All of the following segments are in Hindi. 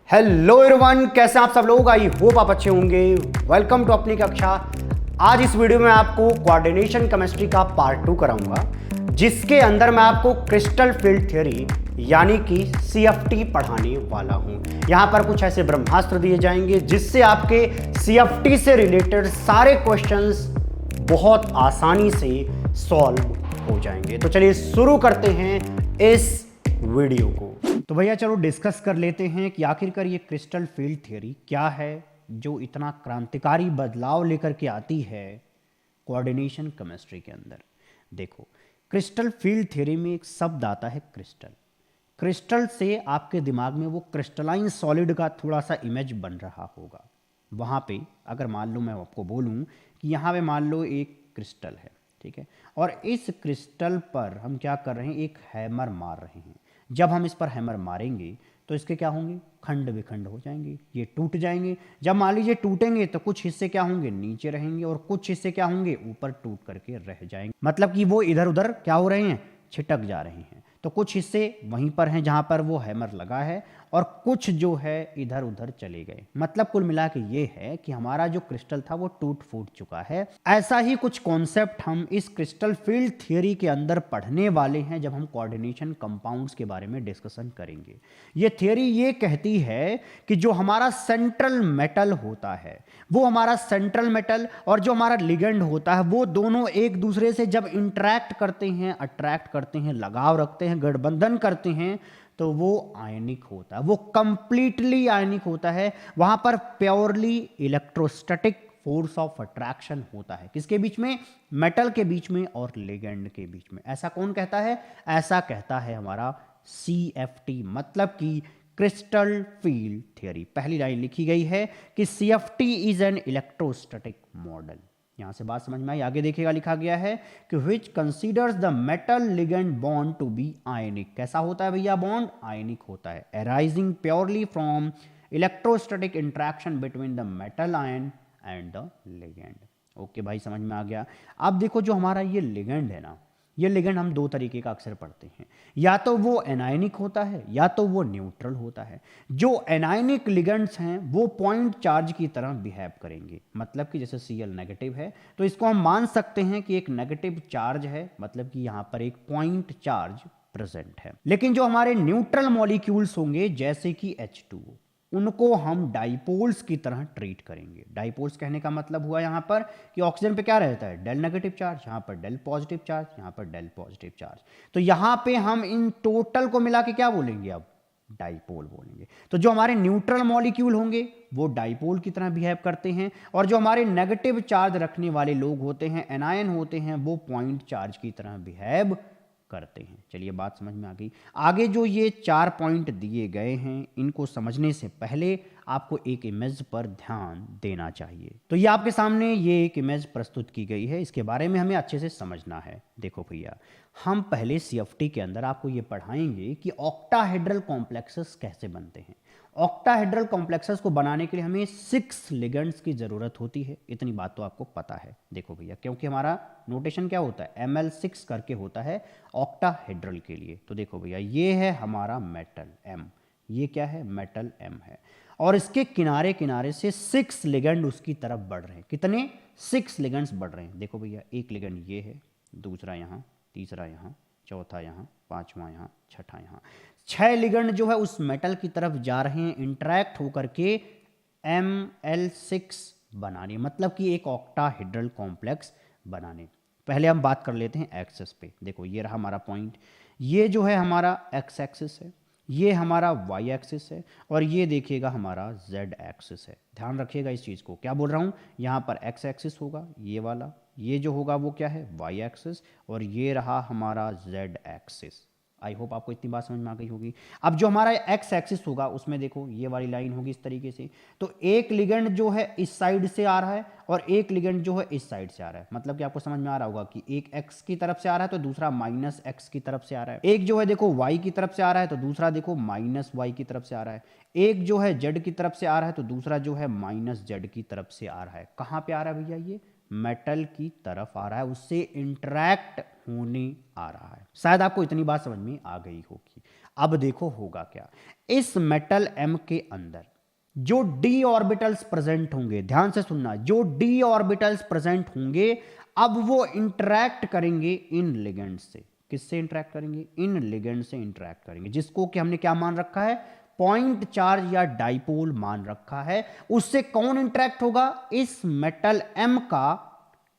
हेलो एवरीवन, कैसे हैं आप सब लोग। आई होप आप अच्छे होंगे। वेलकम टू अपनी कक्षा। आज इस वीडियो में आपको कोऑर्डिनेशन केमिस्ट्री का पार्ट 2 कराऊंगा, जिसके अंदर मैं आपको क्रिस्टल फील्ड थ्योरी यानी कि सीएफटी पढ़ाने वाला हूं। यहां पर कुछ ऐसे ब्रह्मास्त्र दिए जाएंगे जिससे आपके सीएफटी से रिलेटेड सारे क्वेश्चंस बहुत आसानी से सॉल्व हो जाएंगे। तो चलिए शुरू करते हैं इस वीडियो को। तो भैया चलो डिस्कस कर लेते हैं कि आखिरकार ये क्रिस्टल फील्ड थ्योरी क्या है जो इतना क्रांतिकारी बदलाव लेकर के आती है कोऑर्डिनेशन केमिस्ट्री के अंदर। देखो, क्रिस्टल फील्ड थ्योरी में एक शब्द आता है क्रिस्टल। क्रिस्टल से आपके दिमाग में वो क्रिस्टलाइन सॉलिड का थोड़ा सा इमेज बन रहा होगा। वहाँ पे अगर मान लो मैं आपको बोलूँ कि यहाँ पे मान लो एक क्रिस्टल है, ठीक है, और इस क्रिस्टल पर हम क्या कर रहे हैं, एक हैमर मार रहे हैं। जब हम इस पर हैमर मारेंगे तो इसके क्या होंगे, खंड विखंड हो जाएंगे, ये टूट जाएंगे। जब मान लीजिए टूटेंगे तो कुछ हिस्से क्या होंगे, नीचे रहेंगे, और कुछ हिस्से क्या होंगे, ऊपर टूट करके रह जाएंगे। मतलब कि वो इधर उधर क्या हो रहे हैं, छिटक जा रहे हैं। तो कुछ हिस्से वहीं पर हैं जहां पर वो हैमर लगा है, और कुछ जो है इधर उधर चले गए। मतलब कुल मिला के ये है कि हमारा जो क्रिस्टल था वो टूट फूट चुका है। ऐसा ही कुछ कॉन्सेप्ट हम इस क्रिस्टल फील्ड थ्योरी के अंदर पढ़ने वाले हैं जब हम कोऑर्डिनेशन कंपाउंड्स के बारे में डिस्कशन करेंगे। ये थ्योरी ये कहती है कि जो हमारा सेंट्रल मेटल होता है, वो हमारा सेंट्रल मेटल और जो हमारा लिगेंड होता है, वो दोनों एक दूसरे से जब इंटरैक्ट करते हैं, अट्रैक्ट करते हैं, लगाव रखते हैं, गठबंधन करते हैं, तो वो आयनिक होता है। वो कंप्लीटली आयनिक होता है। वहां पर purely electrostatic force of attraction होता है। किसके बीच में, मेटल के बीच में और लिगेंड के बीच में। ऐसा कौन कहता है, ऐसा कहता है हमारा सीएफटी, मतलब कि क्रिस्टल फील्ड थ्योरी। पहली लाइन लिखी गई है कि CFT is an electrostatic model. यहां से बात समझ में आई। आगे देखिएगा, लिखा गया है कि which considers the metal ligand bond to be ionic. कैसा होता है भैया बॉन्ड, आयनिक होता है। Arising purely from electrostatic interaction between the metal ion and the ligand. Okay भाई, समझ में आ गया। अब देखो, जो हमारा ये लिगेंड है ना, ये लिगेंड हम दो तरीके का अक्सर पढ़ते हैं। या तो वो एनायनिक होता है या तो वो न्यूट्रल होता है। जो एनायनिक लिगेंड्स हैं वो पॉइंट चार्ज की तरह बिहेव करेंगे। मतलब कि जैसे Cl नेगेटिव है तो इसको हम मान सकते हैं कि एक नेगेटिव चार्ज है, मतलब कि यहां पर एक पॉइंट चार्ज प्रेजेंट है। लेकिन जो हमारे न्यूट्रल मॉलिक्यूल्स होंगे जैसे कि H2O, उनको हम डाइपोल्स की तरह ट्रीट करेंगे। डाइपोल्स कहने का मतलब हुआ यहां पर कि ऑक्सीजन पे क्या रहता है, डेल नेगेटिव चार्ज, यहां पर डेल पॉजिटिव चार्ज, यहां पर डेल पॉजिटिव चार्ज। तो यहां पे हम इन टोटल को मिला के क्या बोलेंगे, अब डाइपोल बोलेंगे। तो जो हमारे न्यूट्रल मॉलिक्यूल होंगे वो डाइपोल की तरह बिहेव करते हैं, और जो हमारे नेगेटिव चार्ज रखने वाले लोग होते हैं, एनायन होते हैं, वो पॉइंट चार्ज की तरह बिहेव करते हैं। चलिए बात समझ में आ गई। आगे जो ये 4 पॉइंट दिए गए हैं, इनको समझने से पहले आपको एक इमेज पर ध्यान देना चाहिए। तो ये आपके सामने ये एक इमेज प्रस्तुत की गई है, इसके बारे में हमें अच्छे से समझना है। देखो भैया, हम पहले सीएफटी के अंदर आपको ये पढ़ाएंगे कि ऑक्टाहेड्रल कॉम्प्लेक्सेस कैसे बनते हैं। ऑक्टाहेड्रल कॉम्प्लेक्सेस को बनाने के लिए हमें 6 लिगेंड्स की जरूरत होती है। इतनी बात तो आपको पता है। देखो भैया, क्योंकि हमारा नोटेशन क्या होता है, Ml6 करके होता है ऑक्टाहेड्रल के लिए। तो देखो भैया, ये है हमारा मेटल M, ये क्या है, मेटल M है, और इसके किनारे किनारे से 6 लिगेंड उसकी तरफ बढ़ रहे हैं। कितने, 6 लिगेंड्स बढ़ रहे हैं। देखो भैया, एक लिगेंड ये है, दूसरा यहाँ, तीसरा यहाँ, चौथा यहाँ, पांचवा यहाँ, छठा यहाँ। 6 लिगेंड जो है उस मेटल की तरफ जा रहे हैं, इंटरैक्ट होकर के Ml6 बनाने, मतलब कि एक ऑक्टाहेड्रल कॉम्प्लेक्स बनाने। पहले हम बात कर लेते हैं एक्सेस पे। देखो, ये रहा हमारा पॉइंट, ये जो है हमारा एक्स एक्सिस है, ये हमारा वाई एक्सिस है, और ये देखिएगा हमारा जेड एक्सिस है। ध्यान रखिएगा इस चीज़ को, क्या बोल रहा हूँ, यहाँ पर एक्स एक्सिस होगा ये वाला, ये जो होगा वो क्या है, वाई एक्सिस, और ये रहा हमारा जेड एक्सिस। आई होप आपको इतनी बात समझ में आ गई होगी। अब जो हमारा एक्स एक्सिस होगा उसमें देखो ये वाली लाइन होगी इस तरीके से। तो एक लिगेंड जो है इस साइड से आ रहा है और एक लिगेंड जो है इस साइड से आ रहा है। मतलब कि आपको समझ में आ रहा होगा कि एक एक्स की तरफ से आ रहा है तो दूसरा माइनस एक्स की तरफ से आ रहा है। एक जो है देखो वाई की तरफ से आ रहा है तो दूसरा देखो माइनस वाई की तरफ से आ रहा है। एक जो है जेड की तरफ से आ रहा है तो दूसरा जो है माइनस जेड की तरफ से आ रहा है। कहाँ पे आ रहा है भैया, ये मेटल की तरफ आ रहा है, उससे इंटरैक्ट होने आ रहा है। शायद आपको इतनी बात समझ में आ गई होगी। अब देखो होगा क्या, इस मेटल m के अंदर जो d ऑर्बिटल्स प्रेजेंट होंगे, ध्यान से सुनना, जो d ऑर्बिटल्स प्रेजेंट होंगे अब वो इंटरैक्ट करेंगे इन लिगेंड से। किससे इंटरैक्ट करेंगे? इन लिगेंड से इंटरैक्ट करेंगे, जिसको कि हमने क्या मान रखा है? पॉइंट चार्ज या डाइपोल मान रखा है। उससे कौन इंटरैक्ट होगा? इस मेटल m का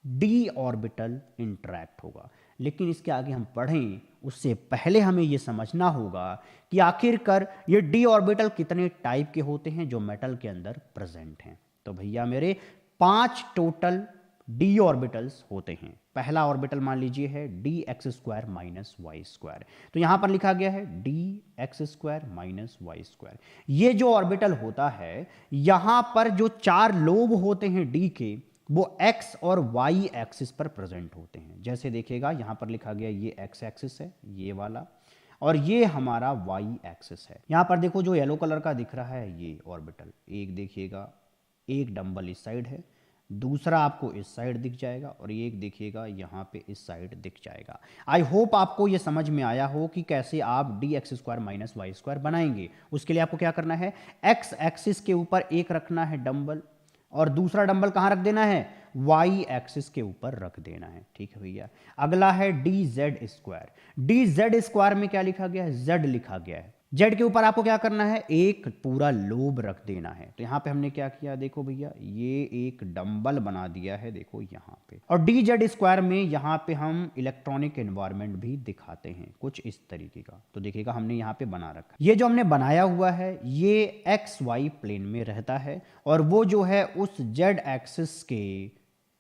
d ऑर्बिटल इंटरैक्ट होगा। लेकिन इसके आगे हम पढ़ें उससे पहले हमें यह समझना होगा कि आखिरकार ये d ऑर्बिटल कितने टाइप के होते हैं जो मेटल के अंदर प्रेजेंट हैं। तो भैया मेरे 5 टोटल d ऑर्बिटल्स होते हैं। पहला ऑर्बिटल मान लीजिए है dx² माइनस y²। तो यहां पर लिखा गया है dx² माइनस y²। ये जो ऑर्बिटल होता है, यहां पर जो 4 लोब होते हैं d के, वो x और y एक्सिस पर प्रेजेंट होते हैं। जैसे देखिएगा यहां पर लिखा गया ये x एक्सिस है, ये वाला, और ये हमारा y एक्सिस है। यहां पर देखो जो येलो कलर का दिख रहा है ये ऑर्बिटल, एक देखिएगा, एक डंबल इस साइड है, दूसरा आपको इस साइड दिख जाएगा, और एक देखिएगा यहां पे इस साइड दिख जाएगा। आई होप आपको ये समझ में आया हो कि कैसे आप dx² माइनस y² बनाएंगे। उसके लिए आपको क्या करना है? x एक्सिस के ऊपर एक रखना है डंबल, और दूसरा डंबल कहां रख देना है? y एक्सिस के ऊपर रख देना है। ठीक है भैया। अगला है dz²। dz² में क्या लिखा गया है? z लिखा गया है। z के ऊपर आपको क्या करना है? एक पूरा लोब रख देना है। तो यहां पे हमने क्या किया? देखो भैया, ये एक डंबल बना दिया है, देखो यहां पे। और dz² में यहां पे हम इलेक्ट्रॉनिक एनवायरनमेंट भी दिखाते हैं कुछ इस तरीके का। तो देखिएगा हमने यहां पे बना रखा है। ये जो हमने बनाया हुआ है ये xy प्लेन में रहता है, और वो जो है उस z एक्सिस के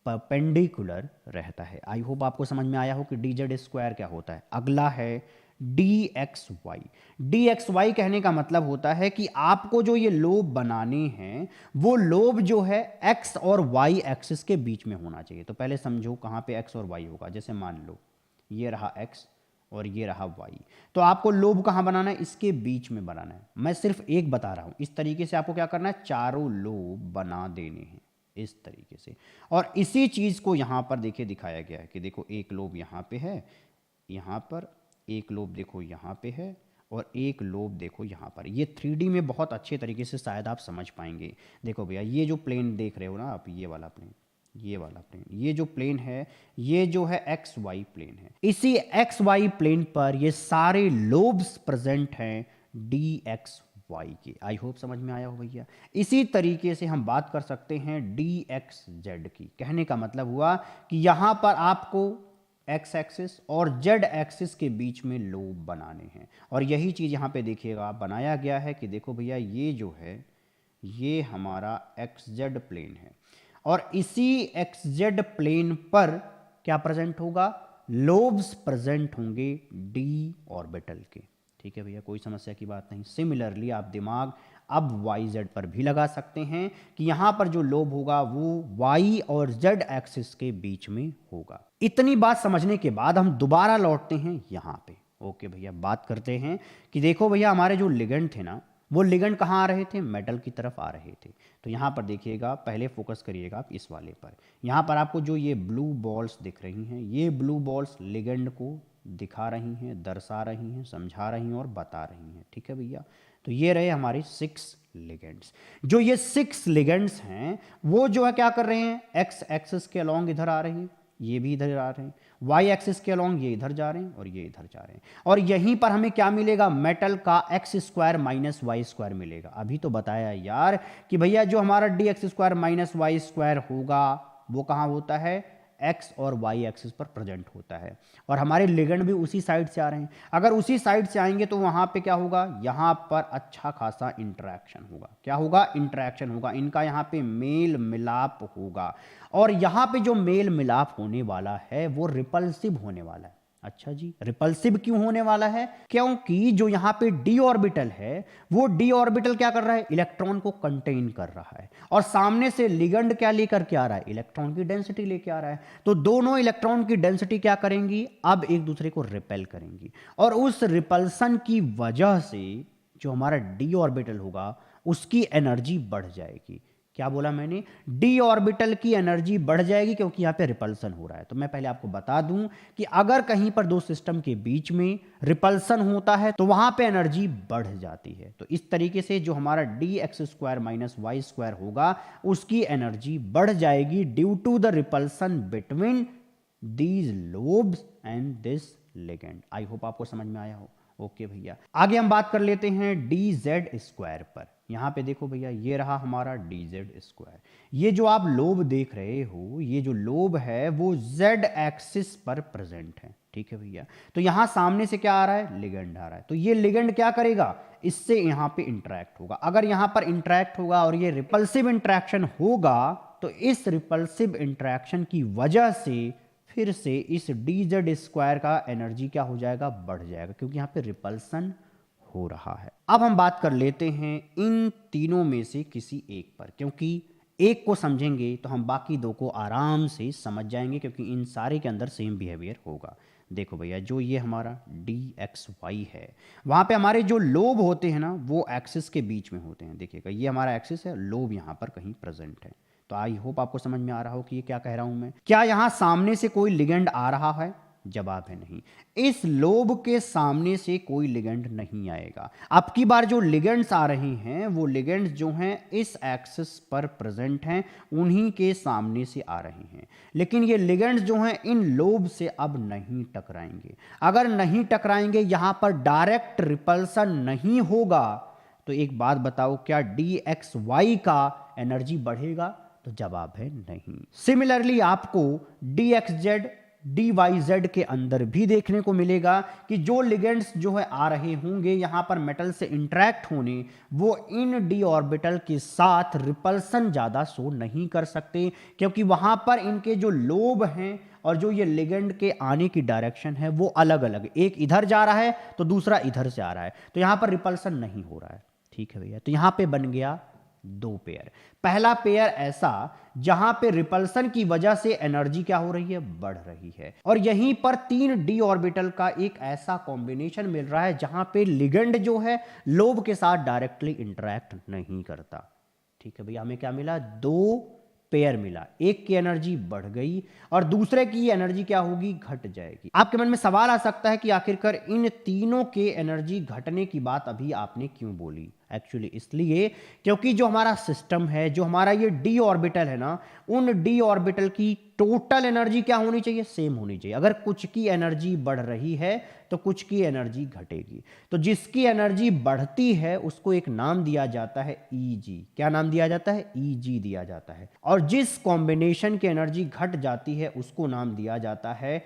परपेंडिकुलर रहता है। आई होप आपको समझ में आया हो कि dz² क्या होता है। अगला है dxy। dxy कहने का मतलब होता है कि आपको जो ये लोब बनाने हैं वो लोब जो है x और y एक्सिस के बीच में होना चाहिए। तो पहले समझो कहां पे x और y होगा। जैसे मान लो ये रहा x और ये रहा y, तो आपको लोब कहां बनाना है? इसके बीच में बनाना है। मैं सिर्फ एक बता रहा हूं, इस तरीके से आपको क्या करना है? चारों लोब बना देने हैं इस तरीके से। और इसी चीज को यहां पर देखिए दिखाया गया है कि देखो एक लोब यहां पे है, यहां पर एक लोब देखो यहाँ पे है, और एक लोब देखो यहाँ पर। ये 3D में बहुत अच्छे तरीके से शायद आप समझ पाएंगे। देखो भैया ये जो प्लेन देख रहे हो ना आप, ये वाला प्लेन, ये वाला प्लेन, ये जो प्लेन है ये जो है XY प्लेन है। इसी XY प्लेन पर ये सारे लोब्स प्रेजेंट हैं dxy के। आई होप समझ में आया हो भैया। इसी तरीके से हम बात कर सकते हैं dxz की। कहने का मतलब हुआ कि यहां पर आपको x एक्सिस और z एक्सिस के बीच में लोब बनाने हैं, और यही चीज़ यहाँ पे देखिएगा बनाया गया है कि देखो भैया ये जो है ये हमारा xz प्लेन है, और इसी xz प्लेन पर क्या प्रेजेंट होगा? लोब्स प्रेजेंट होंगे d ऑर्बिटल के। ठीक है भैया, कोई समस्या की बात नहीं। सिमिलरली आप दिमाग अब YZ पर भी लगा सकते हैं कि यहां पर जो लोब होगा वो Y और Z एक्सिस के बीच में होगा। इतनी बात समझने के बाद हम दोबारा लौटते हैं यहां पे। ओके भैया, बात करते हैं कि देखो भैया हमारे जो लिगेंड थे ना, वो लिगेंड कहाँ आ रहे थे? मेटल की तरफ आ रहे थे। तो यहाँ पर देखिएगा, पहले फोकस करिएगा आप इस वाले पर। यहाँ पर आपको जो ये ब्लू बॉल्स दिख रही हैं, ये ब्लू बॉल्स लिगेंड को दिखा रही हैं, दर्शा रही हैं, समझा रही हैं और बता रही हैं। ठीक है भैया, तो ये रहे हमारे 6 लिगेंड्स। जो ये 6 लिगेंड्स हैं वो जो है क्या कर रहे हैं? एक्स एक्सिस के अलॉन्ग इधर आ रहे हैं, ये भी इधर आ रहे हैं, वाई एक्सिस के अलॉन्ग ये इधर जा रहे हैं और ये इधर जा रहे हैं, और यहीं पर हमें क्या मिलेगा? मेटल का x² माइनस y² मिलेगा। अभी तो बताया यार कि भैया जो हमारा dx² माइनस y² होगा वो कहाँ होता है? x और y एक्सिस पर प्रेजेंट होता है, और हमारे लिगेंड भी उसी साइड से आ रहे हैं। अगर उसी साइड से आएंगे तो वहां पे क्या होगा? यहां पर अच्छा खासा इंटरेक्शन होगा। क्या होगा? इंटरेक्शन होगा, इनका यहां पे मेल मिलाप होगा, और यहां पे जो मेल मिलाप होने वाला है वो रिपल्सिव होने वाला है। अच्छा जी, रिपल्सिव क्यों होने वाला है? क्योंकि जो यहां पे d ऑर्बिटल है वो d ऑर्बिटल क्या कर रहा है? इलेक्ट्रॉन को कंटेन कर रहा है, और सामने से लिगेंड क्या लेकर के आ रहा है? इलेक्ट्रॉन की डेंसिटी लेके आ रहा है। तो दोनों इलेक्ट्रॉन की डेंसिटी क्या करेंगी? अब एक दूसरे को रिपेल करेंगी, और उस रिपल्सन की वजह से जो हमारा d ऑर्बिटल होगा उसकी एनर्जी बढ़ जाएगी। क्या बोला मैंने, डी ऑर्बिटल की एनर्जी बढ़ जाएगी क्योंकि यहाँ पे रिपल्सन हो रहा है। तो मैं पहले आपको बता दूं कि अगर कहीं पर दो सिस्टम के बीच में रिपल्सन होता है तो वहां पे एनर्जी बढ़ जाती है। तो इस तरीके से जो हमारा d x square minus y square होगा उसकी एनर्जी बढ़ जाएगी due to the repulsion between these lobes and this ligand. I hope आपको समझ में आया हो। ओके भैया, आगे हम बात कर लेते हैं डी जेड स्क्वायर पर। यहां पे देखो भैया, ये रहा हमारा डी जेड स्क्वायर। ये जो आप लोब देख रहे हो, ये जो लोब है वो जेड एक्सिस पर प्रेजेंट है, ठीक है भैया। तो यहां सामने से क्या आ रहा है, लिगेंड आ रहा है। तो ये लिगेंड क्या करेगा, इससे यहां पे इंटरेक्ट होगा। अगर यहां पर इंटरेक्ट होगा और ये रिपल्सिव इंटरेक्शन होगा तो इस रिपल्सिव इंटरेक्शन की वजह से फिर से इस डी जेड स्क्वायर का एनर्जी क्या हो जाएगा, बढ़ जाएगा, क्योंकि यहां पे रिपल्सन हो रहा है। अब हम बात कर लेते हैं इन तीनों में से किसी एक पर, क्योंकि एक को समझेंगे तो हम बाकी दो को आराम से समझ जाएंगे, क्योंकि इन सारे के अंदर सेम बिहेवियर होगा। देखो भैया, जो ये हमारा डी एक्स वाई है, वहां पे हमारे जो लोब होते हैं ना वो एक्सिस के बीच में होते हैं। देखिएगा, ये हमारा एक्सिस है, लोब यहां पर कहीं प्रेजेंट है। तो आई होप आपको समझ में आ रहा हो कि ये क्या कह रहा हूं मैं। क्या यहां सामने से कोई लिगेंड आ रहा है, जवाब है नहीं। इस लोब के सामने से कोई लिगेंड नहीं आएगा। अब की बार जो लिगेंड्स आ रहे हैं वो लिगेंड्स जो हैं इस एक्सिस पर प्रेजेंट हैं, उन्हीं के सामने से आ रहे हैं। लेकिन ये लिगेंड्स जो हैं इन लोब से अब नहीं टकराएंगे। अगर नहीं टकराएंगे, यहां पर डायरेक्ट रिपल्सन नहीं होगा, तो एक बात बताओ, क्या डी एक्स वाई का एनर्जी बढ़ेगा? तो जवाब है नहीं। सिमिलरली आपको d x z d y z के अंदर भी देखने को मिलेगा कि जो लिगेंड्स जो है आ रहे होंगे यहां पर मेटल से इंटरेक्ट होने, वो इन डी ऑर्बिटल के साथ रिपल्सन ज्यादा शो नहीं कर सकते, क्योंकि वहां पर इनके जो लोब हैं और जो ये लिगेंड के आने की डायरेक्शन है वो अलग अलग, एक इधर जा रहा है तो दूसरा इधर से आ रहा है, तो यहां पर रिपल्सन नहीं हो रहा है। ठीक है भैया, तो यहां पे बन गया दो पेयर। पहला पेयर ऐसा जहां पे रिपल्सन की वजह से एनर्जी क्या हो रही है, बढ़ रही है, और यहीं पर तीन डी ऑर्बिटल का एक ऐसा कॉम्बिनेशन मिल रहा है जहां पे लिगेंड जो है लोब के साथ डायरेक्टली इंटरेक्ट नहीं करता। ठीक है भैया, हमें क्या मिला, दो पेयर मिला। एक की एनर्जी बढ़ गई और दूसरे की एनर्जी क्या होगी, घट जाएगी। आपके मन में सवाल आ सकता है कि आखिरकार इन तीनों के एनर्जी घटने की बात अभी आपने क्यों बोली। एक्चुअली इसलिए क्योंकि जो हमारा सिस्टम है, जो हमारा ये डी ऑर्बिटल है ना, उन डी ऑर्बिटल की टोटल एनर्जी क्या होनी चाहिए, सेम होनी चाहिए। अगर कुछ की एनर्जी बढ़ रही है तो कुछ की एनर्जी घटेगी। तो जिसकी एनर्जी बढ़ती है उसको एक नाम दिया जाता है Eg। क्या नाम दिया जाता है, Eg दिया जाता है। और जिस कॉम्बिनेशन की एनर्जी घट जाती है उसको नाम दिया जाता है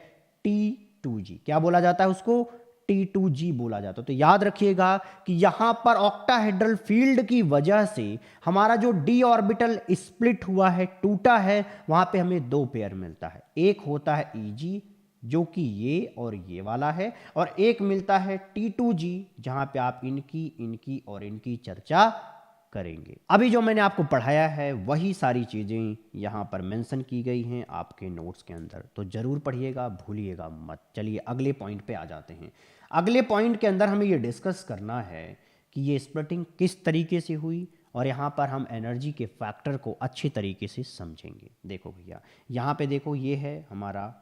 T2g। क्या बोला जाता है उसको, T2g बोला जाता है। तो याद रखिएगा कि यहां पर ऑक्टाहेड्रल फील्ड की वजह से हमारा जो डी ऑर्बिटल स्प्लिट हुआ है, टूटा है, वहां पे हमें दो पेयर मिलता है। एक होता है Eg जो कि ये और ये वाला है, और एक मिलता है T2g जहां पे आप इनकी और इनकी चर्चा करेंगे। अभी जो मैंने आपको पढ़ाया है वही सारी चीजें यहां पर मेंशन की गई हैं आपके नोट्स के अंदर, तो जरूर पढ़िएगा, भूलिएगा मत। चलिए अगले पॉइंट पे आ जाते हैं। अगले पॉइंट के अंदर हमें ये डिस्कस करना है कि ये स्प्लिटिंग किस तरीके से हुई, और यहाँ पर हम एनर्जी के फैक्टर को अच्छे तरीके से समझेंगे। देखो भैया, यहाँ पे देखो, ये है हमारा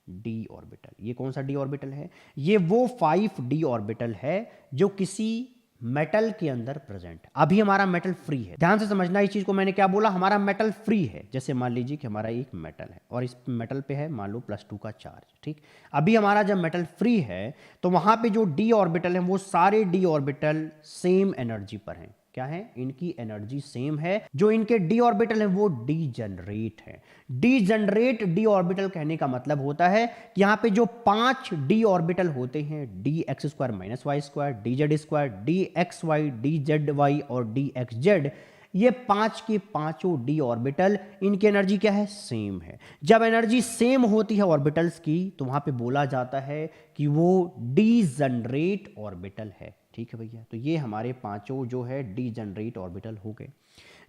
डी ऑर्बिटल। ये कौन सा डी ऑर्बिटल है, ये वो 5d ऑर्बिटल है जो किसी मेटल के अंदर प्रेजेंट है। अभी हमारा मेटल फ्री है, ध्यान से समझना इस चीज को। मैंने क्या बोला, हमारा मेटल फ्री है। जैसे मान लीजिए कि हमारा एक मेटल है और इस मेटल पे है मान लो +2 का चार्ज, ठीक। अभी हमारा जब मेटल फ्री है तो वहां पे जो डी ऑर्बिटल है वो सारे डी ऑर्बिटल सेम एनर्जी पर हैं। क्या है, इनकी एनर्जी सेम है। जो इनके डी ऑर्बिटल है वो डीजनरेट है। डीजनरेट डी ऑर्बिटल कहने का मतलब होता है कि यहां पे जो 5 डी ऑर्बिटल होते हैं, d x square minus y square, d z square, d x y, d z y और डी एक्स जेड, ये 5 के पांचों डी ऑर्बिटल, इनकी एनर्जी क्या है, सेम है। जब एनर्जी सेम होती है ऑर्बिटल्स की तो वहां पे बोला जाता है कि वो डीजनरेट ऑर्बिटल है। ठीक है भैया, तो ये हमारे पांचों जो है डीजनरेट ऑर्बिटल हो गए।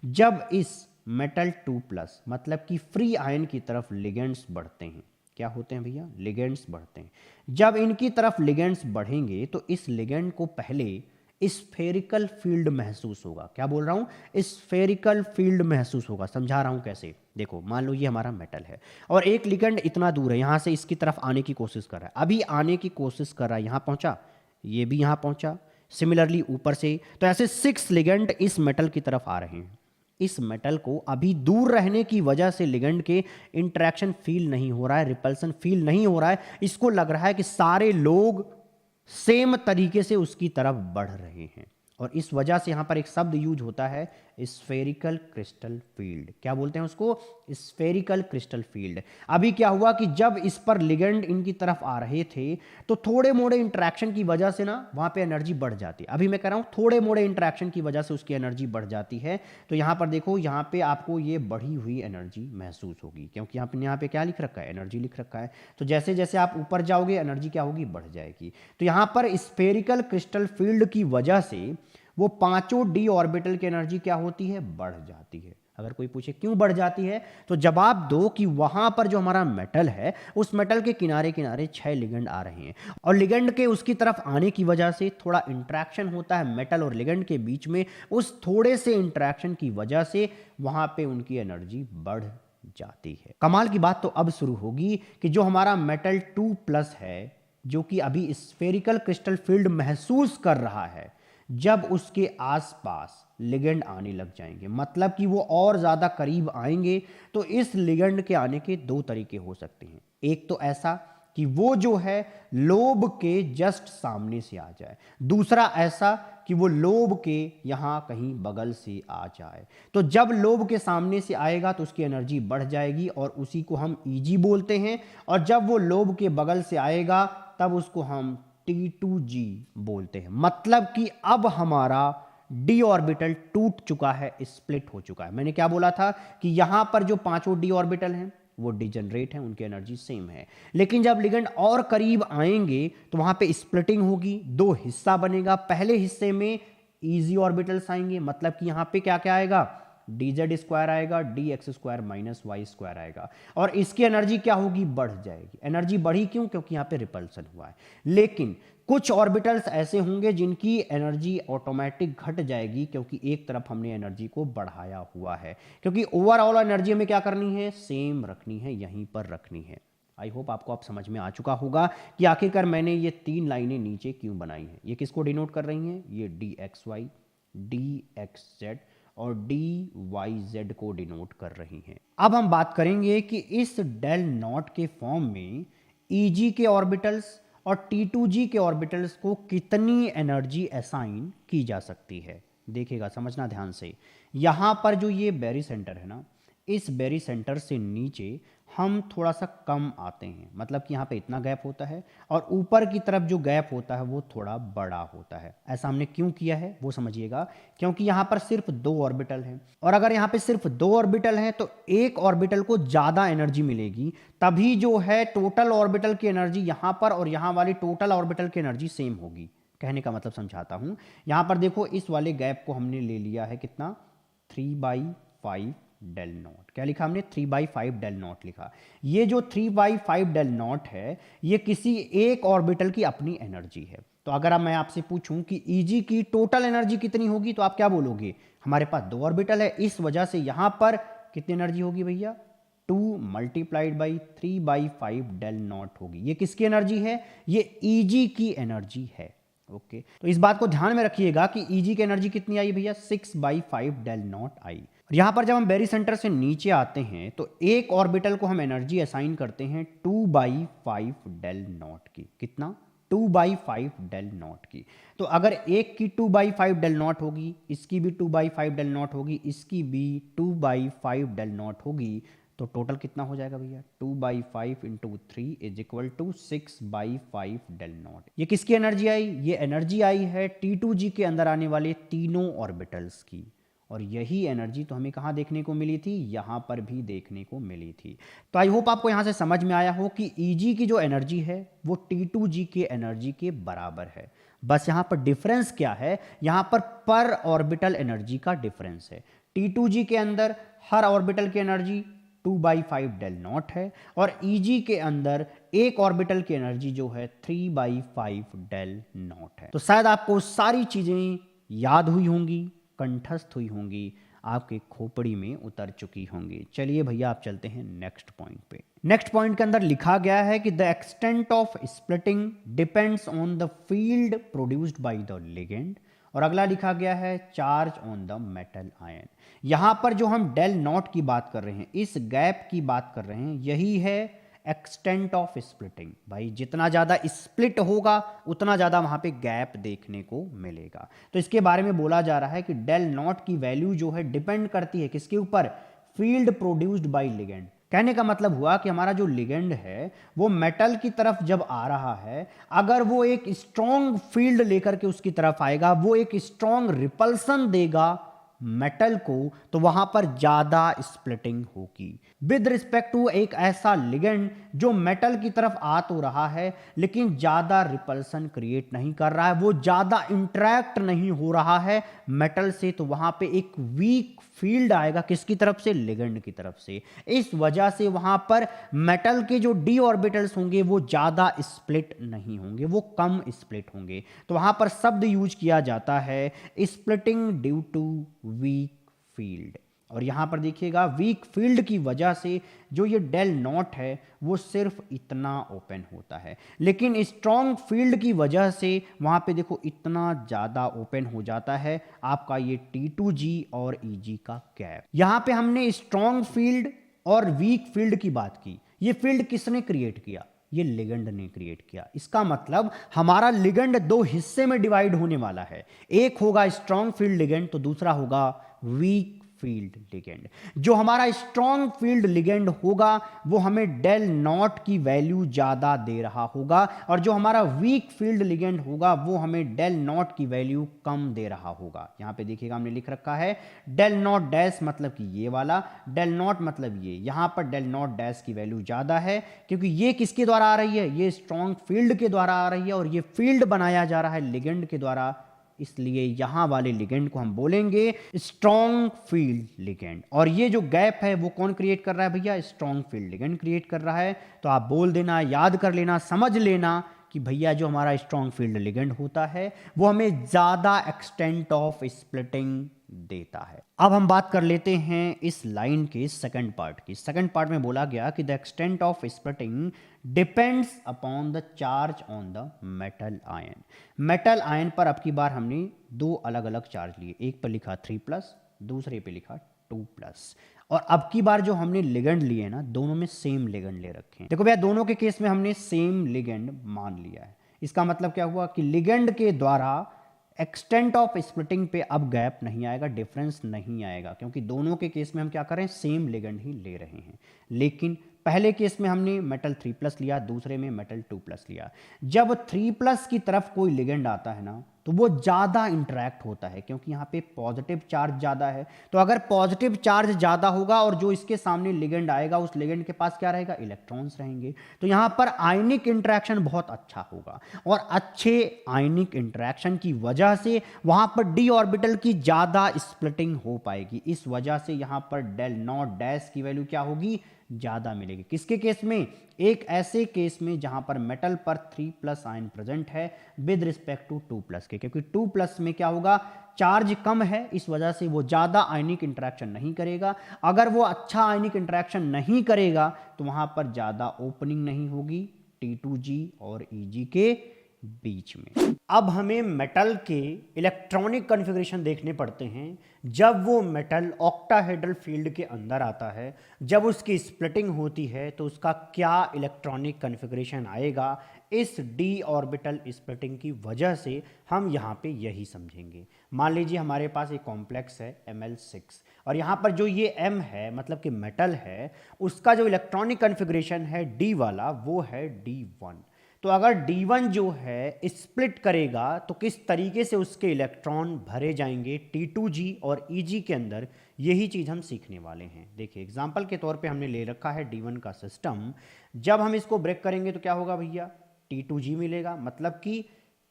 जब इस मेटल 2+ मतलब कि फ्री आयन की तरफ लिगेंड्स बढ़ते हैं, क्या होते हैं भैया, लिगेंड्स बढ़ते हैं। जब इनकी तरफ लिगेंड्स बढ़ेंगे तो इस लिगेंड को पहले स्फेरिकल फील्ड महसूस होगा। क्या बोल रहा हूं? स्फेरिकल फील्ड महसूस होगा। समझा रहा हूं कैसे। देखो मान लो ये हमारा मेटल है और एक लिगेंड इतना दूर है, यहां से इसकी तरफ आने की कोशिश कर रहा है, अभी आने की कोशिश कर रहा है, यहां पहुंचा, ये भी यहां पहुंचा, सिमिलरली ऊपर से। तो ऐसे 6 लिगेंड इस मेटल की तरफ आ रहे हैं। इस मेटल को अभी दूर रहने की वजह से लिगेंड के इंटरेक्शन फील नहीं हो रहा है, रिपल्सन फील नहीं हो रहा है। इसको लग रहा है कि सारे लोग सेम तरीके से उसकी तरफ बढ़ रहे हैं, और इस वजह से यहां पर एक शब्द यूज होता है स्फेरिकल क्रिस्टल फील्ड। क्या बोलते हैं उसको? Spherical crystal field. अभी क्या हुआ कि जब इस पर लिगेंड इनकी तरफ आ रहे थे तो थोड़े मोड़े इंटरेक्शन की वजह से ना वहां पे एनर्जी बढ़ जाती है। अभी मैं कह रहा हूं थोड़े मोड़े इंटरेक्शन की वजह से उसकी एनर्जी बढ़ जाती है। तो यहां पर देखो, यहां पे आपको ये बढ़ी हुई एनर्जी महसूस होगी, क्योंकि यहाँ पे क्या लिख रखा है? एनर्जी लिख रखा है। तो जैसे जैसे आप ऊपर जाओगे एनर्जी क्या होगी? बढ़ जाएगी। तो यहां पर स्फेरिकल क्रिस्टल फील्ड की वजह से वो पांचों डी ऑर्बिटल की एनर्जी क्या होती है? बढ़ जाती है। अगर कोई पूछे क्यों बढ़ जाती है, तो जवाब दो कि वहां पर जो हमारा मेटल है उस मेटल के किनारे किनारे 6 लिगेंड आ रहे हैं, और लिगेंड के उसकी तरफ आने की वजह से थोड़ा इंटरेक्शन होता है मेटल और लिगेंड के बीच में। उस थोड़े से इंटरेक्शन की वजह से वहां पे उनकी एनर्जी बढ़ जाती है। कमाल की बात तो अब शुरू होगी कि जो हमारा मेटल 2+ है, जो कि अभी स्फेरिकल क्रिस्टल फील्ड महसूस कर रहा है, जब उसके आसपास लिगेंड आने लग जाएंगे, मतलब कि वो और ज्यादा करीब आएंगे, तो इस लिगेंड के आने के 2 तरीके हो सकते हैं। एक तो ऐसा कि वो जो है लोब के जस्ट सामने से आ जाए, दूसरा ऐसा कि वो लोब के यहां कहीं बगल से आ जाए। तो जब लोब के सामने से आएगा तो उसकी एनर्जी बढ़ जाएगी और उसी को हम ईजी बोलते हैं, और जब वो लोब के बगल से आएगा तब उसको हम T2G बोलते हैं। मतलब कि अब हमारा डी ऑर्बिटल टूट चुका है, स्प्लिट हो चुका है। मैंने क्या बोला था कि यहां पर जो पांचों डी ऑर्बिटल हैं वो डिजनरेट हैं, उनकी एनर्जी सेम है। लेकिन जब लिगेंड और करीब आएंगे तो वहां पे स्प्लिटिंग होगी, 2 हिस्सा बनेगा। पहले हिस्से में इजी ऑर्बिटल्स आएंगे, मतलब कि यहां पे क्या क्या आएगा? dz² आएगा, dx² - y² आएगा, और इसकी एनर्जी क्या होगी? बढ़ जाएगी। एनर्जी बढ़ी क्यों? क्योंकि यहाँ पे रिपल्सन हुआ है। लेकिन कुछ ऑर्बिटल्स ऐसे होंगे जिनकी एनर्जी ऑटोमेटिक घट जाएगी, क्योंकि एक तरफ हमने एनर्जी को बढ़ाया हुआ है, क्योंकि ओवरऑल एनर्जी हमें क्या करनी है? सेम रखनी है, यहीं पर रखनी है। आई होप आपको अब समझ में आ चुका होगा कि आखिरकार मैंने ये 3 लाइनें नीचे क्यों बनाई हैं। ये किसको डिनोट कर रही हैं? ये dxy, dxz और dyz को डिनोट कर रही हैं। अब हम बात करेंगे कि इस डेल नॉट के फॉर्म में Eg के ऑर्बिटल्स और T2G के ऑर्बिटल्स को कितनी एनर्जी असाइन की जा सकती है। देखिएगा, समझना ध्यान से। यहां पर जो ये बेरी सेंटर है ना, इस बेरी सेंटर से नीचे हम थोड़ा सा कम आते हैं, मतलब कि यहाँ पे इतना गैप होता है, और ऊपर की तरफ जो गैप होता है वो थोड़ा बड़ा होता है। ऐसा हमने क्यों किया है वो समझिएगा, क्योंकि यहाँ पर सिर्फ 2 ऑर्बिटल हैं, और अगर यहाँ पे सिर्फ 2 ऑर्बिटल हैं तो एक ऑर्बिटल को ज़्यादा एनर्जी मिलेगी, तभी जो है टोटल ऑर्बिटल की एनर्जी यहाँ पर और यहाँ वाली टोटल ऑर्बिटल की एनर्जी सेम होगी। कहने का मतलब समझाता हूँ। यहाँ पर देखो, इस वाले गैप को हमने ले लिया है कितना? 3/5 डेल नॉट। क्या लिखा हमने? 3/5 डेल नॉट लिखा। ये जो 3/5 डेल नॉट है, ये किसी एक ऑर्बिटल की अपनी एनर्जी है। तो अगर अब मैं आपसे पूछूं कि Eg की टोटल एनर्जी कितनी होगी, तो आप क्या बोलोगे? हमारे पास 2 ऑर्बिटल है, इस वजह से यहां पर कितनी एनर्जी होगी भैया? 2 × 3/5 डेल नॉट होगी। ये किसकी एनर्जी है? ये Eg की एनर्जी है। ओके, तो इस बात को ध्यान में रखिएगा कि Eg की एनर्जी कितनी आई भैया? 6/5 डेल नॉट आई। और यहां पर जब हम बेरी सेंटर से नीचे आते हैं तो एक ऑर्बिटल को हम एनर्जी असाइन करते हैं 2/5 डेल नॉट की। कितना? 2/5 डेल नॉट की। तो अगर एक की 2/5 डेल नॉट होगी, इसकी भी 2/5 डेल नॉट होगी, इसकी भी 2/5 डेल नॉट होगी, तो टोटल कितना हो जाएगा भैया? 2/5 × 3 = 6/5 डेल नॉट। ये किसकी एनर्जी आई? ये एनर्जी आई है T2G के अंदर आने वाले तीनों ऑर्बिटल्स की, और यही एनर्जी तो हमें कहाँ देखने को मिली थी? यहाँ पर भी देखने को मिली थी। तो आई होप आपको यहाँ से समझ में आया हो कि Eg की जो एनर्जी है वो T2G के एनर्जी के बराबर है। बस यहाँ पर डिफरेंस क्या है? यहाँ पर ऑर्बिटल एनर्जी का डिफरेंस है। T2G के अंदर हर ऑर्बिटल की एनर्जी 2/5 डेल नॉट है, और Eg के अंदर एक ऑर्बिटल की एनर्जी जो है 3/5 डेल नॉट है। तो शायद आपको सारी चीजें याद हुई होंगी, कंठस्थ हुई होंगी, आपके खोपड़ी में उतर चुकी होंगी। चलिए भैया आप चलते हैं नेक्स्ट पॉइंट पे। नेक्स्ट पॉइंट के अंदर लिखा गया है कि the extent of splitting depends on the field produced by the ligand, और अगला लिखा गया है charge on the metal ion. यहां पर जो हम डेल नॉट की बात कर रहे हैं, इस गैप की बात कर रहे हैं, यही है एक्सटेंट ऑफ स्प्लिटिंग। भाई जितना ज़्यादा स्प्लिट होगा उतना ज़्यादा वहां पे गैप देखने को मिलेगा। तो इसके बारे में बोला जा रहा है कि डेल नॉट की वैल्यू जो है डिपेंड करती है किसके ऊपर? Field produced by ligand. कहने का मतलब हुआ कि हमारा जो लिगेंड है वो मेटल की तरफ जब आ रहा है, अगर वो एक स्ट्रॉन्ग फील्ड लेकर के उसकी तरफ आएगा, वो एक स्ट्रॉन्ग रिपल्सन देगा मेटल को, तो वहां पर ज्यादा स्प्लिटिंग होगी विद रिस्पेक्ट टू एक ऐसा लिगेंड जो मेटल की तरफ आ तो रहा है लेकिन ज्यादा रिपल्सन क्रिएट नहीं कर रहा है, वो ज्यादा इंटरेक्ट नहीं हो रहा है मेटल से। तो वहां पे एक वीक फील्ड आएगा किसकी तरफ से? लिगेंड की तरफ से। इस वजह से वहां पर मेटल के जो डी ऑर्बिटल्स होंगे वो ज्यादा स्प्लिट नहीं होंगे, वो कम स्प्लिट होंगे। तो वहां पर शब्द यूज किया जाता है splitting due to weak field. और यहां पर देखिएगा वीक फील्ड की वजह से जो ये डेल नॉट है वो सिर्फ इतना ओपन होता है, लेकिन स्ट्रॉन्ग फील्ड की वजह से वहां पे देखो इतना ज्यादा ओपन हो जाता है आपका ये T2G और Eg का गैप। यहां पे हमने स्ट्रॉन्ग फील्ड और वीक फील्ड की बात की। ये फील्ड किसने क्रिएट किया? ये लिगेंड ने क्रिएट किया। इसका मतलब हमारा लिगेंड दो हिस्से में डिवाइड होने वाला है, एक होगा स्ट्रॉन्ग फील्ड लिगेंड तो दूसरा होगा वीक फील्ड लिगेंड। जो हमारा स्ट्रॉन्ग फील्ड लिगेंड होगा वो हमें डेल नॉट की वैल्यू ज्यादा दे रहा होगा, और जो हमारा वीक फील्ड लिगेंड होगा वो हमें डेल नॉट की वैल्यू कम दे रहा होगा। यहां पे देखिएगा हमने लिख रखा है डेल नॉट डैश मतलब कि ये वाला, डेल नॉट मतलब ये। यहां पर डेल नॉट डैश की वैल्यू ज्यादा है क्योंकि ये किसके द्वारा आ रही है? ये स्ट्रॉन्ग फील्ड के द्वारा आ रही है, और ये फील्ड बनाया जा रहा है लिगेंड के द्वारा, इसलिए यहां वाले लिगेंड को हम बोलेंगे स्ट्रॉन्ग फील्ड लिगेंड। और ये जो गैप है वो कौन क्रिएट कर रहा है भैया? स्ट्रॉन्ग फील्ड लिगेंड क्रिएट कर रहा है। तो आप बोल देना, याद कर लेना, समझ लेना कि भैया जो हमारा स्ट्रॉन्ग फील्ड लिगेंड होता है वो हमें ज्यादा एक्सटेंट ऑफ स्प्लिटिंग देता है। अब हम बात कर लेते हैं इस लाइन के सेकंड पार्ट की। सेकंड पार्ट में बोला गया कि the extent of splitting depends upon the charge on the metal ion. Metal ion पर अब की बार हमने दो अलग अलग चार्ज लिए, एक पर लिखा 3+, दूसरे पे लिखा 2+। और अब की बार जो हमने लिगेंड लिए ना, दोनों में सेम लिगेंड ले रखे हैं। देखो भैया दोनों के केस में हमने सेम लिगेंड मान लिया है। इसका मतलब क्या हुआ कि लिगेंड के द्वारा एक्सटेंट ऑफ स्प्लिटिंग पे अब गैप नहीं आएगा, डिफरेंस नहीं आएगा, क्योंकि दोनों के केस में हम क्या कर रहे हैं? सेम लिगेंड ही ले रहे हैं। लेकिन पहले केस में हमने मेटल 3+ लिया, दूसरे में मेटल 2+ लिया। जब 3+ की तरफ कोई लिगेंड आता है ना तो वो ज़्यादा इंटरेक्ट होता है, क्योंकि यहाँ पे पॉजिटिव चार्ज ज़्यादा है। तो अगर पॉजिटिव चार्ज ज़्यादा होगा और जो इसके सामने लिगेंड आएगा उस लिगेंड के पास क्या रहेगा? इलेक्ट्रॉन्स रहेंगे। तो यहाँ पर आयनिक इंटरेक्शन बहुत अच्छा होगा, और अच्छे आयनिक इंटरेक्शन की वजह से वहाँ पर डी ऑर्बिटल की ज़्यादा स्प्लिटिंग हो पाएगी। इस वजह से यहाँ पर डेल नॉट डैश की वैल्यू क्या होगी? ज्यादा मिलेगी। किसके केस में? एक ऐसे केस में जहां पर मेटल पर 3+ आयन प्रेजेंट है विद रिस्पेक्ट टू 2+ के, क्योंकि 2+ में क्या होगा? चार्ज कम है, इस वजह से वो ज्यादा आयनिक इंटरेक्शन नहीं करेगा। अगर वो अच्छा आयनिक इंटरेक्शन नहीं करेगा तो वहां पर ज्यादा ओपनिंग नहीं होगी T2G और Eg के बीच में। अब हमें मेटल के इलेक्ट्रॉनिक कॉन्फ़िगरेशन देखने पड़ते हैं। जब वो मेटल ऑक्टाहेड्रल फील्ड के अंदर आता है, जब उसकी स्प्लिटिंग होती है तो उसका क्या इलेक्ट्रॉनिक कॉन्फ़िगरेशन आएगा, इस डी ऑर्बिटल स्प्लिटिंग की वजह से हम यहाँ पे यही समझेंगे। मान लीजिए हमारे पास एक कॉम्प्लेक्स है Ml6, और यहाँ पर जो ये M है मतलब कि मेटल है, उसका जो इलेक्ट्रॉनिक कॉन्फ़िगरेशन है D वाला वो है D1। तो अगर D1 जो है स्प्लिट करेगा तो किस तरीके से उसके इलेक्ट्रॉन भरे जाएंगे T2G और Eg के अंदर, यही चीज़ हम सीखने वाले हैं। देखिए एग्जांपल के तौर पे हमने ले रखा है D1 का सिस्टम। जब हम इसको ब्रेक करेंगे तो क्या होगा भैया? T2G मिलेगा, मतलब कि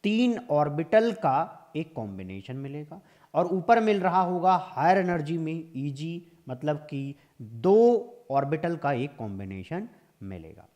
3 ऑर्बिटल का एक कॉम्बिनेशन मिलेगा, और ऊपर मिल रहा होगा हायर एनर्जी में Eg, मतलब कि 2 ऑर्बिटल का एक कॉम्बिनेशन मिलेगा।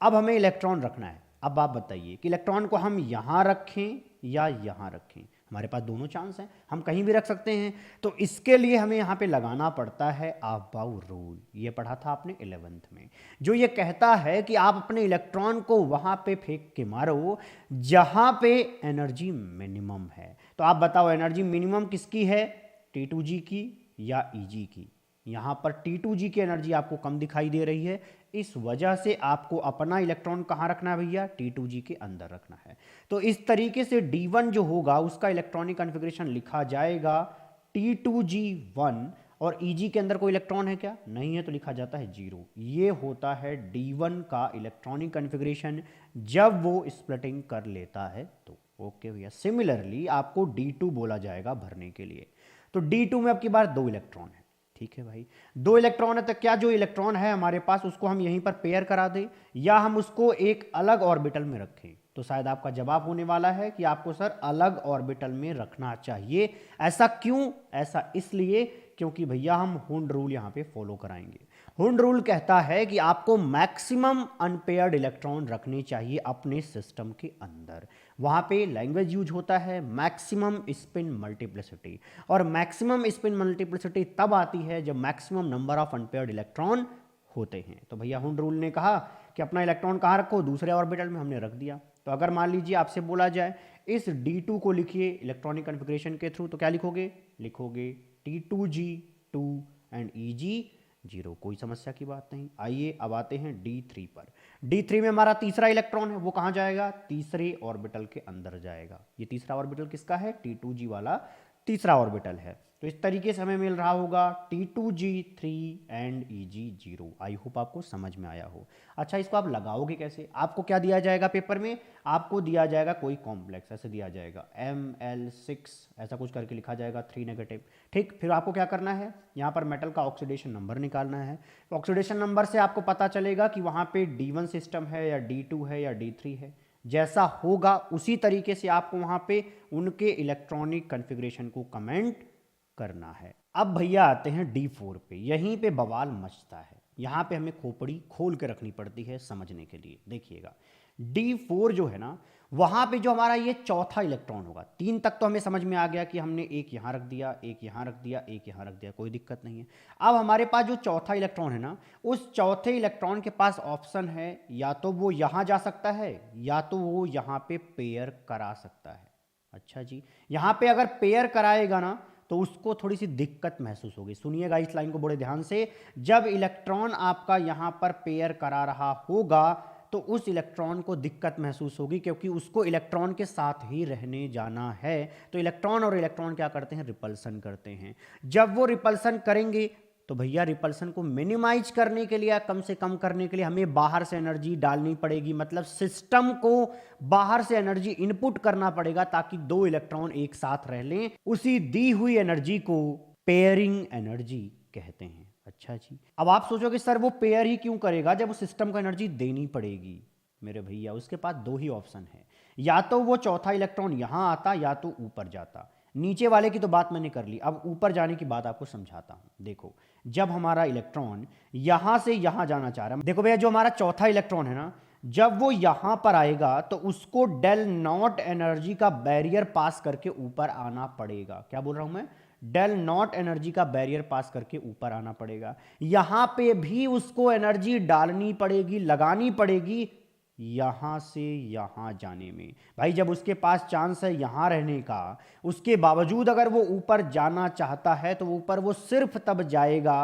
अब हमें इलेक्ट्रॉन रखना है। अब आप बताइए कि इलेक्ट्रॉन को हम यहां रखें या यहां रखें। हमारे पास दोनों चांस हैं, हम कहीं भी रख सकते हैं। तो इसके लिए हमें यहां पे लगाना पड़ता है अबाउ रूल। ये पढ़ा था आपने 11th में, जो ये कहता है कि आप अपने इलेक्ट्रॉन को वहां पे फेंक के मारो जहां पे एनर्जी मिनिमम है। तो आप बताओ एनर्जी मिनिमम किसकी है, T2G की या Eg की। यहां पर T2G की एनर्जी आपको कम दिखाई दे रही है, इस वजह से आपको अपना इलेक्ट्रॉन कहां रखना है भैया, T2G के अंदर रखना है। तो इस तरीके से D1 जो होगा उसका इलेक्ट्रॉनिक कॉन्फ़िगरेशन लिखा जाएगा T2G1, और Eg के अंदर कोई इलेक्ट्रॉन है क्या, नहीं है, तो लिखा जाता है 0। ये होता है D1 का इलेक्ट्रॉनिक कॉन्फ़िगरेशन जब वो स्प्लिटिंग कर लेता है तो। ओके भैया, सिमिलरली आपको D2 बोला जाएगा भरने के लिए। तो D2 में अब की बार 2 इलेक्ट्रॉन है। ठीक है भाई, 2 इलेक्ट्रॉन है, तो क्या जो इलेक्ट्रॉन है हमारे पास उसको हम यहीं पर पेयर करा दें या हम उसको एक अलग ऑर्बिटल में रखें। तो शायद आपका जवाब होने वाला है कि आपको सर अलग ऑर्बिटल में रखना चाहिए। ऐसा क्यों, ऐसा इसलिए क्योंकि भैया हम हुंड रूल यहां पे फॉलो कराएंगे। हुंड रूल कहता है कि आपको मैक्सिमम अनपेयर्ड इलेक्ट्रॉन रखने चाहिए अपने सिस्टम के अंदर। वहां पे लैंग्वेज यूज होता है मैक्सिमम स्पिन मल्टीप्लिसिटी, और मैक्सिमम स्पिन मल्टीप्लिसिटी तब आती है जब maximum number of unpaired electron होते हैं। तो भैया हुंड रूल ने कहा कि अपना इलेक्ट्रॉन कहाँ रखो, दूसरे ऑर्बिटल में, हमने रख दिया। तो अगर मान लीजिए आपसे बोला जाए इस D2 को लिखिए इलेक्ट्रॉनिक कॉन्फ़िगरेशन के थ्रू, तो क्या लिखोगे, लिखोगे T2G2 एंड Eg0। कोई समस्या की बात नहीं। आइए अब आते हैं D3 पर। D3 में हमारा तीसरा इलेक्ट्रॉन है, वो कहां जाएगा, तीसरे ऑर्बिटल के अंदर जाएगा। ये तीसरा ऑर्बिटल किसका है, T2G वाला तीसरा ऑर्बिटल है। तो इस तरीके से हमें मिल रहा होगा T2G3 and Eg0। I hope आपको समझ में आया हो। अच्छा, इसको आप लगाओगे कैसे, आपको क्या दिया जाएगा पेपर में, आपको दिया जाएगा कोई कॉम्प्लेक्स, ऐसे दिया जाएगा Ml6, ऐसा कुछ करके लिखा जाएगा 3 नेगेटिव। ठीक, फिर आपको क्या करना है, यहाँ पर मेटल का ऑक्सीडेशन नंबर निकालना है। तो ऑक्सीडेशन नंबर से आपको पता चलेगा कि वहाँ पे D1 सिस्टम है या D2 है या D3 है। जैसा होगा उसी तरीके से आपको वहां पे उनके इलेक्ट्रॉनिक कॉन्फ़िगरेशन को कमेंट करना है। अब भैया आते हैं D4 पे, यहीं पे बवाल मचता है। यहां पे हमें खोपड़ी खोल के रखनी पड़ती है समझने के लिए। देखिएगा D4 जो है ना, वहां पे जो हमारा ये चौथा इलेक्ट्रॉन होगा, 3 तक तो हमें समझ में आ गया कि हमने एक यहां रख दिया, एक यहां रख दिया, एक यहां रख दिया, कोई दिक्कत नहीं है। अब हमारे पास जो चौथा इलेक्ट्रॉन है ना, उस चौथे इलेक्ट्रॉन के पास ऑप्शन है, या तो वो यहां जा सकता है या तो वो यहां पे पेयर करा सकता है। अच्छा जी, यहां पे अगर पेयर कराएगा ना तो उसको थोड़ी सी दिक्कत महसूस होगी। सुनिएगा इस लाइन को बड़े ध्यान से, जब इलेक्ट्रॉन आपका यहां पर पेयर करा रहा होगा तो उस इलेक्ट्रॉन को दिक्कत महसूस होगी, क्योंकि उसको इलेक्ट्रॉन के साथ ही रहने जाना है। तो इलेक्ट्रॉन और इलेक्ट्रॉन क्या करते हैं, रिपल्सन करते हैं। जब वो रिपल्सन करेंगे तो भैया रिपल्सन को मिनिमाइज करने के लिए, कम से कम करने के लिए हमें बाहर से एनर्जी डालनी पड़ेगी, मतलब सिस्टम को बाहर से एनर्जी इनपुट करना पड़ेगा ताकि 2 इलेक्ट्रॉन एक साथ रह लें। उसी दी हुई एनर्जी को पेयरिंग एनर्जी कहते हैं। अच्छा जी, अब आप सोचोगे सर वो पेयर ही क्यों करेगा जब वो सिस्टम को एनर्जी देनी पड़ेगी। मेरे भैया उसके पास 2 ही ऑप्शन है, या तो वो चौथा इलेक्ट्रॉन यहां आता या तो ऊपर जाता। नीचे वाले की तो बात मैंने कर ली, अब ऊपर जाने की बात आपको समझाता हूं। देखो, जब हमारा इलेक्ट्रॉन यहां से यहां जाना चाह रहा है, देखो भैया जो हमारा चौथा इलेक्ट्रॉन है ना, जब वो यहां पर आएगा तो उसको डेल नॉट एनर्जी का बैरियर पास करके ऊपर आना पड़ेगा। क्या बोल रहा हूं मैं, डेल नॉट एनर्जी का बैरियर पास करके ऊपर आना पड़ेगा। यहां पे भी उसको एनर्जी डालनी पड़ेगी, लगानी पड़ेगी यहां से यहां जाने में। भाई जब उसके पास चांस है यहां रहने का, उसके बावजूद अगर वो ऊपर जाना चाहता है तो ऊपर वो सिर्फ तब जाएगा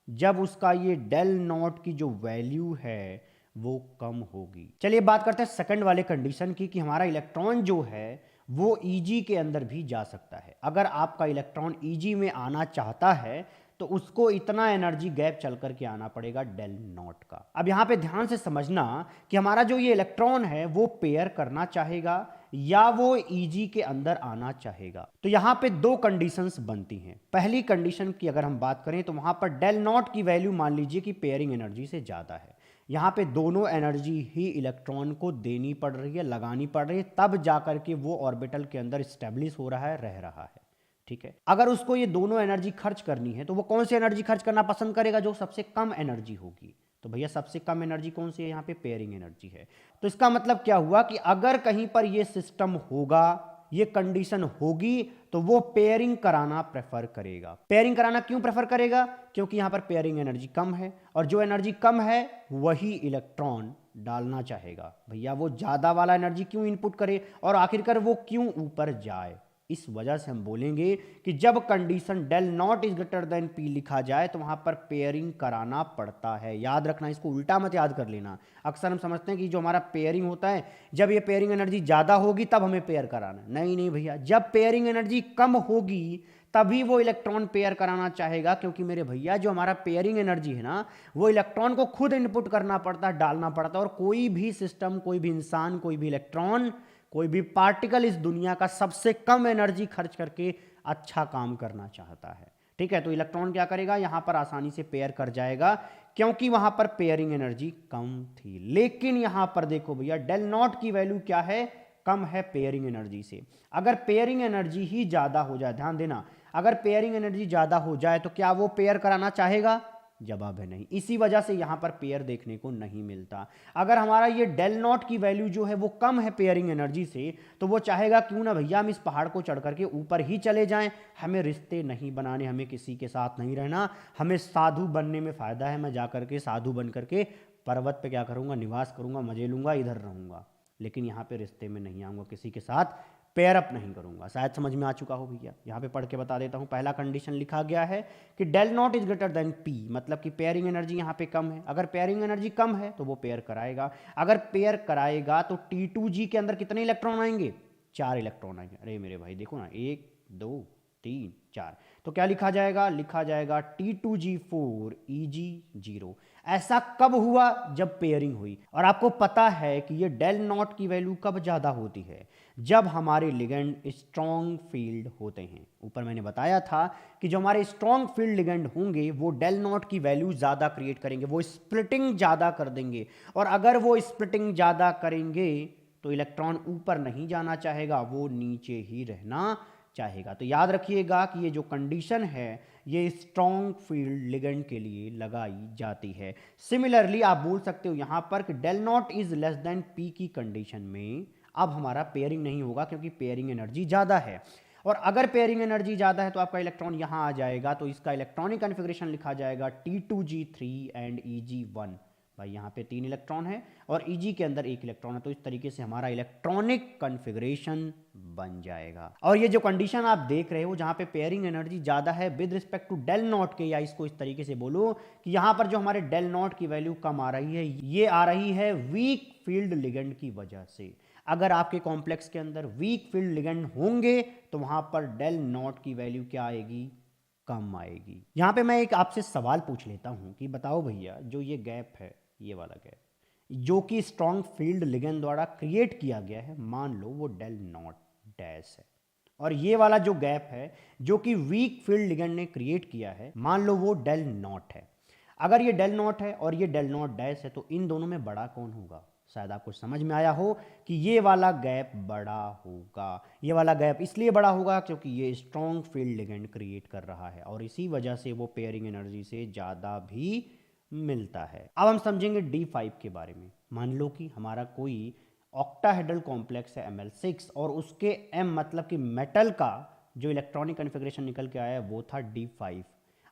जब उसका ये डेल नॉट की जो वैल्यू है वो कम होगी। चलिए बात करते हैं सेकंड वाले कंडीशन की, कि हमारा इलेक्ट्रॉन जो है वो Eg के अंदर भी जा सकता है। अगर आपका इलेक्ट्रॉन Eg में आना चाहता है तो उसको इतना एनर्जी गैप चल करके आना पड़ेगा डेल नॉट का। अब यहां पे ध्यान से समझना कि हमारा जो ये इलेक्ट्रॉन है वो पेयर करना चाहेगा या वो Eg के अंदर आना चाहेगा। तो यहां पे 2 कंडीशंस बनती हैं। पहली कंडीशन की अगर हम बात करें तो वहां पर डेल नॉट की वैल्यू मान लीजिए कि पेयरिंग एनर्जी से ज्यादा है। यहां पे दोनों एनर्जी ही इलेक्ट्रॉन को देनी पड़ रही है, लगानी पड़ रही है, तब जाकर के वो ऑर्बिटल के अंदर स्टेब्लिश हो रहा है, रह रहा है। ठीक है। अगर उसको ये दोनों एनर्जी खर्च करनी है तो वो कौन सी एनर्जी खर्च करना पसंद करेगा? जो सबसे कम एनर्जी होगी। तो भैया सबसे कम एनर्जी कौन सी है? यहाँ पे पेयरिंग एनर्जी है। तो इसका मतलब क्या हुआ कि अगर कहीं पर ये सिस्टम होगा, ये कंडीशन होगी, तो वो पेयरिंग कराना प्रेफर करेगा। पेयरिंग कराना क्यों प्रेफर करेगा? क्योंकि यहां पर पेयरिंग एनर्जी कम है, और जो एनर्जी कम है वही इलेक्ट्रॉन डालना चाहेगा। भैया वो ज्यादा वाला एनर्जी क्यों इनपुट करे, और आखिरकार वो क्यों ऊपर जाए? इस वजह से हम बोलेंगे कि जब condition del naught is greater than P लिखा जाए तो वहां पर पेयरिंग कराना पड़ता है। याद रखना, इसको उल्टा मत याद कर लेना। अक्सर हम समझते हैं कि जो हमारा पेयरिंग होता है, जब ये पेयरिंग एनर्जी ज्यादा होगी तब हमें पेयर कराना। नहीं नहीं भैया, जब पेयरिंग एनर्जी कम होगी तभी वो इलेक्ट्रॉन पेयर कराना चाहेगा, क्योंकि मेरे भैया जो हमारा पेयरिंग एनर्जी है ना, वो इलेक्ट्रॉन को खुद इनपुट करना पड़ता है, डालना पड़ता है। और कोई भी सिस्टम, कोई भी इंसान, कोई भी इलेक्ट्रॉन, कोई भी पार्टिकल इस दुनिया का सबसे कम एनर्जी खर्च करके अच्छा काम करना चाहता है। ठीक है, तो इलेक्ट्रॉन क्या करेगा? यहां पर आसानी से पेयर कर जाएगा, क्योंकि वहां पर पेयरिंग एनर्जी कम थी। लेकिन यहां पर देखो भैया, डेल नॉट की वैल्यू क्या है? कम है पेयरिंग एनर्जी से। अगर पेयरिंग एनर्जी ही ज्यादा हो जाए, ध्यान देना, अगर पेयरिंग एनर्जी ज्यादा हो जाए तो क्या वो पेयर कराना चाहेगा? जवाब है नहीं। इसी वजह से यहां पर पेयर देखने को नहीं मिलता। अगर हमारा ये डेल नॉट की वैल्यू जो है वो कम है पेयरिंग एनर्जी से, तो वो चाहेगा क्यों ना भैया हम इस पहाड़ को चढ़ करके ऊपर ही चले जाएं, हमें रिश्ते नहीं बनाने, हमें किसी के साथ नहीं रहना, हमें साधु बनने में फायदा है, मैं जा करके साधु बन करके पर्वत पे क्या करूंगा? निवास करूंगा, मजे लूंगा, इधर रहूंगा, लेकिन यहाँ पे रिश्ते में नहीं आऊंगा, किसी के साथ पेयर अप नहीं करूंगा। शायद समझ में आ चुका हो भैया। यहाँ पे पढ़ के बता देता हूँ। पहला कंडीशन लिखा गया है कि del naught is greater than P, मतलब कि पेयरिंग एनर्जी यहाँ पे कम है। अगर पेयरिंग एनर्जी कम है तो वो पेयर कराएगा। अगर पेयर कराएगा तो T2G के अंदर कितने इलेक्ट्रॉन आएंगे? 4 इलेक्ट्रॉन आएंगे। अरे मेरे भाई देखो ना, 1 2 3 4, तो क्या लिखा जाएगा? लिखा जाएगा T2G4 Eg0। ऐसा कब हुआ? जब पेयरिंग हुई। और आपको पता है कि ये डेल नॉट की वैल्यू कब ज्यादा होती है? जब हमारे लिगेंड स्ट्रॉन्ग फील्ड होते हैं। ऊपर मैंने बताया था कि जो हमारे स्ट्रॉन्ग फील्ड लिगेंड होंगे वो डेल नॉट की वैल्यू ज्यादा क्रिएट करेंगे, वो स्प्लिटिंग ज्यादा कर देंगे। और अगर वो स्प्लिटिंग ज्यादा करेंगे तो इलेक्ट्रॉन ऊपर नहीं जाना चाहेगा, वो नीचे ही रहना चाहेगा। तो याद रखिएगा कि ये जो कंडीशन है ये स्ट्रॉन्ग फील्ड लिगेंड के लिए लगाई जाती है। सिमिलरली आप बोल सकते हो यहां पर कि del naught is less than P की कंडीशन में अब हमारा पेयरिंग नहीं होगा, क्योंकि पेयरिंग एनर्जी ज्यादा है। और अगर पेयरिंग एनर्जी ज्यादा है तो आपका इलेक्ट्रॉन यहां आ जाएगा, तो इसका इलेक्ट्रॉनिक कॉन्फ़िगरेशन लिखा जाएगा T2G3 एंड Eg1। भाई यहाँ पे 3 इलेक्ट्रॉन है और Eg के अंदर 1 इलेक्ट्रॉन है, तो इस तरीके से हमारा इलेक्ट्रॉनिक कॉन्फ़िगरेशन बन जाएगा। और ये जो कंडीशन आप देख रहे हो जहां पे पेयरिंग एनर्जी ज्यादा है with respect to del not के, या इसको इस तरीके से बोलो कि यहां पर जो हमारे डेल नॉट की वैल्यू कम आ रही है, ये आ रही है वीक फील्ड लिगेंड की वजह से। अगर आपके कॉम्प्लेक्स के अंदर वीक फील्ड लिगेंड होंगे तो वहां पर डेल नॉट की वैल्यू क्या आएगी? कम आएगी। यहां पे मैं एक आपसे सवाल पूछ लेता हूं कि बताओ भैया, जो ये गैप है, ये वाला गैप जो कि स्ट्रॉन्ग फील्ड लिगेंड द्वारा क्रिएट किया गया है, मान लो वो डेल नॉट डैश है, और ये वाला जो गैप है जो कि वीक फील्ड लिगेंड ने क्रिएट किया है, मान लो वो डेल नॉट है। अगर ये डेल नॉट है और ये डेल नॉट डैश है, तो इन दोनों में बड़ा कौन होगा? शायद आपको समझ में आया हो कि ये वाला गैप बड़ा होगा। ये वाला गैप इसलिए बड़ा होगा क्योंकि ये स्ट्रॉन्ग फील्ड लिगेंड क्रिएट कर रहा है, और इसी वजह से वो पेयरिंग एनर्जी से ज़्यादा भी मिलता है। अब हम समझेंगे D5 के बारे में। मान लो कि हमारा कोई ऑक्टाहेड्रल कॉम्प्लेक्स है Ml6, और उसके M मतलब कि मेटल का जो इलेक्ट्रॉनिक कॉन्फ़िगरेशन निकल के आया है वो था D5।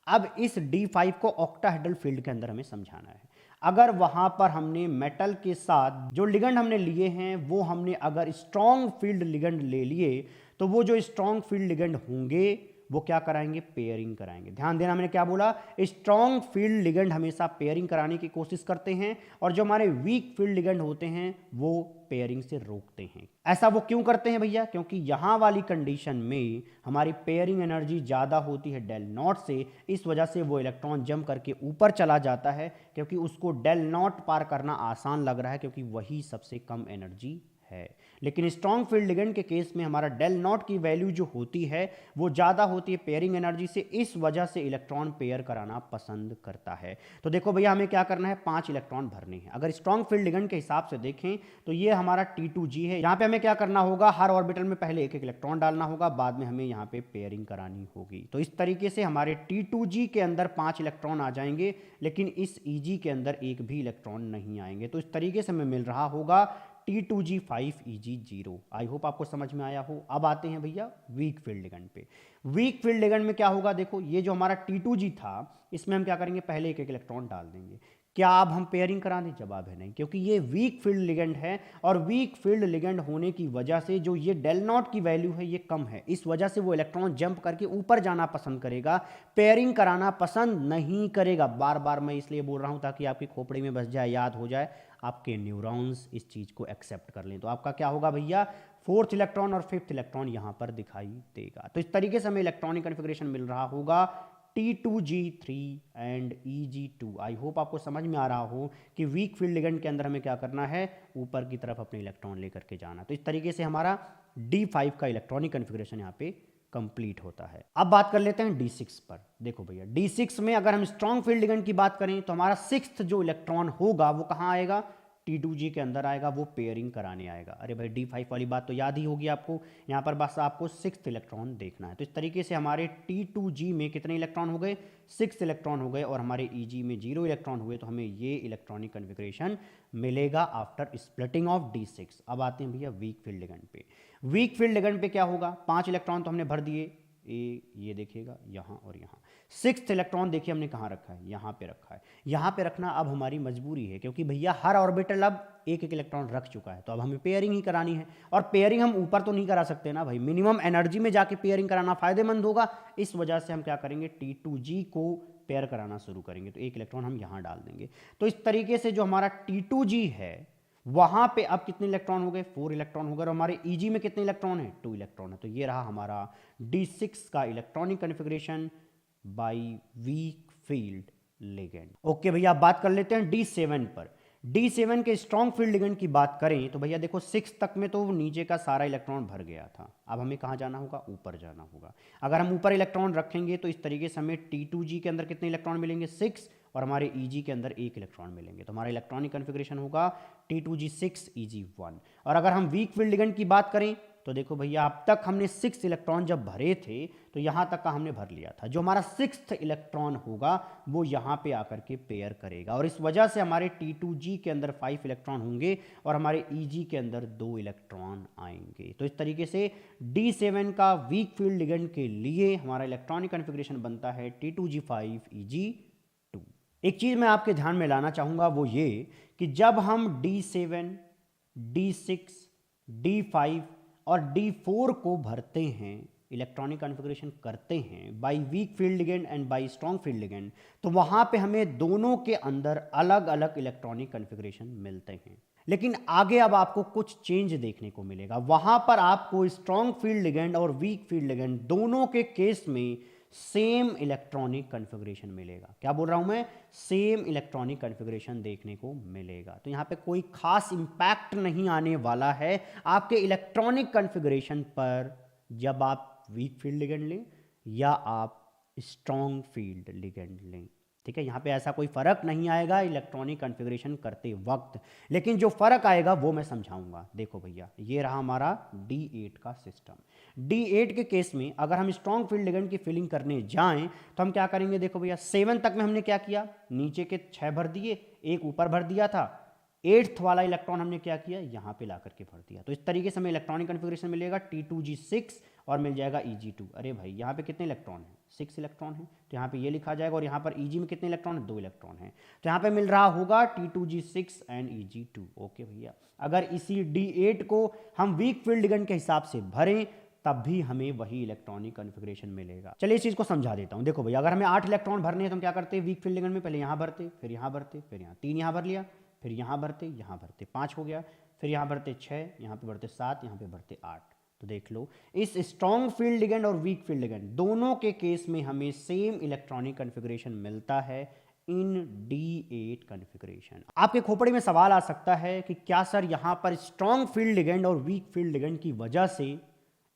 अब इस D5 को ऑक्टाहेड्रल फील्ड के अंदर हमें समझाना है। अगर वहां पर हमने मेटल के साथ जो लिगेंड हमने लिए हैं वो हमने अगर स्ट्रॉन्ग फील्ड लिगेंड ले लिए, तो वो जो स्ट्रॉन्ग फील्ड लिगेंड होंगे वो क्या कराएंगे? पेयरिंग कराएंगे। ध्यान देना, मैंने क्या बोला? स्ट्रॉन्ग फील्ड लिगेंड हमेशा पेयरिंग कराने की कोशिश करते हैं, और जो हमारे वीक फील्ड लिगेंड होते हैं वो पेयरिंग से रोकते हैं। ऐसा वो क्यों करते हैं भैया? क्योंकि यहां वाली कंडीशन में हमारी पेयरिंग एनर्जी ज्यादा होती है डेल नॉट से, इस वजह से वो इलेक्ट्रॉन जंप करके ऊपर चला जाता है, क्योंकि उसको डेल नॉट पार करना आसान लग रहा है, क्योंकि वही सबसे कम एनर्जी है। लेकिन स्ट्रॉन्ग फील्ड लिगेंड के केस में हमारा डेल नॉट की वैल्यू जो होती है वो ज़्यादा होती है पेयरिंग एनर्जी से, इस वजह से इलेक्ट्रॉन पेयर कराना पसंद करता है। तो देखो भैया हमें क्या करना है, 5 इलेक्ट्रॉन भरने हैं। अगर स्ट्रॉन्ग फील्ड लिगेंड के हिसाब से देखें तो ये हमारा T2G है। यहाँ पे हमें क्या करना होगा, हर ऑर्बिटल में पहले एक एक इलेक्ट्रॉन डालना होगा, बाद में हमें यहाँ पे पेयरिंग करानी होगी। तो इस तरीके से हमारे T2G के अंदर 5 इलेक्ट्रॉन आ जाएंगे, लेकिन इस EG के अंदर एक भी इलेक्ट्रॉन नहीं आएंगे। तो इस तरीके से हमें मिल रहा होगा T2G5 EG0। आई होप आपको समझ में आया हो। अब आते हैं भैया वीक फील्ड लिगेंड पे। वीक फील्ड लिगेंड में क्या होगा, देखो ये जो हमारा T2G था इसमें हम क्या करेंगे, पहले एक एक इलेक्ट्रॉन डाल देंगे। क्या अब हम पेयरिंग करा दें, जवाब है नहीं, क्योंकि ये वीक फील्ड लिगेंड है और वीक फील्ड लिगेंड होने की वजह से जो ये डेल नॉट की वैल्यू है ये कम है, इस वजह से वो इलेक्ट्रॉन जंप करके ऊपर जाना पसंद करेगा, पेयरिंग कराना पसंद नहीं करेगा। बार बार मैं इसलिए बोल रहा हूं ताकि आपकी खोपड़ी में बस जाए, याद हो जाए, आपके न्यूरॉन्स इस चीज को एक्सेप्ट कर लें। तो आपका क्या होगा भैया, 4th इलेक्ट्रॉन और 5th इलेक्ट्रॉन यहां पर दिखाई देगा। तो इस तरीके से हमें इलेक्ट्रॉनिक कन्फिगरेशन मिल रहा होगा T2G3 and EG2। I hope आपको समझ में आ रहा हो कि वीक फील्ड लिगेंड के अंदर हमें क्या करना है, ऊपर की तरफ अपने इलेक्ट्रॉन लेकर के जाना। तो इस तरीके से हमारा D5 का इलेक्ट्रॉनिक कन्फिगरेशन यहाँ पे कंप्लीट होता है। अब बात कर लेते हैं D6 पर। देखो भैया D6 में अगर हम स्ट्रॉन्ग फील्ड लिगेंड की बात करें तो हमारा 6th जो इलेक्ट्रॉन होगा वो कहाँ आएगा, T2G के अंदर आएगा, वो पेयरिंग कराने आएगा। अरे भाई D5 वाली बात तो याद ही होगी आपको, यहाँ पर बस आपको 6th इलेक्ट्रॉन देखना है। तो इस तरीके से हमारे T2G में कितने इलेक्ट्रॉन हो गए, 6 इलेक्ट्रॉन हो गए, और हमारे EG में 0 इलेक्ट्रॉन हुए। तो हमें ये इलेक्ट्रॉनिक कन्फिगरेशन मिलेगा आफ्टर स्प्लिटिंग ऑफ D6। अब आते हैं भैया वीक फील्ड लिगेंड पे। वीक फील्ड लिगेंड पे क्या होगा, 5 इलेक्ट्रॉन तो हमने भर दिए, ये देखिएगा यहाँ और यहाँ। 6th इलेक्ट्रॉन देखिए हमने कहाँ रखा है, यहाँ पे रखा है। यहाँ पे रखना अब हमारी मजबूरी है, क्योंकि भैया हर ऑर्बिटल अब एक एक इलेक्ट्रॉन रख चुका है, तो अब हमें पेयरिंग ही करानी है। और पेयरिंग हम ऊपर तो नहीं करा सकते ना भाई, मिनिमम एनर्जी में जाके पेयरिंग कराना फायदेमंद होगा। इस वजह से हम क्या करेंगे, T2G को पेयर कराना शुरू करेंगे। तो एक इलेक्ट्रॉन हम यहाँ डाल देंगे। तो इस तरीके से जो हमारा T2G है वहां पे अब कितने इलेक्ट्रॉन हो गए, 4 इलेक्ट्रॉन हो गए। और हमारे EG में कितने इलेक्ट्रॉन है, 2 इलेक्ट्रॉन है। तो ये रहा हमारा D6 का electronic configuration by weak field ligand. Okay भैया, अब बात कर लेते हैं D7 पर। D7 के स्ट्रॉन्ग फील्ड लिगेंड की बात करें तो भैया देखो 6 तक में तो नीचे का सारा इलेक्ट्रॉन भर गया था। अब हमें कहाँ जाना होगा, ऊपर जाना होगा। अगर हम ऊपर इलेक्ट्रॉन रखेंगे तो इस तरीके से हमें T2G के अंदर कितने इलेक्ट्रॉन मिलेंगे, 6, और हमारे EG के अंदर 1 इलेक्ट्रॉन मिलेंगे। तो हमारा इलेक्ट्रॉनिक कन्फिगरेशन होगा T2G6 EG1। और अगर हम वीक फील्ड लिगेंड की बात करें तो देखो भैया अब तक हमने 6 इलेक्ट्रॉन जब भरे थे तो यहां तक का हमने भर लिया था। जो हमारा 6th इलेक्ट्रॉन होगा वो यहां पे आकर के पेयर करेगा, और इस वजह से हमारे T2G के अंदर 5 इलेक्ट्रॉन होंगे और हमारे EG के अंदर 2 इलेक्ट्रॉन आएंगे। तो इस तरीके से D7 का वीक फील्ड लिगेंड के लिए हमारा इलेक्ट्रॉनिक कन्फिगरेशन बनता है T2G5 EG2। एक चीज मैं आपके ध्यान में लाना चाहूंगा वो ये कि जब हम D7, D6, D5 और D4 को भरते हैं, इलेक्ट्रॉनिक कॉन्फ़िगरेशन करते हैं by weak field ligand and bye strong field ligand, तो वहां पे हमें दोनों के अंदर अलग अलग इलेक्ट्रॉनिक कॉन्फ़िगरेशन मिलते हैं। लेकिन आगे अब आपको कुछ चेंज देखने को मिलेगा। वहां पर आपको स्ट्रॉन्ग फील्ड लिगेंड और वीक फील्ड लिगेंड दोनों के केस में सेम इलेक्ट्रॉनिक कॉन्फ़िगरेशन मिलेगा। क्या बोल रहा हूं मैं, सेम इलेक्ट्रॉनिक कॉन्फ़िगरेशन देखने को मिलेगा। तो यहां पे कोई खास इंपैक्ट नहीं आने वाला है आपके इलेक्ट्रॉनिक कॉन्फ़िगरेशन पर जब आप वीक फील्ड लिगेंड लें या आप स्ट्रॉन्ग फील्ड लिगेंड लें। ठीक है, यहाँ पे ऐसा कोई फर्क नहीं आएगा इलेक्ट्रॉनिक कॉन्फ़िगरेशन करते वक्त, लेकिन जो फर्क आएगा वो मैं समझाऊंगा। देखो भैया, ये रहा हमारा D8 का सिस्टम। D8 के केस में अगर हम स्ट्रॉन्ग फील्ड लिगेंड की फिलिंग करने जाएं तो हम क्या करेंगे, देखो भैया 7 तक में हमने क्या किया, नीचे के 6 भर दिए, एक ऊपर भर दिया था, 8th वाला इलेक्ट्रॉन हमने क्या किया, यहाँ पे ला करके भर दिया। तो इस तरीके से हमें इलेक्ट्रॉनिक कॉन्फ़िगरेशन मिलेगा T2G6 और मिल जाएगा EG2। अरे भाई यहाँ पे कितने इलेक्ट्रॉन हैं, 6 इलेक्ट्रॉन हैं, तो यहाँ पे ये लिखा जाएगा। और यहाँ पर EG में कितने इलेक्ट्रॉन हैं, 2 इलेक्ट्रॉन हैं, तो यहाँ पे मिल रहा होगा T2G6 एंड EG2। ओके भैया, अगर इसी D8 को हम वीक फील्ड लिगेंड के हिसाब से भरें तब भी हमें वही इलेक्ट्रॉनिक कॉन्फ़िगरेशन मिलेगा। चलिए इस चीज़ को समझा देता हूँ। देखो भैया, अगर हमें 8 इलेक्ट्रॉन भरने हैं तो हम क्या करते हैं, वीक फील्ड लिगेंड में पहले यहाँ भरते, फिर यहाँ भरते, फिर यहाँ 3 यहाँ भर लिया, फिर यहाँ भरते, यहाँ भरते 5 हो गया, फिर यहाँ भरते 6, यहाँ पे भरते 7, यहाँ पे भरते 8। तो देख लो, इस स्ट्रॉन्ग फील्ड लिगेंड और वीक फील्ड लिगेंड दोनों के केस में हमें सेम इलेक्ट्रॉनिक कॉन्फ़िगरेशन मिलता है इन D8 कॉन्फ़िगरेशन। आपके खोपड़ी में सवाल आ सकता है कि क्या सर यहां पर स्ट्रॉन्ग फील्ड लिगेंड और वीक फील्ड लिगेंड की वजह से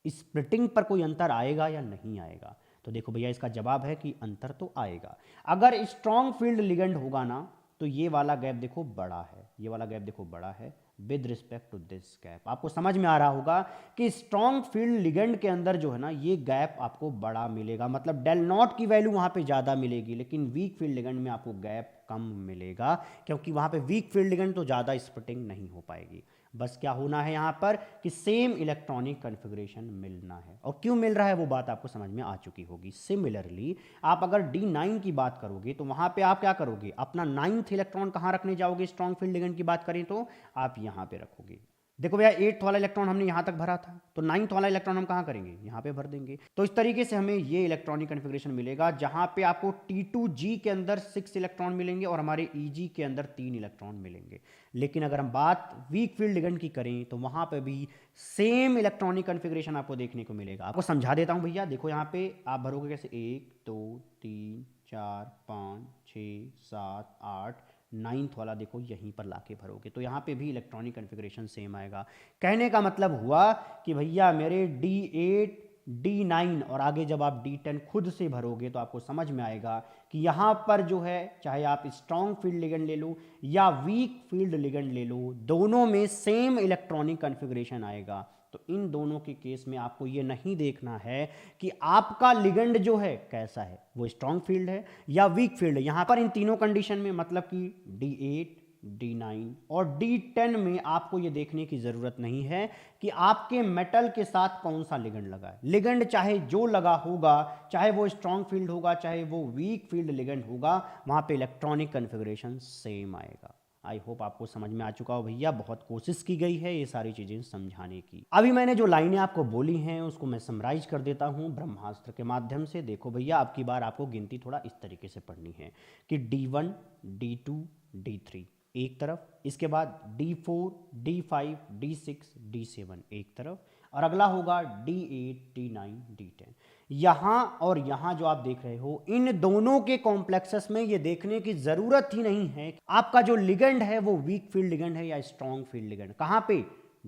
स्प्लिटिंग पर कोई अंतर आएगा या नहीं आएगा? तो देखो भैया, इसका जवाब है कि अंतर तो आएगा। अगर स्ट्रॉन्ग फील्ड लिगेंड होगा ना, तो ये वाला गैप देखो बड़ा है, ये वाला गैप देखो बड़ा है with respect to this gap. आपको समझ में आ रहा होगा कि स्ट्रॉन्ग फील्ड लिगेंड के अंदर जो है ना, ये गैप आपको बड़ा मिलेगा, मतलब डेल नॉट की वैल्यू वहां पे ज्यादा मिलेगी, लेकिन वीक फील्ड लिगेंड में आपको गैप कम मिलेगा, क्योंकि वहां पे वीक फील्ड लिगेंड तो ज्यादा स्प्लिटिंग नहीं हो पाएगी। बस क्या होना है यहां पर कि सेम इलेक्ट्रॉनिक कॉन्फ़िगरेशन मिलना है। और क्यों मिल रहा है वो बात आपको समझ में आ चुकी होगी। सिमिलरली आप अगर D9 की बात करोगे तो वहां पे आप क्या करोगे, अपना 9th इलेक्ट्रॉन कहां रखने जाओगे? स्ट्रॉन्ग फील्ड लिगेंड की बात करें तो आप यहां पे रखोगे। देखो भैया, 8th वाला इलेक्ट्रॉन हमने यहां तक भरा था, तो 9th वाला इलेक्ट्रॉन हम कहां करेंगे? यहां पे भर देंगे। तो इस तरीके से हमें ये इलेक्ट्रॉनिक कॉन्फ़िगरेशन मिलेगा, जहां पे आपको T2G के अंदर 6 इलेक्ट्रॉन मिलेंगे और हमारे EG के अंदर 3 इलेक्ट्रॉन मिलेंगे। लेकिन अगर हम बात वीक फील्ड लिगेंड की करें तो वहां पे भी सेम इलेक्ट्रॉनिक कॉन्फ़िगरेशन आपको देखने को मिलेगा। आपको समझा देता हूं भैया, देखो यहां पे आप भरोगे कैसे, 1 2 3 4 5 6 7 8, 9th वाला देखो यहीं पर लाके भरोगे, तो यहाँ पे भी इलेक्ट्रॉनिक कॉन्फ़िगरेशन सेम आएगा। कहने का मतलब हुआ कि भैया मेरे D8 D9 और आगे जब आप D10 खुद से भरोगे तो आपको समझ में आएगा कि यहाँ पर जो है, चाहे आप स्ट्रॉन्ग फील्ड लिगेंड ले लो या वीक फील्ड लिगेंड ले लो, दोनों में सेम इलेक्ट्रॉनिक कॉन्फ़िगरेशन आएगा। तो इन दोनों के केस में आपको ये नहीं देखना है कि आपका लिगेंड जो है कैसा है, वो स्ट्रॉन्ग फील्ड है या वीक फील्ड है। यहां पर इन तीनों कंडीशन में, मतलब कि D8 D9 और D10 में आपको ये देखने की जरूरत नहीं है कि आपके मेटल के साथ कौन सा लिगेंड लगा है। लिगेंड चाहे जो लगा होगा, चाहे वो स्ट्रॉन्ग फील्ड होगा चाहे वो वीक फील्ड लिगेंड होगा, वहां पे इलेक्ट्रॉनिक कॉन्फ़िगरेशन सेम आएगा। आई होप आपको समझ में आ चुका हो भैया। बहुत कोशिश की गई है ये सारी चीजें समझाने की। अभी मैंने जो लाइनें आपको बोली हैं उसको मैं समराइज कर देता हूं ब्रह्मास्त्र के माध्यम से। देखो भैया, अब की बार आपको गिनती थोड़ा इस तरीके से पढ़नी है कि D1 D2 D3 एक तरफ, इसके बाद D4 D5 D6 D7 एक तरफ, और अगला होगा D8 D9 D10। यहां और यहां जो आप देख रहे हो, इन दोनों के कॉम्प्लेक्सेस में ये देखने की जरूरत ही नहीं है आपका जो लिगेंड है वो वीक फील्ड लिगेंड है या स्ट्रॉन्ग फील्ड लिगेंड। कहां पे?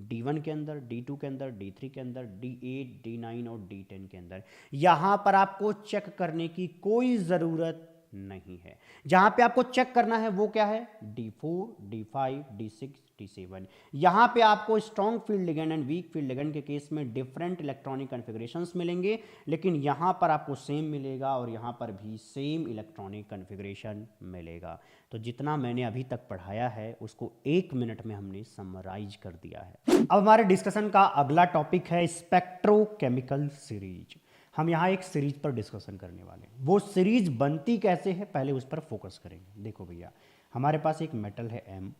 D1 के अंदर, D2 के अंदर, D3 के अंदर, D8 D9 और D10 के अंदर। यहां पर आपको चेक करने की कोई जरूरत नहीं है। जहां पे आपको चेक करना है वो क्या है? D4 D5 D6 D7। यहां पे आपको strong field ligand and weak field ligand के केस में डिफरेंट इलेक्ट्रॉनिक कॉन्फ़िगरेशंस मिलेंगे, लेकिन यहां पर आपको सेम मिलेगा और यहां पर भी सेम इलेक्ट्रॉनिक कॉन्फ़िगरेशन मिलेगा। तो जितना मैंने अभी तक पढ़ाया है उसको 1 मिनट में हमने समराइज कर दिया है। अब हमारे डिस्कशन का अगला टॉपिक है स्पेक्ट्रोकेमिकल सीरीज। हम यहाँ एक सीरीज पर डिस्कशन करने वाले हैं। वो सीरीज बनती कैसे है पहले उस पर फोकस करेंगे। देखो भैया, हमारे पास एक मेटल है M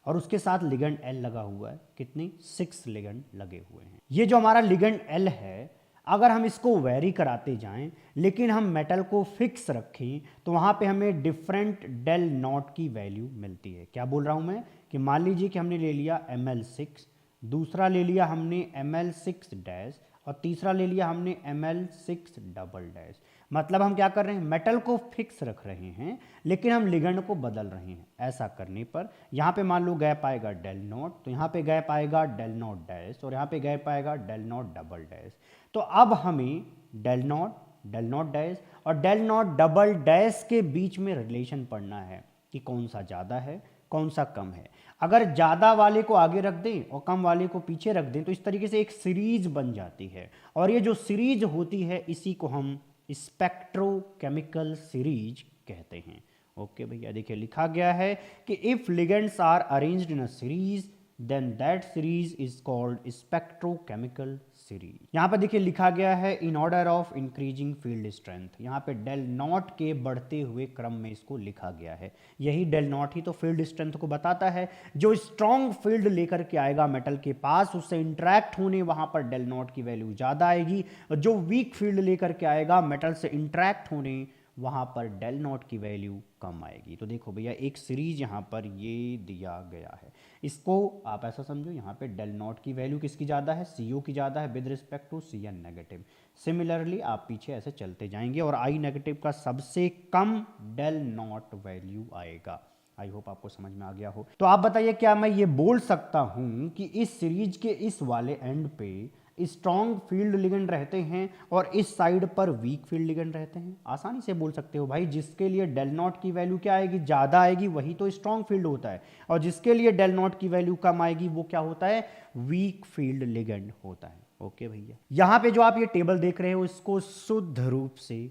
और उसके साथ लिगेंड L लगा हुआ है। कितनी? 6 लिगेंड लगे हुए हैं। ये जो हमारा लिगेंड L है, अगर हम इसको वेरी कराते जाएं लेकिन हम मेटल को फिक्स रखें तो वहाँ पे हमें डिफरेंट डेल नॉट की वैल्यू मिलती है। क्या बोल रहा हूँ मैं कि मान लीजिए कि हमने ले लिया Ml6, दूसरा ले लिया हमने Ml6 डैश और तीसरा ले लिया हमने Ml6 डबल डैश। मतलब हम क्या कर रहे हैं? मेटल को फिक्स रख रहे हैं लेकिन हम लिगेंड को बदल रहे हैं। ऐसा करने पर यहाँ पे मान लो गैप आएगा डेल नॉट, तो यहाँ पे गैप आएगा डेल नॉट डैश और यहाँ पे गैप आएगा डेल नॉट डबल डैश। तो अब हमें डेल नॉट डैश और डेल नॉट डबल डैश के बीच में रिलेशन पढ़ना है कि कौन सा ज़्यादा है कौन सा कम है। अगर ज़्यादा वाले को आगे रख दें और कम वाले को पीछे रख दें तो इस तरीके से एक सीरीज बन जाती है, और ये जो सीरीज होती है इसी को हम स्पेक्ट्रोकेमिकल सीरीज कहते हैं। ओके भैया, देखिए लिखा गया है कि if ligands are arranged in a series then that series is called spectrochemical series. यहां पर देखिए लिखा गया है in order of increasing field strength. यहां पे डेल नॉट के बढ़ते हुए क्रम में इसको लिखा गया है। यही डेल नॉट ही तो फील्ड स्ट्रेंथ को बताता है। जो स्ट्रॉन्ग फील्ड लेकर के आएगा मेटल के पास, उससे इंटरैक्ट होने वहां पर डेल नॉट की वैल्यू ज्यादा आएगी, और जो वीक फील्ड लेकर के आएगा मेटल से इंटरैक्ट होने वहाँ पर डेल नॉट की वैल्यू कम आएगी। तो देखो भैया एक सीरीज यहाँ पर ये दिया गया है, इसको आप ऐसा समझो यहाँ पे डेल नॉट की वैल्यू किसकी ज़्यादा है, सी ओ की ज़्यादा है with respect to C N negative. Similarly आप पीछे ऐसे चलते जाएंगे और आई नेगेटिव का सबसे कम डेल नॉट वैल्यू आएगा। आई होप आपको समझ में आ गया हो। तो आप बताइए क्या मैं ये बोल सकता हूँ कि इस सीरीज के इस वाले एंड पे स्ट्रॉन्ग फील्ड लिगेंड रहते हैं और इस साइड पर वीक फील्ड लिगेंड रहते हैं? आसानी से बोल सकते हो भाई, जिसके लिए डेल नॉट की वैल्यू क्या आएगी, ज़्यादा आएगी, वही तो स्ट्रॉन्ग फील्ड होता है, और जिसके लिए डेल नॉट की वैल्यू कम आएगी वो क्या होता है, वीक फील्ड लिगेंड होता है। ओके भैया, यहाँ पे जो आप ये टेबल देख रहे हो इसको शुद्ध रूप से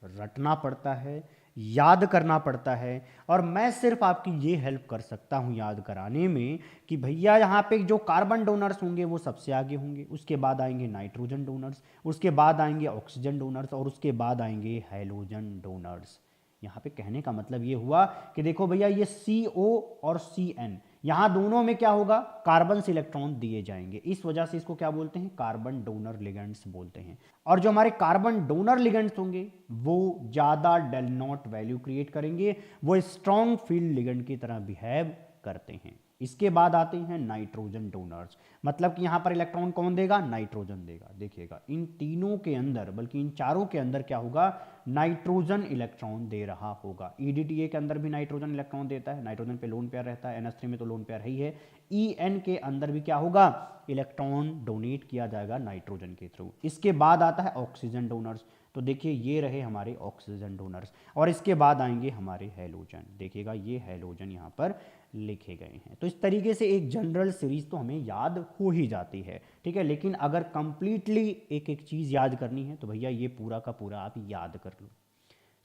रटना पड़ता है, याद करना पड़ता है, और मैं सिर्फ आपकी ये हेल्प कर सकता हूँ याद कराने में कि भैया यहाँ पे जो कार्बन डोनर्स होंगे वो सबसे आगे होंगे, उसके बाद आएंगे नाइट्रोजन डोनर्स, उसके बाद आएंगे ऑक्सीजन डोनर्स, और उसके बाद आएंगे हैलोजन डोनर्स। यहाँ पे कहने का मतलब ये हुआ कि देखो भैया ये CO और CN यहाँ दोनों में क्या होगा, कार्बन से इलेक्ट्रॉन दिए जाएंगे, इस वजह से इसको क्या बोलते हैं, कार्बन डोनर लिगेंड्स बोलते हैं। और जो हमारे कार्बन डोनर लिगेंड्स होंगे वो ज़्यादा डेल नॉट वैल्यू क्रिएट करेंगे, वो स्ट्रॉन्ग फील्ड लिगेंड की तरह बिहेव करते हैं। इसके बाद आते हैं नाइट्रोजन डोनर्स, मतलब कि यहाँ पर इलेक्ट्रॉन कौन देगा, नाइट्रोजन देगा। देखिएगा इन तीनों के अंदर, बल्कि इन चारों के अंदर क्या होगा, नाइट्रोजन इलेक्ट्रॉन दे रहा होगा। EDTA के अंदर भी नाइट्रोजन इलेक्ट्रॉन देता है, नाइट्रोजन पे लोन पेयर रहता है, NH3 में तो लोन पेयर ही है। EN के अंदर भी क्या होगा, इलेक्ट्रॉन डोनेट किया जाएगा नाइट्रोजन के थ्रू। इसके बाद आता है ऑक्सीजन डोनर्स, तो देखिए ये रहे हमारे ऑक्सीजन डोनर्स, और इसके बाद आएंगे हमारे हैलोजन। देखिएगा ये हैलोजन यहाँ पर लिखे गए हैं। तो इस तरीके से एक जनरल सीरीज तो हमें याद हो ही जाती है, ठीक है। लेकिन अगर कंप्लीटली एक एक चीज़ याद करनी है तो भैया ये पूरा का पूरा आप याद कर लो।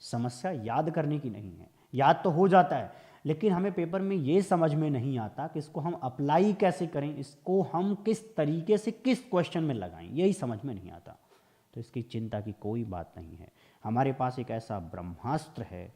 समस्या याद करने की नहीं है, याद तो हो जाता है, लेकिन हमें पेपर में ये समझ में नहीं आता कि इसको हम अप्लाई कैसे करें, इसको हम किस तरीके से किस क्वेश्चन में लगाएं, यही समझ में नहीं आता। तो इसकी चिंता की कोई बात नहीं है, हमारे पास एक ऐसा ब्रह्मास्त्र है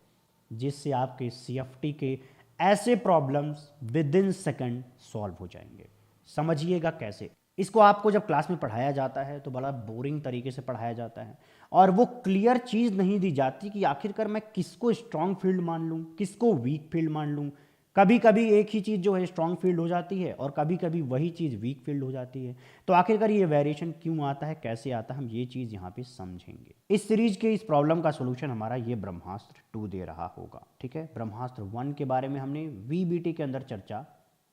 जिससे आपके CFT के ऐसे problems with in second solve हो जाएंगे। समझिएगा कैसे। इसको आपको जब क्लास में पढ़ाया जाता है तो बड़ा बोरिंग तरीके से पढ़ाया जाता है, और वो क्लियर चीज़ नहीं दी जाती कि आखिरकार मैं किसको स्ट्रॉन्ग फील्ड मान लूँ, किसको वीक फील्ड मान लूँ। कभी कभी एक ही चीज़ जो है स्ट्रॉन्ग फील्ड हो जाती है और कभी कभी वही चीज़ वीक फील्ड हो जाती है। तो आखिरकार ये वेरिएशन क्यों आता है, कैसे आता है, हम ये चीज़ यहाँ पे समझेंगे। इस सीरीज के इस प्रॉब्लम का सोल्यूशन हमारा ये ब्रह्मास्त्र 2 दे रहा होगा, ठीक है। ब्रह्मास्त्र 1 के बारे में हमने VBT के अंदर चर्चा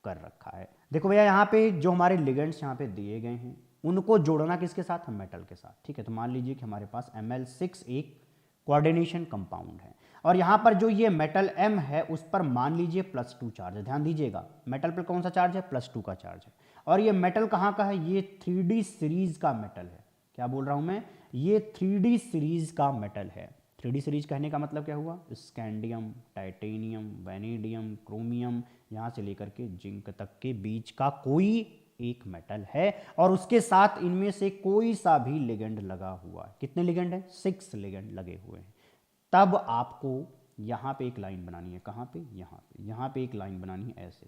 कर रखा है। देखो भैया यहाँ पे जो हमारे लिगेंड्स यहाँ पे दिए गए हैं उनको जोड़ना किसके साथ, हम मेटल के साथ, ठीक है। तो मान लीजिए कि हमारे पास Ml6 एक कोऑर्डिनेशन कंपाउंड है, और यहाँ पर जो ये मेटल M है उस पर मान लीजिए +2 चार्ज है। ध्यान दीजिएगा मेटल पर कौन सा चार्ज है, +2 का चार्ज है। और ये मेटल कहाँ का है, ये 3D सीरीज का मेटल है। क्या बोल रहा हूँ मैं, ये 3D सीरीज का मेटल है। 3D सीरीज कहने का मतलब क्या हुआ, स्कैंडियम, टाइटेनियम, वैनेडियम, क्रोमियम, यहाँ से लेकर के जिंक तक के बीच का कोई एक मेटल है, और उसके साथ इनमें से कोई सा भी लिगेंड लगा हुआ है। कितने लिगेंड है, 6 लिगेंड लगे हुए हैं। तब आपको यहाँ पे एक लाइन बनानी है, कहाँ पे, यहाँ पे एक लाइन बनानी है ऐसे।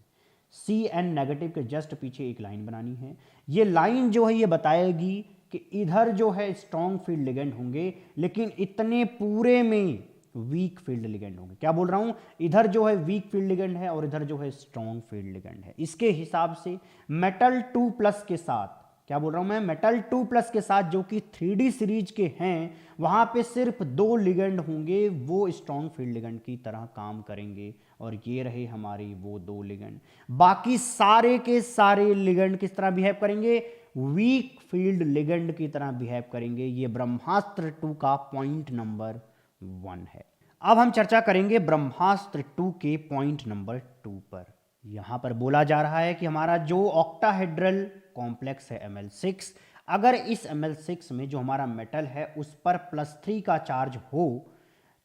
CN नेगेटिव के जस्ट पीछे एक लाइन बनानी है। ये लाइन जो है ये बताएगी कि इधर जो है स्ट्रॉन्ग फील्ड लिगेंड होंगे, लेकिन इतने पूरे में वीक फील्ड लिगेंड होंगे। क्या बोल रहा हूं, इधर जो है वीक फील्ड लिगेंड है और इधर जो है स्ट्रॉन्ग फील्ड लिगेंड है। इसके हिसाब से मेटल 2+ के साथ, क्या बोल रहा हूं मैं, मेटल 2+ के साथ जो कि 3D सीरीज के हैं, वहां पे सिर्फ 2 लिगेंड होंगे, वो स्ट्रॉन्ग फील्ड लिगेंड की तरह काम करेंगे, और ये रहे हमारी वो 2 लिगेंड। बाकी सारे के सारे लिगेंड किस तरह बिहेव करेंगे, वीक फील्ड लिगेंड की तरह बिहेव करेंगे। ये ब्रह्मास्त्र 2 का पॉइंट नंबर 1 है। अब हम चर्चा करेंगे ब्रह्मास्त्र 2 के पॉइंट नंबर 2 पर। यहां पर बोला जा रहा है कि हमारा जो ऑक्टाहेड्रल कॉम्प्लेक्स है Ml6, अगर इस Ml6 में जो हमारा मेटल है उस पर +3 का चार्ज हो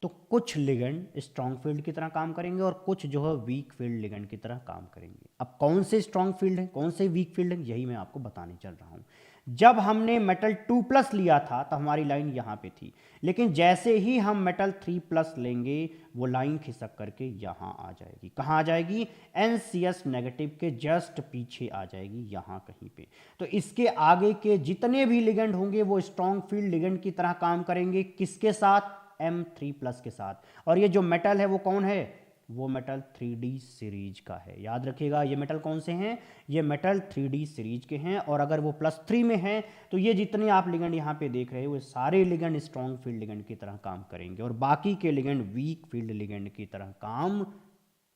तो कुछ लिगेंड स्ट्रॉन्ग फील्ड की तरह काम करेंगे और कुछ जो है वीक फील्ड लिगेंड की तरह काम करेंगे। अब कौन से स्ट्रॉन्ग फील्ड है, कौन से वीक फील्ड है, यही मैं आपको बताने चल रहा हूं। जब हमने मेटल 2+ लिया था तो हमारी लाइन यहाँ पे थी, लेकिन जैसे ही हम मेटल 3+ लेंगे वो लाइन खिसक करके यहाँ आ जाएगी। कहाँ आ जाएगी, NCS नेगेटिव के जस्ट पीछे आ जाएगी, यहाँ कहीं पे। तो इसके आगे के जितने भी लिगेंड होंगे वो स्ट्रॉन्ग फील्ड लिगेंड की तरह काम करेंगे, किसके साथ, M3+ के साथ। और ये जो मेटल है वो कौन है, वो मेटल 3D सीरीज का है। याद रखिएगा ये मेटल कौन से हैं, ये मेटल 3D सीरीज के हैं। और अगर वो +3 में हैं तो ये जितने आप लिगेंड यहाँ पे देख रहे हो वो सारे लिगेंड स्ट्रॉन्ग फील्ड लिगेंड की तरह काम करेंगे और बाकी के लिगेंड वीक फील्ड लिगेंड की तरह काम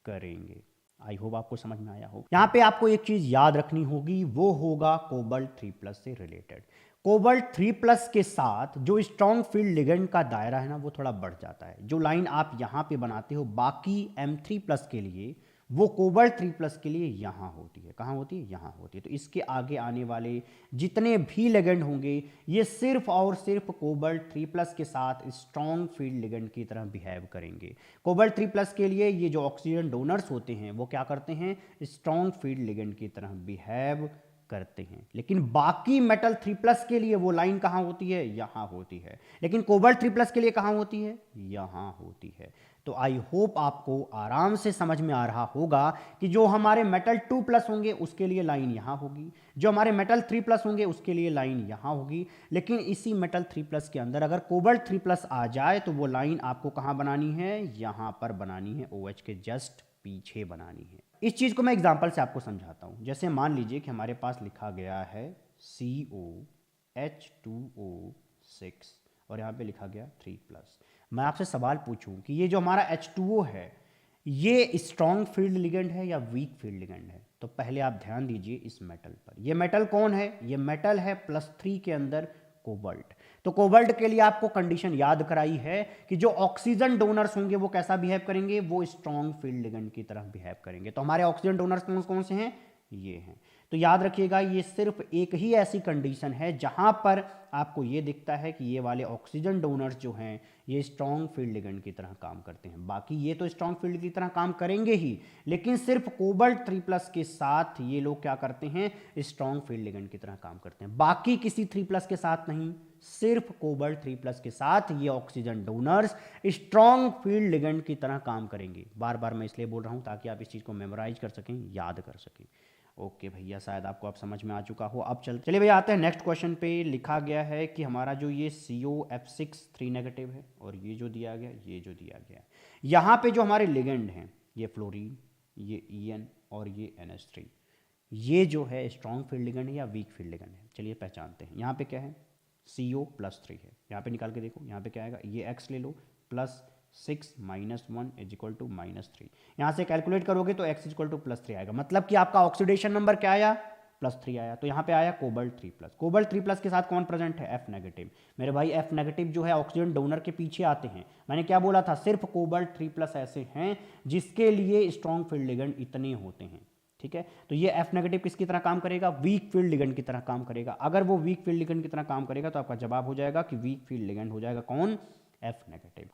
करेंगे। आई होप आपको समझ में आया हो। यहाँ पे आपको एक चीज याद रखनी होगी, वो होगा कोबाल्ट 3+ से रिलेटेड। कोबाल्ट 3+ के साथ जो स्ट्रॉन्ग फील्ड लिगेंड का दायरा है ना वो थोड़ा बढ़ जाता है। जो लाइन आप यहाँ पे बनाते हो बाकी M3+ के लिए, वो कोबाल्ट 3+ के लिए यहाँ होती है। कहाँ होती है, यहाँ होती है। तो इसके आगे आने वाले जितने भी लिगेंड होंगे ये सिर्फ और सिर्फ कोबाल्ट 3+ के साथ स्ट्रॉन्ग फील्ड लिगेंड की तरह बिहेव करेंगे। कोबाल्ट 3+ के लिए ये जो ऑक्सीजन डोनर्स होते हैं वो क्या करते हैं, स्ट्रॉन्ग फील्ड लिगेंड की तरह बिहेव करते हैं। लेकिन बाकी मेटल 3+ के लिए वो लाइन कहाँ होती है, यहाँ होती है। लेकिन कोबाल्ट 3+ के लिए कहाँ होती है, यहाँ होती है। तो आई होप आपको आराम से समझ में आ रहा होगा कि जो हमारे मेटल 2+ होंगे उसके लिए लाइन यहाँ होगी, जो हमारे मेटल 3+ होंगे उसके लिए लाइन यहाँ होगी। लेकिन इसी मेटल 3+ के अंदर अगर कोबाल्ट 3+ आ जाए तो वो लाइन आपको कहाँ बनानी है, यहाँ पर बनानी है, OH के जस्ट पीछे बनानी है। इस चीज को मैं एग्जांपल से आपको समझाता हूं। जैसे मान लीजिए कि हमारे पास लिखा गया है COH2O6 और यहां पे लिखा गया 3+। मैं आपसे सवाल पूछूं कि ये जो हमारा H2O है ये स्ट्रॉन्ग फील्ड लिगेंड है या वीक फील्ड लिगेंड है। तो पहले आप ध्यान दीजिए इस मेटल पर। ये मेटल कौन है, ये मेटल है +3 के अंदर कोबाल्ट। तो कोबाल्ट के लिए आपको कंडीशन याद कराई है कि जो ऑक्सीजन डोनर्स होंगे वो कैसा बिहेव करेंगे, वो स्ट्रॉन्ग फील्ड लिगेंड की तरह बिहेव करेंगे। तो हमारे ऑक्सीजन डोनर्स कौन कौन से हैं, ये हैं। तो याद रखिएगा ये सिर्फ एक ही ऐसी कंडीशन है जहां पर आपको ये दिखता है कि ये वाले ऑक्सीजन डोनर्स जो हैं ये स्ट्रॉन्ग फील्ड लिगेंड की तरह काम करते हैं। बाकी ये तो स्ट्रॉन्ग फील्ड की तरह काम करेंगे ही, लेकिन सिर्फ कोबाल्ट 3+ के साथ ये लोग क्या करते हैं, स्ट्रॉन्ग फील्ड लिगेंड की तरह काम करते हैं। बाकी किसी 3+ के साथ नहीं, सिर्फ कोबाल्ट 3+ के साथ ये oxygen donors strong field ligand की तरह काम करेंगे। बार बार मैं इसलिए बोल रहा हूं ताकि आप इस चीज को मेमोराइज कर सकें, याद कर सकें। ओके भैया, शायद आपको अब समझ में आ चुका हो। अब चलिए भैया आते हैं नेक्स्ट क्वेश्चन पे। लिखा गया है कि हमारा जो ये COF6 3- है और ये जो दिया गया, ये जो दिया गया, यहाँ पे जो हमारे लिगेंड हैं ये फ्लोरीन, ये EN और ये NH3, ये जो है स्ट्रॉन्ग फील्ड लिगेंड है या वीक फील्ड लिगेंड है। चलिए पहचानते हैं। यहाँ पे क्या है, CO+3 है। यहाँ पे निकाल के देखो, यहाँ पे क्या आएगा, ये X ले लो, +6 - 1 = -3। यहाँ से कैलकुलेट करोगे तो X = +3 आएगा। मतलब कि आपका ऑक्सीडेशन नंबर क्या आया, +3 आया। तो यहाँ पे आया कोबाल्ट 3+। कोबाल्ट 3+ के साथ कौन प्रेजेंट है, F-। मेरे भाई F- जो है ऑक्सीजन डोनर के पीछे आते हैं। मैंने क्या बोला था, सिर्फ कोबाल्ट 3+ ऐसे हैं जिसके लिए स्ट्रॉन्ग फील्ड लिगेंड इतने होते हैं। ठीक है, तो ये F- किसकी तरह काम करेगा, वीक फील्ड लिगेंड की तरह काम करेगा। अगर वो वीक फील्ड लिगेंड की तरह काम करेगा तो आपका जवाब हो जाएगा कि वीक फील्ड लिगेंड हो जाएगा कौन, F-।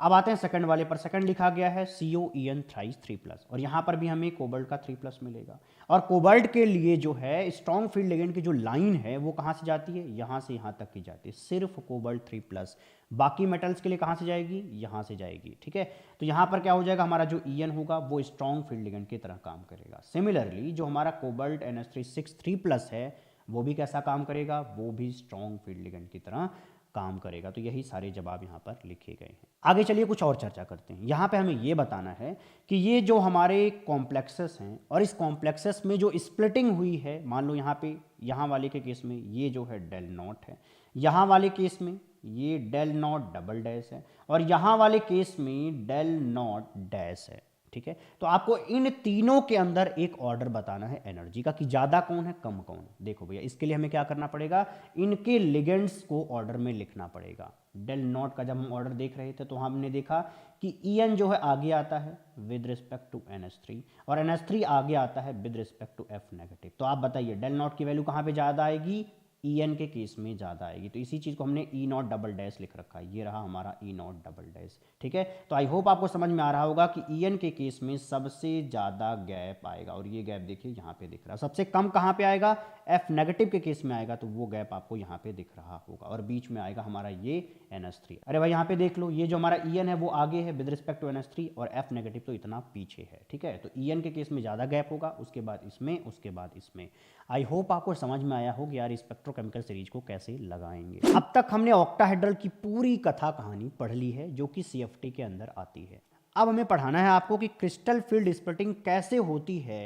अब आते हैं सेकंड वाले पर। सेकंड लिखा गया है COEN थ्राइस 3+, और यहां पर भी हमें कोबाल्ट का 3+ मिलेगा। और कोबाल्ट के लिए जो है स्ट्रॉन्ग फील्ड लिगेंड की जो लाइन है वो कहां से जाती है, यहां से यहां तक की जाती है, सिर्फ कोबाल्ट 3+। बाकी मेटल्स के लिए कहां से जाएगी, यहां से जाएगी। ठीक है, तो यहां पर क्या हो जाएगा, हमारा जो EN होगा वो स्ट्रॉन्ग फील्ड लिगेंड की तरह काम करेगा। सिमिलरली जो हमारा कोबाल्ट NH3 3+ है वो भी कैसा काम करेगा, वो भी स्ट्रॉन्ग फील्ड लिगेंड की तरह काम करेगा। तो यही सारे जवाब यहाँ पर लिखे गए हैं। आगे चलिए कुछ और चर्चा करते हैं। यहाँ पे हमें ये बताना है कि ये जो हमारे कॉम्प्लेक्सेस हैं और इस कॉम्प्लेक्सेस में जो स्प्लिटिंग हुई है, मान लो यहाँ पे, यहाँ वाले के केस में ये जो है del नॉट है, यहाँ वाले केस में ये del नॉट डबल डैश है, और यहाँ वाले केस में del नॉट डैश है। ठीक है, तो आपको इन तीनों के अंदर एक ऑर्डर बताना है एनर्जी का कि ज्यादा कौन है, कम कौन है। देखो भैया, इसके लिए हमें क्या करना पड़ेगा, इनके लिगेंड्स को ऑर्डर में लिखना पड़ेगा। del नॉट का जब हम ऑर्डर देख रहे थे तो हमने देखा कि EN जो है आगे आता है विद रिस्पेक्ट टू NH3 और NH3 आगे आता है विद रिस्पेक्ट टू F-। तो आप बताइए del नॉट की वैल्यू कहां पे ज्यादा आएगी, EN के केस में ज़्यादा आएगी। तो इसी चीज़ को हमने E नॉट डबल डैश लिख रखा है, ये रहा हमारा E नॉट डबल डैश। ठीक है, तो आई होप आपको समझ में आ रहा होगा कि EN के केस में सबसे ज़्यादा गैप आएगा, और ये गैप देखिए यहाँ पे दिख रहा है। सबसे कम कहाँ पे आएगा, F- के केस में आएगा, तो वो गैप आपको यहाँ पे दिख रहा होगा, और बीच में आएगा हमारा ये NH3। अरे भाई यहाँ पे देख लो, ये जो हमारा EN है वो आगे है विद रिस्पेक्ट टू NH3 और F- तो इतना पीछे है। ठीक है, तो EN के केस में ज़्यादा गैप होगा, उसके बाद इसमें, उसके बाद इसमें। आई होप आपको समझ में आया हो कि यार स्पेक्ट्रो इलेक्ट्रोकेमिकल सीरीज को कैसे लगाएंगे। अब तक हमने ऑक्टाहेड्रल की पूरी कथा कहानी पढ़ ली है जो कि CFT के अंदर आती है। अब हमें पढ़ाना है आपको कि क्रिस्टल फील्ड स्प्लिटिंग कैसे होती है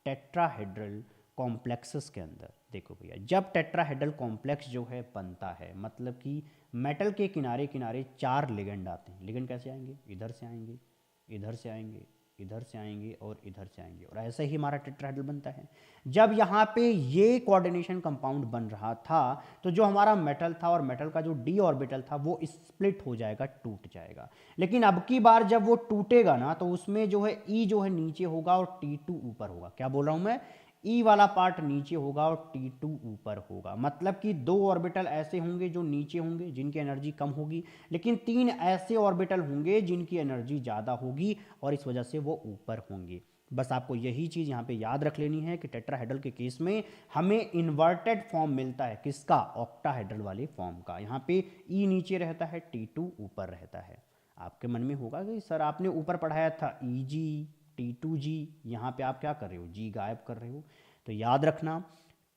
टेट्राहेड्रल कॉम्प्लेक्सेस के अंदर। देखो भैया, जब टेट्राहेड्रल कॉम्प्लेक्स जो है बनता है, मतलब कि मेटल के किनारे किनारे 4 लिगेंड आते हैं। लिगेंड कैसे आएंगे? इधर से आएंगे, इधर से आएंगे, इधर से आएंगे और इधर से आएंगे, और ऐसे ही हमारा टेट्राहेड्रल बनता है। जब यहाँ पे ये कोऑर्डिनेशन कंपाउंड बन रहा था तो जो हमारा मेटल था और मेटल का जो d ऑर्बिटल था वो स्प्लिट हो जाएगा, टूट जाएगा। लेकिन अब की बार जब वो टूटेगा ना तो उसमें जो है E जो है नीचे होगा और T2 ऊपर होगा। क्या बोल रहा हूं मैं? E वाला पार्ट नीचे होगा और T2 ऊपर होगा। मतलब कि 2 ऑर्बिटल ऐसे होंगे जो नीचे होंगे, जिनकी एनर्जी कम होगी, लेकिन 3 ऐसे ऑर्बिटल होंगे जिनकी एनर्जी ज़्यादा होगी और इस वजह से वो ऊपर होंगे। बस आपको यही चीज़ यहाँ पे याद रख लेनी है कि टेट्राहेड्रल के केस में हमें इन्वर्टेड फॉर्म मिलता है। किसका? ऑक्टाहेड्रल वाले फॉर्म का। यहाँ पे E नीचे रहता है, T2 ऊपर रहता है। आपके मन में होगा कि सर आपने ऊपर पढ़ाया था EG T2G, यहाँ पे आप क्या कर रहे हो? G गायब कर रहे हो। तो याद रखना,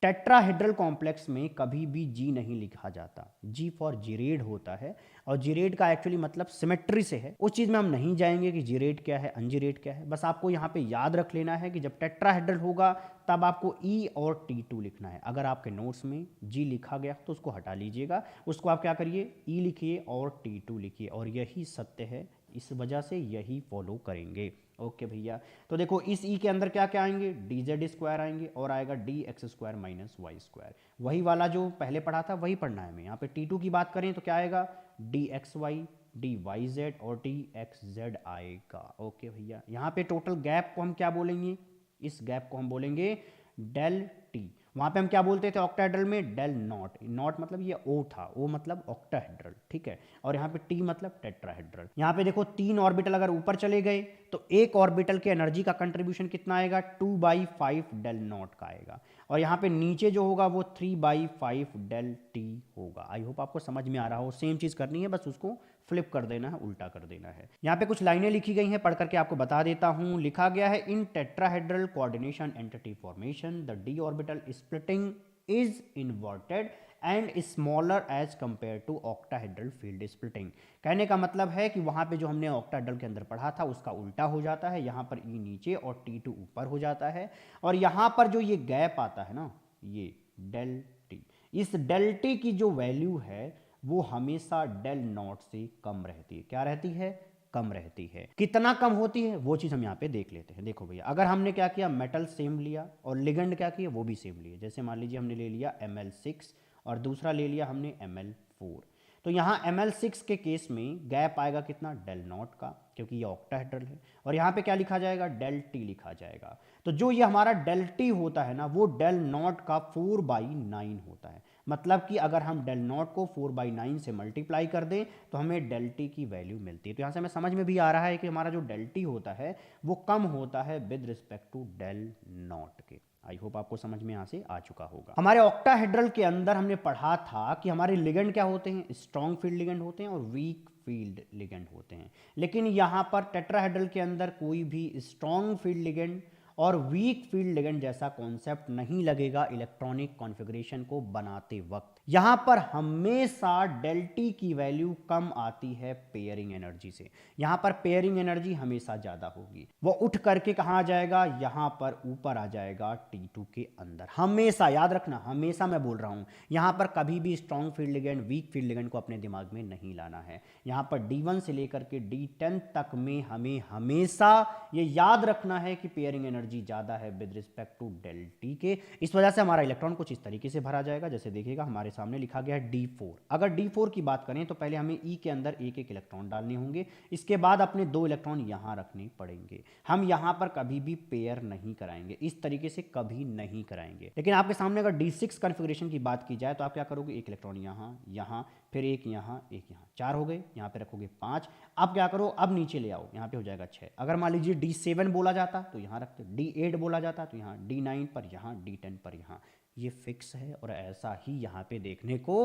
टेट्राहेड्रल कॉम्प्लेक्स में कभी भी G नहीं लिखा जाता। G फॉर जीरेड होता है, और जीरेड का एक्चुअली मतलब सिमेट्री से है। उस चीज़ में हम नहीं जाएंगे कि जीरेड क्या है, अनजीरेड क्या है। बस आपको यहाँ पे याद रख लेना है कि जब टेट्राहेड्रल होगा तब आपको E और T2 लिखना है। अगर आपके नोट्स में G लिखा गया तो उसको हटा लीजिएगा, उसको आप क्या करिए, E लिखिए और T2 लिखिए, और यही सत्य है, इस वजह से यही फॉलो करेंगे। ओके भैया, तो देखो इस E के अंदर क्या क्या आएंगे? dz² आएंगे और आएगा dx² माइनस y²। वही वाला जो पहले पढ़ा था वही पढ़ना है हमें। यहाँ पे T2 की बात करें तो क्या आएगा? dxy dyz और dxz आएगा। ओके भैया, यहाँ पे टोटल गैप को हम क्या बोलेंगे? इस गैप को हम बोलेंगे डेल टी। वहाँ पे हम क्या बोलते थे ऑक्टाहेड्रल में? Del not. नॉट मतलब ये O था, O मतलब ऑक्टाहेड्रल, ठीक है। और यहाँ पे T मतलब टेट्राहेड्रल। यहाँ पे देखो 3 ऑर्बिटल अगर ऊपर चले गए तो एक ऑर्बिटल के एनर्जी का कंट्रीब्यूशन कितना आएगा? 2/5 डेल नॉट का आएगा। और यहाँ पे नीचे जो होगा वो 3/5 डेल टी होगा। आई होप आपको समझ में आ रहा हो। सेम चीज़ करनी है, बस उसको फ्लिप कर देना है, उल्टा कर देना है। यहाँ पे कुछ लाइनें लिखी गई हैं, पढ़ करके आपको बता देता हूँ। लिखा गया है, in tetrahedral coordination entity formation the d orbital splitting is inverted and smaller as compare to octahedral field splitting. कहने का मतलब है कि वहाँ पे जो हमने ऑक्टाहेड्रल के अंदर पढ़ा था उसका उल्टा हो जाता है। यहाँ पर E नीचे और T2 ऊपर हो जाता है, और यहाँ पर जो ये गैप आता है ना, ये डेल टी, इस डेल टी की जो वैल्यू है वो हमेशा डेल नॉट से कम रहती है। क्या रहती है? कम रहती है। कितना कम होती है वो चीज़ हम यहाँ पे देख लेते हैं। देखो भैया, अगर हमने क्या किया, मेटल सेम लिया और लिगेंड क्या किया, वो भी सेम लिए। जैसे मान लीजिए हमने ले लिया Ml6 और दूसरा ले लिया हमने Ml4, तो यहाँ Ml6 के केस में गैप आएगा कितना? डेल नॉट का, क्योंकि ये ऑक्टाहेड्रल है। और यहाँ पे क्या लिखा जाएगा? डेल टी लिखा जाएगा। तो जो ये हमारा डेल टी होता है ना, वो डेल नॉट का 4/9 होता है। मतलब कि अगर हम डेल नॉट को 4/9 से मल्टीप्लाई कर दें तो हमें डेल टी की वैल्यू मिलती है। तो यहाँ से हमें समझ में भी आ रहा है कि हमारा जो डेल टी होता है वो कम होता है with respect to del not के। आई होप आपको समझ में यहाँ से आ चुका होगा। हमारे ऑक्टाहेड्रल के अंदर हमने पढ़ा था कि हमारे लिगेंड क्या होते हैं? स्ट्रॉन्ग फील्ड लिगेंड होते हैं और वीक फील्ड लिगेंड होते हैं। लेकिन यहाँ पर टेट्राहेड्रल के अंदर कोई भी स्ट्रॉन्ग फील्ड लिगेंड और वीक फील्ड लिगेंड जैसा कॉन्सेप्ट नहीं लगेगा इलेक्ट्रॉनिक कॉन्फ़िगरेशन को बनाते वक्त। यहां पर हमेशा डेल टी की वैल्यू कम आती है पेयरिंग एनर्जी से। यहां पर पेयरिंग एनर्जी हमेशा ज्यादा होगी। वो उठ करके कहां आ जाएगा? यहां पर ऊपर आ जाएगा T2 के अंदर। हमेशा याद रखना, हमेशा मैं बोल रहा हूं, यहां पर कभी भी strong field ligand weak field ligand को अपने दिमाग में नहीं लाना है। यहां पर D1 से लेकर के D10 तक में हमें हमेशा ये याद रखना है कि पेयरिंग एनर्जी ज्यादा है with respect to del T के। इस वजह से हमारा इलेक्ट्रॉन कुछ इस तरीके से भरा जाएगा। जैसे देखिएगा हमारे सामने लिखा गया है D4। अगर D4 की बात करें तो पहले हमें E के अंदर एक एक इलेक्ट्रॉन डालने होंगे, इसके बाद अपने 2 इलेक्ट्रॉन यहां रखने पड़ेंगे। हम यहां पर कभी भी पेयर नहीं कराएंगे, इस तरीके से कभी नहीं कराएंगे। लेकिन आपके सामने अगर D6 कॉन्फ़िगरेशन की बात की जाए तो आप क्या करोगे? एक इलेक्ट्रॉन यहां, यहां, फिर एक यहां, एक यहां, 4 हो गए। यहां पे रखोगे 5। अब क्या करो? अब नीचे ले आओ, यहां पे हो जाएगा 6। अगर मान लीजिए D7 बोला जाता तो यहां रखते, D8 बोला जाता तो यहां, D9 पर यहां, D10 पर यहां। ये फिक्स है और ऐसा ही यहां पे देखने को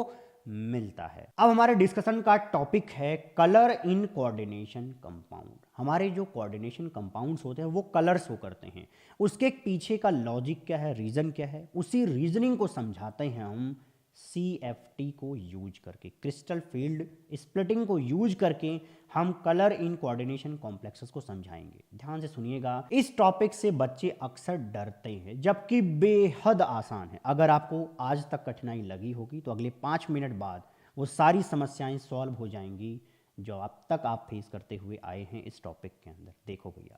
मिलता है। अब हमारे डिस्कशन का टॉपिक है कलर इन कोऑर्डिनेशन कंपाउंड। हमारे जो कोऑर्डिनेशन कंपाउंड्स होते हैं वो कलर शो करते हैं। उसके पीछे का लॉजिक क्या है, रीजन क्या है, उसी रीजनिंग को समझाते हैं हम CFT को यूज करके, क्रिस्टल फील्ड स्प्लिटिंग को यूज करके हम कलर इन कोऑर्डिनेशन कॉम्प्लेक्सेस को समझाएंगे। ध्यान से सुनिएगा, इस टॉपिक से बच्चे अक्सर डरते हैं जबकि बेहद आसान है। अगर आपको आज तक कठिनाई लगी होगी तो अगले 5 मिनट बाद वो सारी समस्याएं सॉल्व हो जाएंगी जो अब तक आप फेस करते हुए आए हैं इस टॉपिक के अंदर। देखो भैया,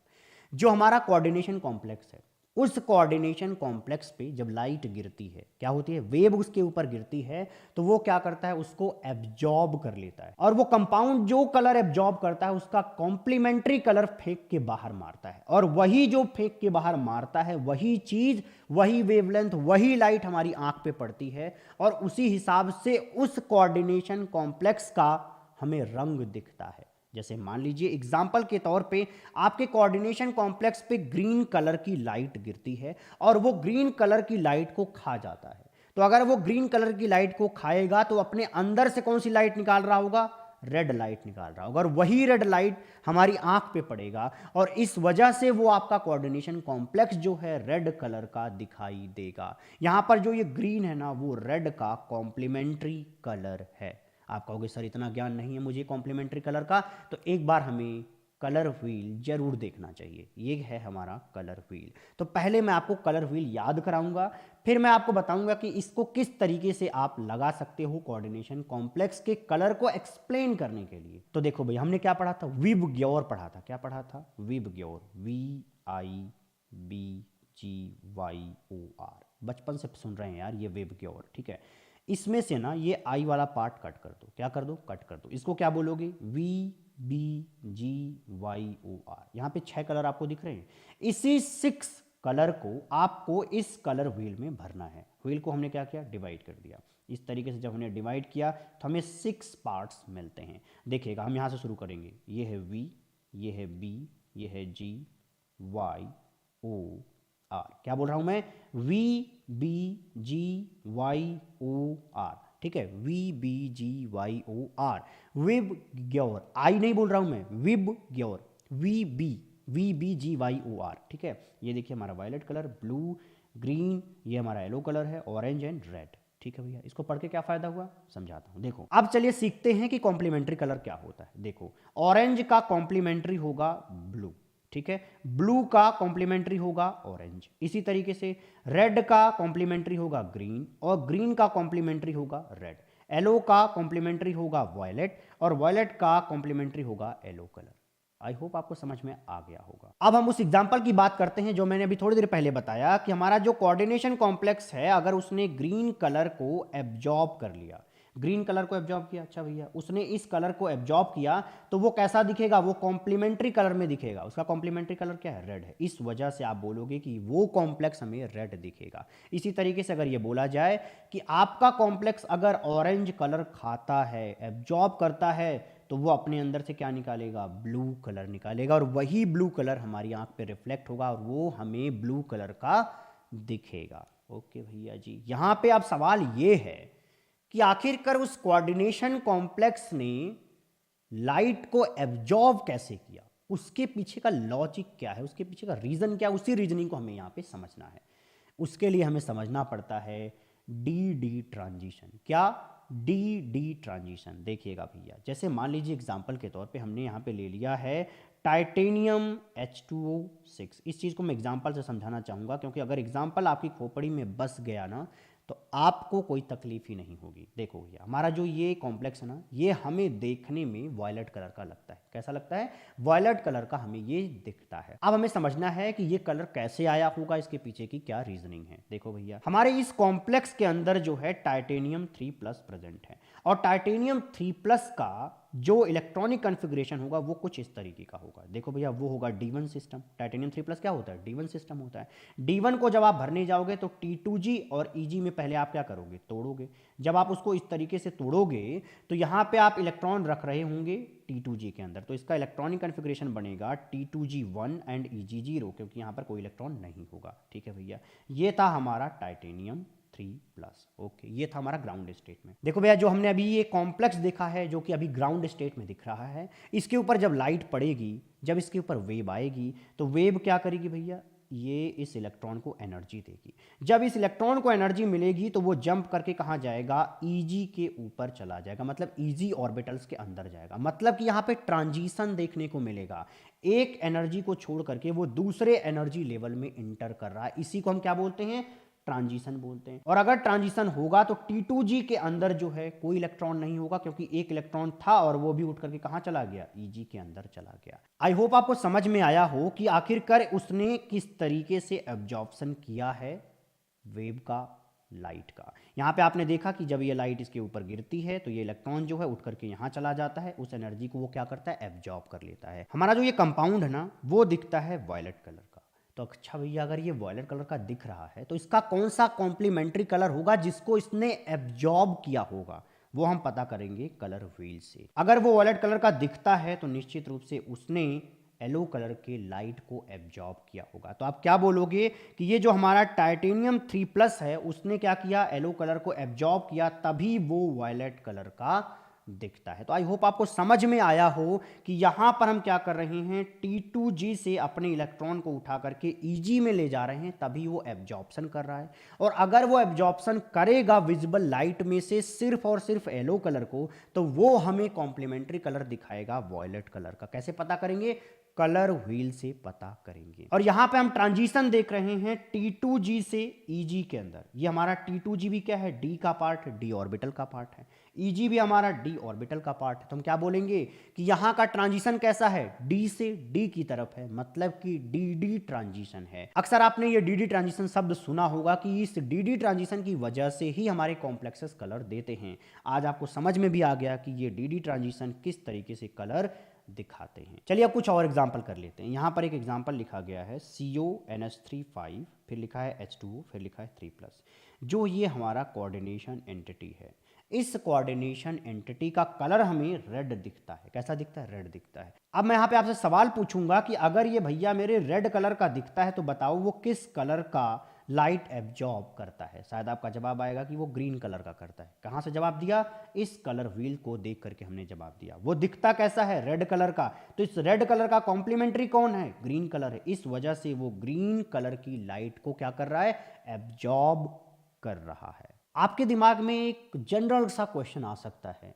जो हमारा कोऑर्डिनेशन कॉम्प्लेक्स है, उस कोऑर्डिनेशन कॉम्प्लेक्स पे जब लाइट गिरती है, क्या होती है, वेव उसके ऊपर गिरती है, तो वो क्या करता है, उसको एब्जॉर्ब कर लेता है और वो कंपाउंड जो कलर एब्जॉर्ब करता है उसका कॉम्प्लीमेंट्री कलर फेंक के बाहर मारता है। और वही जो फेंक के बाहर मारता है, वही चीज, वही वेवलेंथ, वही लाइट हमारी आंख पे पड़ती है और उसी हिसाब से उस कोऑर्डिनेशन कॉम्प्लेक्स का हमें रंग दिखता है। जैसे मान लीजिए एग्जाम्पल के तौर पे आपके कोऑर्डिनेशन कॉम्प्लेक्स पे ग्रीन कलर की लाइट गिरती है और वो ग्रीन कलर की लाइट को खा जाता है। तो अगर वो ग्रीन कलर की लाइट को खाएगा तो अपने अंदर से कौन सी लाइट निकाल रहा होगा, रेड लाइट निकाल रहा होगा और वही रेड लाइट हमारी आंख पे पड़ेगा और इस वजह से वो आपका कोऑर्डिनेशन कॉम्प्लेक्स जो है रेड कलर का दिखाई देगा। यहां पर जो ये ग्रीन है ना, वो रेड का कॉम्प्लीमेंट्री कलर है। आप कहोगे सर इतना ज्ञान नहीं है मुझे कॉम्प्लीमेंट्री कलर का, तो एक बार हमें कलर व्हील जरूर देखना चाहिए। ये है हमारा कलर व्हील। तो पहले मैं आपको कलर व्हील याद कराऊंगा, फिर मैं आपको बताऊंगा कि इसको किस तरीके से आप लगा सकते हो कोऑर्डिनेशन कॉम्प्लेक्स के कलर को एक्सप्लेन करने के लिए। तो देखो भैया, हमने क्या पढ़ा था, विबग्योर पढ़ा था। क्या पढ़ा था, विबग्योर, VIBGYOR। बचपन से सुन रहे हैं यार ये विबग्योर, ठीक है। इसमें से ना ये आई वाला पार्ट कट कर दो। क्या कर दो, कट कर दो। इसको क्या बोलोगे, VBGYOR। यहाँ पे 6 कलर आपको दिख रहे हैं। इसी 6 कलर को आपको इस कलर व्हील में भरना है। व्हील को हमने क्या किया, डिवाइड कर दिया। इस तरीके से जब हमने डिवाइड किया तो हमें 6 पार्ट्स मिलते हैं। देखिएगा, हम यहाँ से शुरू करेंगे। ये है V, ये है B, ये है GYOR। क्या बोल रहा हूं मैं, VBGYOR, ठीक है, VBGYOR, विबग्योर। आई नहीं बोल रहा हूं मैं, विबग्योर, VBGYOR, ठीक है। ये देखिए हमारा वायलेट कलर, ब्लू, ग्रीन, ये हमारा येलो कलर है, ऑरेंज एंड रेड, ठीक है भैया। इसको पढ़ के क्या फायदा हुआ, समझाता हूं। देखो अब चलिए सीखते हैं कि कॉम्प्लीमेंट्री कलर क्या होता है। देखो, ऑरेंज का कॉम्प्लीमेंट्री होगा ब्लू, ठीक है, ब्लू का कॉम्प्लीमेंट्री होगा ऑरेंज। इसी तरीके से रेड का कॉम्प्लीमेंट्री होगा ग्रीन और ग्रीन का कॉम्प्लीमेंट्री होगा रेड। येलो का कॉम्प्लीमेंट्री होगा वायलेट और वायलेट का कॉम्प्लीमेंट्री होगा येलो कलर। आई होप आपको समझ में आ गया होगा। अब हम उस एग्जांपल की बात करते हैं जो मैंने अभी थोड़ी देर पहले बताया कि हमारा जो कोऑर्डिनेशन कॉम्प्लेक्स है, अगर उसने ग्रीन कलर को एब्जॉर्ब कर लिया, ग्रीन कलर को एब्जॉर्ब किया, अच्छा भैया उसने इस कलर को एब्जॉर्ब किया, तो वो कैसा दिखेगा, वो कॉम्प्लीमेंट्री कलर में दिखेगा। उसका कॉम्प्लीमेंट्री कलर क्या है, रेड है। इस वजह से आप बोलोगे कि वो कॉम्प्लेक्स हमें रेड दिखेगा। इसी तरीके से अगर ये बोला जाए कि आपका कॉम्प्लेक्स अगर ऑरेंज कलर खाता है, एब्जॉर्ब करता है, तो वो अपने अंदर से क्या निकालेगा, ब्लू कलर निकालेगा और वही ब्लू कलर हमारी आंख पे रिफ्लेक्ट होगा और वो हमें ब्लू कलर का दिखेगा। ओके भैया जी, यहां पे अब सवाल ये है कि आखिरकार उस कोऑर्डिनेशन कॉम्प्लेक्स ने लाइट को एब्जॉर्ब कैसे किया, उसके पीछे का लॉजिक क्या है, उसके पीछे का रीजन क्या है, उसी रीजनिंग को हमें यहां पे समझना है। उसके लिए हमें समझना पड़ता है डी ट्रांजिशन। क्या, डी ट्रांजिशन। देखिएगा भैया, जैसे मान लीजिए एग्जांपल के तौर पे हमने यहाँ पे ले लिया है टाइटेनियम H2O6। इस चीज़ को मैं एग्जांपल से समझाना चाहूँगा क्योंकि अगर एग्जांपल आपकी खोपड़ी में बस गया ना तो आपको कोई तकलीफ ही नहीं होगी। देखो भैया, हमारा जो ये कॉम्प्लेक्स है ना, ये हमें देखने में वायलेट कलर का लगता है। कैसा लगता है, वायलेट कलर का हमें ये दिखता है। अब हमें समझना है कि ये कलर कैसे आया होगा, इसके पीछे की क्या रीजनिंग है। देखो भैया, हमारे इस कॉम्प्लेक्स के अंदर जो है टाइटेनियम 3+ प्रेजेंट है और टाइटेनियम 3+ का जो इलेक्ट्रॉनिक कॉन्फ़िगरेशन होगा वो कुछ इस तरीके का होगा। देखो भैया, वो होगा D1 सिस्टम। टाइटेनियम 3+ क्या होता है, D1 सिस्टम होता है। D1 को जब आप भरने जाओगे तो T2G और EG में पहले आप क्या करोगे, तोड़ोगे। जब आप उसको इस तरीके से तोड़ोगे तो यहाँ पे आप इलेक्ट्रॉन रख रहे होंगे T2G के अंदर, तो इसका इलेक्ट्रॉनिक कॉन्फ़िगरेशन बनेगा T2G1 एंड EG0 क्योंकि यहाँ पर कोई इलेक्ट्रॉन नहीं होगा। ठीक है भैया, ये था हमारा टाइटेनियम 3+। ओके, ये था हमारा ग्राउंड स्टेट में। देखो भैया, जो हमने अभी ये कॉम्प्लेक्स देखा है जो कि अभी ग्राउंड स्टेट में दिख रहा है, इसके ऊपर जब लाइट पड़ेगी, जब इसके ऊपर वेव आएगी तो वेव क्या करेगी भैया, ये इस इलेक्ट्रॉन को एनर्जी देगी। जब इस इलेक्ट्रॉन को एनर्जी मिलेगी तो वो जंप करके कहाँ जाएगा, Eg के ऊपर चला जाएगा, मतलब Eg ऑर्बिटल्स के अंदर जाएगा। मतलब कि यहाँ पे ट्रांजिशन देखने को मिलेगा, एक एनर्जी को छोड़ करके वो दूसरे एनर्जी लेवल में इंटर कर रहा है। इसी को हम क्या बोलते हैं, ट्रांजिशन बोलते हैं। और अगर ट्रांजिशन होगा तो T2G के अंदर जो है कोई इलेक्ट्रॉन नहीं होगा, क्योंकि एक इलेक्ट्रॉन था और वो भी उठ करके कहां चला गया, Eg के अंदर चला गया। आई होप आपको समझ में आया हो कि आखिरकार उसने किस तरीके से एब्जॉर्प्शन किया है वेव का, लाइट का। यहां पे आपने देखा कि जब ये लाइट इसके ऊपर गिरती है तो ये इलेक्ट्रॉन जो है उठ करके यहां चला जाता है, उस एनर्जी को वो क्या करता है, एब्जॉर्ब कर लेता है। हमारा जो ये कंपाउंड है ना वो दिखता है वायलेट कलर का। तो अच्छा भैया, अगर ये वॉयलेट कलर का दिख रहा है तो इसका कौन सा कॉम्प्लीमेंट्री कलर होगा जिसको इसने एब्जॉर्ब किया होगा, वो हम पता करेंगे कलर व्हील से। अगर वो वॉयलेट कलर का दिखता है तो निश्चित रूप से उसने येलो कलर के लाइट को एब्जॉर्ब किया होगा। तो आप क्या बोलोगे कि ये जो हमारा टाइटेनियम 3+ है उसने क्या किया, येलो कलर को एब्जॉर्ब किया, तभी वो वॉयलेट कलर का दिखता है। तो आई होप आपको समझ में आया हो कि यहां पर हम क्या कर रहे हैं, T2G से अपने इलेक्ट्रॉन को उठा करके Eg में ले जा रहे हैं, तभी वो एब्जॉर्प्शन कर रहा है। और अगर वो एब्जॉर्प्शन करेगा विजिबल लाइट में से सिर्फ और सिर्फ येलो कलर को, तो वो हमें कॉम्प्लीमेंट्री कलर दिखाएगा वॉयलेट कलर का। कैसे पता करेंगे, कलर व्हील से पता करेंगे। और यहां पे हम ट्रांजिशन देख रहे हैं T2G से Eg के अंदर। ये हमारा T2G भी क्या है, D का पार्ट है, D ऑर्बिटल का पार्ट है। Eg भी हमारा D ऑर्बिटल का पार्ट है। तो हम क्या बोलेंगे कि यहां का ट्रांजिशन कैसा है, D से D की तरफ है, मतलब कि DD ट्रांजिशन है। अक्सर आपने ये DD ट्रांजिशन शब्द सुना होगा कि इस DD ट्रांजिशन की वजह से ही हमारे कॉम्प्लेक्सेस कलर देते हैं। आज आपको समझ में भी आ गया कि ये DD ट्रांजिशन किस तरीके से कलर दिखाते हैं। चलिए अब कुछ और एग्जाम्पल कर लेते हैं। यहां पर एक एग्जाम्पल लिखा गया है CONH3 फिर लिखा है H2O, फिर लिखा है 3+। जो ये हमारा कोऑर्डिनेशन एंटिटी है, इस कोऑर्डिनेशन एंटिटी का कलर हमें रेड दिखता है। कैसा दिखता है, रेड दिखता है। अब मैं यहां पे आपसे सवाल पूछूंगा कि अगर ये भैया मेरे रेड कलर का दिखता है तो बताओ वो किस कलर का लाइट एब्जॉर्ब करता है। शायद आपका जवाब आएगा कि वो ग्रीन कलर का करता है। कहां से जवाब दिया, इस कलर व्हील को देख करके हमने जवाब दिया। वो दिखता कैसा है, रेड कलर का। तो इस रेड कलर का कॉम्प्लीमेंट्री कौन है, ग्रीन कलर है। इस वजह से वो ग्रीन कलर की लाइट को क्या कर रहा है, एब्जॉर्ब कर रहा है। आपके दिमाग में एक जनरल सा क्वेश्चन आ सकता है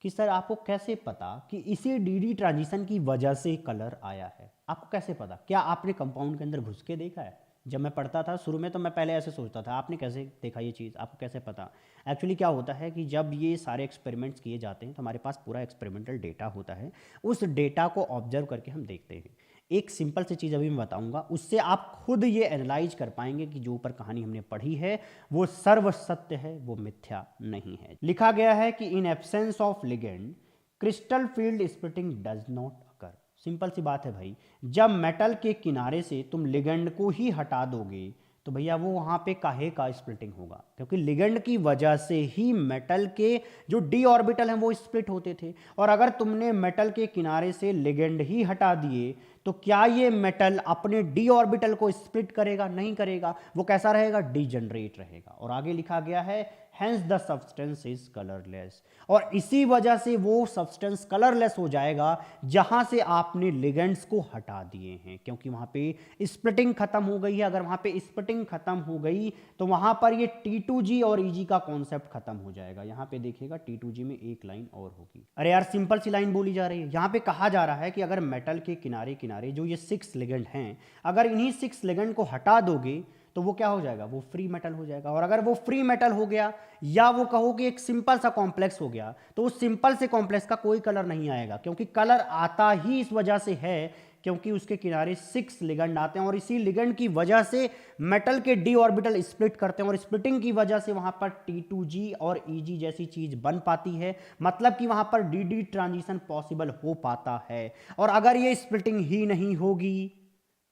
कि सर आपको कैसे पता कि इसी DD ट्रांजिशन की वजह से कलर आया है। आपको कैसे पता, क्या आपने कंपाउंड के अंदर घुस के देखा है? जब मैं पढ़ता था शुरू में तो मैं पहले ऐसे सोचता था, आपने कैसे देखा ये चीज़, आपको कैसे पता? एक्चुअली क्या होता है कि जब ये सारे एक्सपेरिमेंट्स किए जाते हैं तो हमारे पास पूरा एक्सपेरिमेंटल डेटा होता है। उस डेटा को ऑब्जर्व करके हम देखते हैं। एक सिंपल सी चीज़ अभी मैं बताऊंगा, उससे आप खुद ये एनालाइज कर पाएंगे कि जो ऊपर कहानी हमने पढ़ी है वो सर्व सत्य है, वो मिथ्या नहीं है। लिखा गया है कि in absence of ligand crystal field splitting does not occur. Simple सी बात है भाई, जब मेटल के किनारे से तुम लिगेंड को ही हटा दोगे तो भैया वो वहाँ पे काहे का स्प्लिटिंग होगा, क्योंकि लिगेंड की वजह से ही मेटल के जो d ऑर्बिटल हैं वो स्प्लिट होते थे। और अगर तुमने मेटल के किनारे से लिगेंड ही हटा दिए तो क्या ये मेटल अपने d ऑर्बिटल को स्प्लिट करेगा? नहीं करेगा। वो कैसा रहेगा, डिजनरेट रहेगा। और आगे लिखा गया है hence the substance is colourless. और इसी वजह से वो सब्सटेंस कलरलेस हो जाएगा जहां से आपने लिगेंड्स को हटा दिए हैं, क्योंकि वहां पे स्प्लिटिंग खत्म हो गई है। अगर वहां पे स्प्लिटिंग खत्म हो गई तो वहां पर ये T2G और Eg का कॉन्सेप्ट खत्म हो जाएगा। यहां पे देखिएगा T2G में एक लाइन और होगी। अरे यार सिंपल सी लाइन बोली जा रही है। यहां पे कहा जा रहा है कि अगर मेटल के किनारे किनारे जो ये 6 लिगेंड हैं, अगर इन्हीं 6 लिगेंड को हटा दोगे तो वो क्या हो जाएगा, वो फ्री मेटल हो जाएगा। और अगर वो फ्री मेटल हो गया, या वो कहो कि एक सिंपल सा कॉम्प्लेक्स हो गया, तो उस सिंपल से कॉम्प्लेक्स का कोई कलर नहीं आएगा। क्योंकि कलर आता ही इस वजह से है क्योंकि उसके किनारे 6 लिगेंड आते हैं और इसी लिगेंड की वजह से मेटल के d ऑर्बिटल स्प्लिट करते हैं और स्प्लिटिंग की वजह से वहां पर T2G और Eg जैसी चीज बन पाती है। मतलब कि वहां पर DD ट्रांजिशन पॉसिबल हो पाता है। और अगर ये स्प्लिटिंग ही नहीं होगी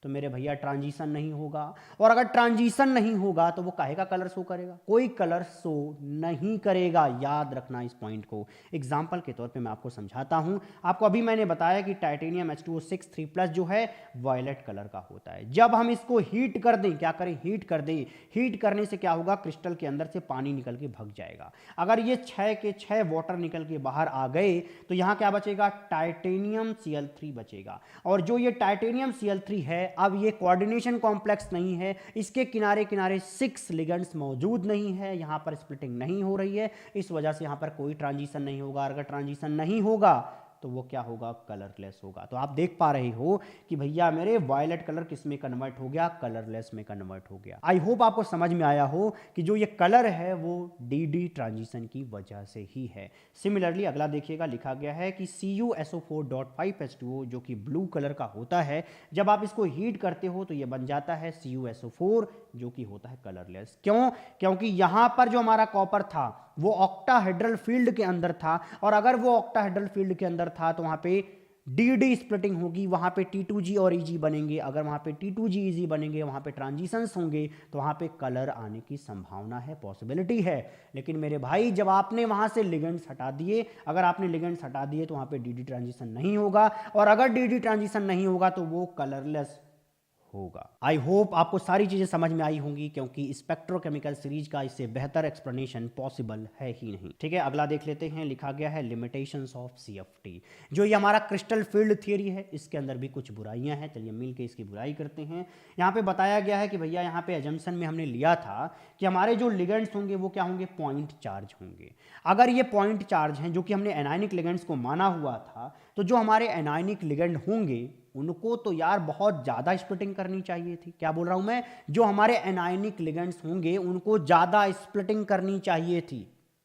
तो मेरे भैया ट्रांजिशन नहीं होगा। और अगर ट्रांजिशन नहीं होगा तो वो काहे का कलर शो करेगा, कोई कलर शो नहीं करेगा। याद रखना इस पॉइंट को। एग्जांपल के तौर पे मैं आपको समझाता हूं। आपको अभी मैंने बताया कि टाइटेनियम H2O6 3+ जो है वायलेट कलर का होता है। जब हम इसको हीट कर दें, क्या करें, हीट कर दें, हीट करने से क्या होगा, क्रिस्टल के अंदर से पानी निकल के भग जाएगा। अगर ये 6 के 6 वाटर निकल के बाहर आ गए तो यहां क्या बचेगा, टाइटेनियम Cl3 बचेगा। और जो ये टाइटेनियम Cl3 है अब ये कोऑर्डिनेशन कॉम्प्लेक्स नहीं है, इसके किनारे किनारे 6 लिगेंड्स मौजूद नहीं है, यहां पर स्प्लिटिंग नहीं हो रही है, इस वजह से यहां पर कोई ट्रांजिशन नहीं होगा। अगर ट्रांजिशन नहीं होगा तो वो क्या होगा, कलरलेस होगा। तो आप देख पा रहे हो कि भैया मेरे वायलेट कलर किस में कन्वर्ट हो गया, कलरलेस में कन्वर्ट हो गया। आई होप आपको समझ में आया हो कि जो ये कलर है वो डी ट्रांजिशन की वजह से ही है। सिमिलरली अगला देखिएगा, लिखा गया है कि CuSO4.5H2O जो कि ब्लू कलर का होता है, जब आप इसको हीट करते हो तो ये बन जाता है CuSO4 जो कि होता है कलरलेस। क्यों? क्योंकि यहां पर जो हमारा कॉपर था वो ऑक्टाहेड्रल फील्ड के अंदर था, और अगर वो ऑक्टाहेड्रल फील्ड के अंदर था तो वहां पे डी स्प्लिटिंग होगी, वहां पे T2G और EG बनेंगे। अगर वहां पे T2G EG बनेंगे, वहां पे ट्रांजिशंस होंगे, तो वहां पे कलर आने की संभावना है, पॉसिबिलिटी है। लेकिन मेरे भाई जब आपने वहां से लिगेंड्स हटा दिए, अगर आपने लिगेंड्स हटा दिए तो वहां पे डी ट्रांजिशन नहीं होगा, और अगर डी ट्रांजिशन नहीं होगा तो वो कलरलेस होगा। आई होप आपको सारी चीजें समझ में आई होंगी, क्योंकि स्पेक्ट्रोकेमिकल सीरीज का इससे बेहतर एक्सप्लेनेशन पॉसिबल है ही नहीं। ठीक है, अगला देख लेते हैं। लिखा गया है लिमिटेशंस ऑफ CFT, जो ये हमारा क्रिस्टल फील्ड थियरी है, इसके अंदर भी कुछ बुराइयां हैं। चलिए मिलके इसकी बुराई करते हैं। यहां पे बताया गया है कि भैया यहां पे अजम्पशन में हमने लिया था कि हमारे जो लिगेंड्स होंगे वो क्या होंगे, पॉइंट चार्ज होंगे। अगर ये पॉइंट चार्ज हैं, जो कि हमने एनायनिक लिगेंड्स को माना हुआ था, तो जो हमारे एनायनिक लिगेंड होंगे उनको तो यार बहुत ज्यादा स्प्लिटिंग करनी चाहिए थी। क्या बोल रहा हूं मैं, जो हमारे एनायनिक लिगेंड्स होंगे उनको ज्यादा स्प्लिटिंग करनी चाहिए थी।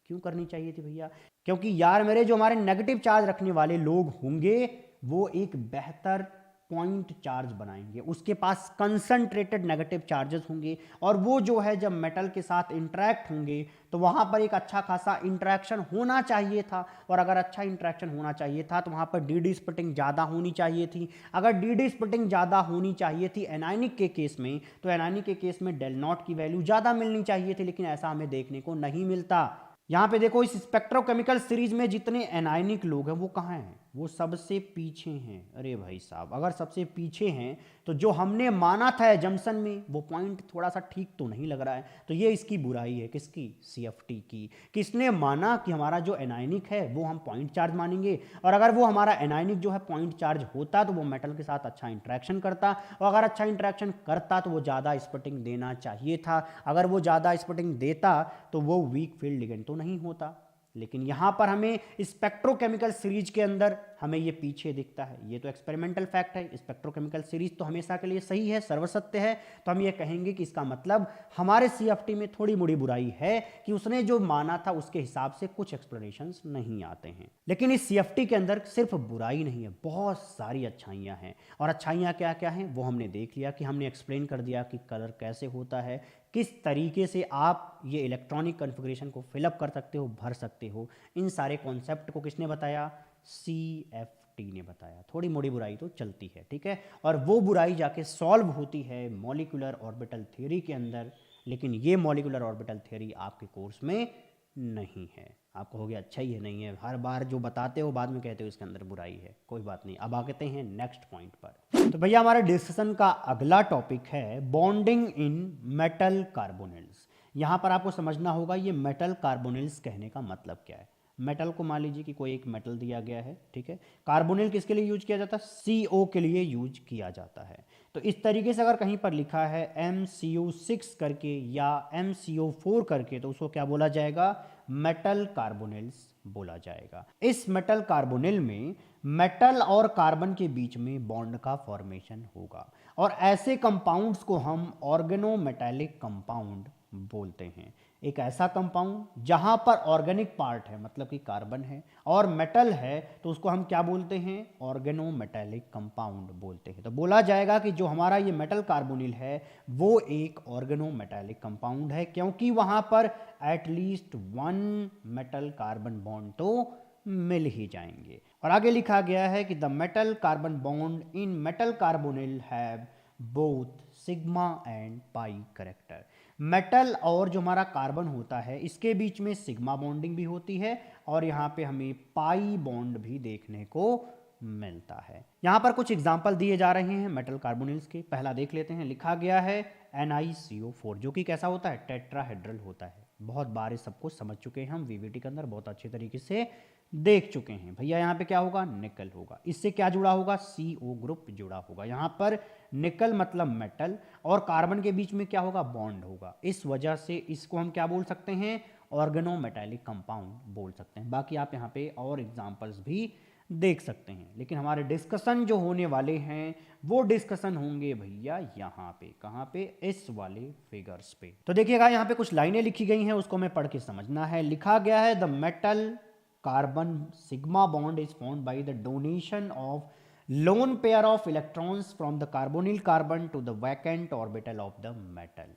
क्यों करनी चाहिए थी भैया? क्योंकि यार मेरे जो हमारे नेगेटिव चार्ज रखने वाले लोग होंगे वो एक बेहतर पॉइंट चार्ज बनाएंगे, उसके पास कंसंट्रेटेड नेगेटिव चार्जेस होंगे, और वो जो है जब मेटल के साथ इंटरेक्ट होंगे तो वहां पर एक अच्छा खासा इंटरेक्शन होना चाहिए था। और अगर अच्छा इंटरेक्शन होना चाहिए था तो वहां पर डी स्प्लिटिंग ज्यादा होनी चाहिए थी। अगर डी स्प्लिटिंग ज्यादा होनी चाहिए थी एनायनिक के केस में, तो एनायनिक के केस में डेल नॉट की वैल्यू ज्यादा मिलनी चाहिए थी, लेकिन ऐसा हमें देखने को नहीं मिलता। यहां पे देखो, इस स्पेक्ट्रोकेमिकल सीरीज में जितने एनायनिक लोग हैं वो कहां हैं, वो सबसे पीछे हैं। अरे भाई साहब, अगर सबसे पीछे हैं तो जो हमने माना था एजम्पशन में वो पॉइंट थोड़ा सा ठीक तो नहीं लग रहा है। तो ये इसकी बुराई है, किसकी, CFT की। किसने माना कि हमारा जो एनायनिक है वो हम पॉइंट चार्ज मानेंगे, और अगर वो हमारा एनायनिक जो है पॉइंट चार्ज होता तो वो मेटल के साथ अच्छा इंटरेक्शन करता, और अगर अच्छा इंटरेक्शन करता तो वो ज़्यादा स्प्लिटिंग देना चाहिए था। अगर वो ज़्यादा स्प्लिटिंग देता तो वो वीक फील्ड लिगेंड तो नहीं होता। लेकिन यहां पर हमें स्पेक्ट्रोकेमिकल सीरीज के अंदर हमें ये पीछे दिखता है। ये तो एक्सपेरिमेंटल फैक्ट है, स्पेक्ट्रोकेमिकल सीरीज तो हमेशा के लिए सही है, सर्वसत्य है। तो हम ये कहेंगे कि इसका मतलब हमारे CFT में थोड़ी मोड़ी बुराई है कि उसने जो माना था उसके हिसाब से कुछ एक्सप्लेनेशंस नहीं आते हैं। लेकिन इस CFT के अंदर सिर्फ बुराई नहीं है, बहुत सारी अच्छाइयां हैं। और अच्छाइयां क्या क्या हैं वो हमने देख लिया, कि हमने एक्सप्लेन कर दिया कि कलर कैसे होता है, किस तरीके से आप ये इलेक्ट्रॉनिक कॉन्फ़िगरेशन को फिलअप कर सकते हो, भर सकते हो। इन सारे कॉन्सेप्ट को किसने बताया, CFT ने बताया। थोड़ी मोड़ी बुराई तो चलती है, ठीक है, और वो बुराई जाके सॉल्व होती है मॉलिक्यूलर ऑर्बिटल थ्योरी के अंदर। लेकिन ये मॉलिक्यूलर ऑर्बिटल थ्योरी आपके कोर्स में नहीं है। आपको हो गया अच्छा ही है, नहीं है, हर बार जो बताते हो बाद में कहते हो इसके अंदर बुराई है। कोई बात नहीं, अब आते हैं नेक्स्ट पॉइंट पर। तो भैया हमारे डिस्कशन का अगला टॉपिक है बॉन्डिंग इन मेटल कार्बोनिल्स। यहां पर आपको समझना होगा ये मेटल कार्बोनिल्स कहने का मतलब क्या है। मेटल को मान लीजिए कि कोई एक मेटल दिया गया है, ठीक है, कार्बोनिल किसके लिए यूज किया जाता है, CO के लिए यूज किया जाता है। तो इस तरीके से अगर कहीं पर लिखा है MCO6 करके या MCO4 करके, तो उसको क्या बोला जाएगा, मेटल कार्बोनिल्स बोला जाएगा। इस मेटल कार्बोनिल में मेटल और कार्बन के बीच में बॉन्ड का फॉर्मेशन होगा, और ऐसे कंपाउंड्स को हम ऑर्गेनोमेटेलिक कंपाउंड बोलते हैं। एक ऐसा कंपाउंड जहां पर ऑर्गेनिक पार्ट है, मतलब कि कार्बन है, और मेटल है, तो उसको हम क्या बोलते हैं, ऑर्गेनोमेटेलिक कंपाउंड बोलते हैं। तो बोला जाएगा कि जो हमारा ये मेटल कार्बोनिल है वो एक ऑर्गेनोमेटेलिक कंपाउंड है, क्योंकि वहां पर एटलीस्ट 1 मेटल कार्बन बॉन्ड तो मिल ही जाएंगे। और आगे लिखा गया है कि the metal carbon bond in metal carbonyl have both sigma and pi character. Metal और जो हमारा कार्बन होता है इसके बीच में सिग्मा बॉन्डिंग भी होती है, और यहाँ पे हमें पाई बॉन्ड भी देखने को मिलता है। यहाँ पर कुछ एग्जाम्पल दिए जा रहे हैं मेटल कार्बोनिल्स के। पहला देख लेते हैं, लिखा गया है NiCO4, जो कि कैसा होता है, टेट्राहेड्रल होता है। बहुत बार इस सबको समझ चुके हैं हम, VVT के अंदर बहुत अच्छे तरीके से देख चुके हैं भैया। यहाँ पे क्या होगा, निकल होगा, इससे क्या जुड़ा होगा, CO ग्रुप जुड़ा होगा। यहाँ पर निकल मतलब मेटल और कार्बन के बीच में क्या होगा, बॉन्ड होगा। इस वजह से इसको हम क्या बोल सकते हैं, ऑर्गेनोमेटेलिक कंपाउंड बोल सकते हैं। बाकी आप यहाँ पे और एग्जांपल्स भी देख सकते हैं, लेकिन हमारे डिस्कशन जो होने वाले हैं वो डिस्कशन होंगे भैया यहाँ पे, कहाँ पे, इस वाले फिगर्स पे। तो देखिएगा यहाँ पे कुछ लाइनें लिखी गई हैं, उसको हमें पढ़ के समझना है। लिखा गया है the metal carbon sigma bond is formed by the donation of lone pair of electrons from the carbonyl carbon to the vacant orbital of the metal।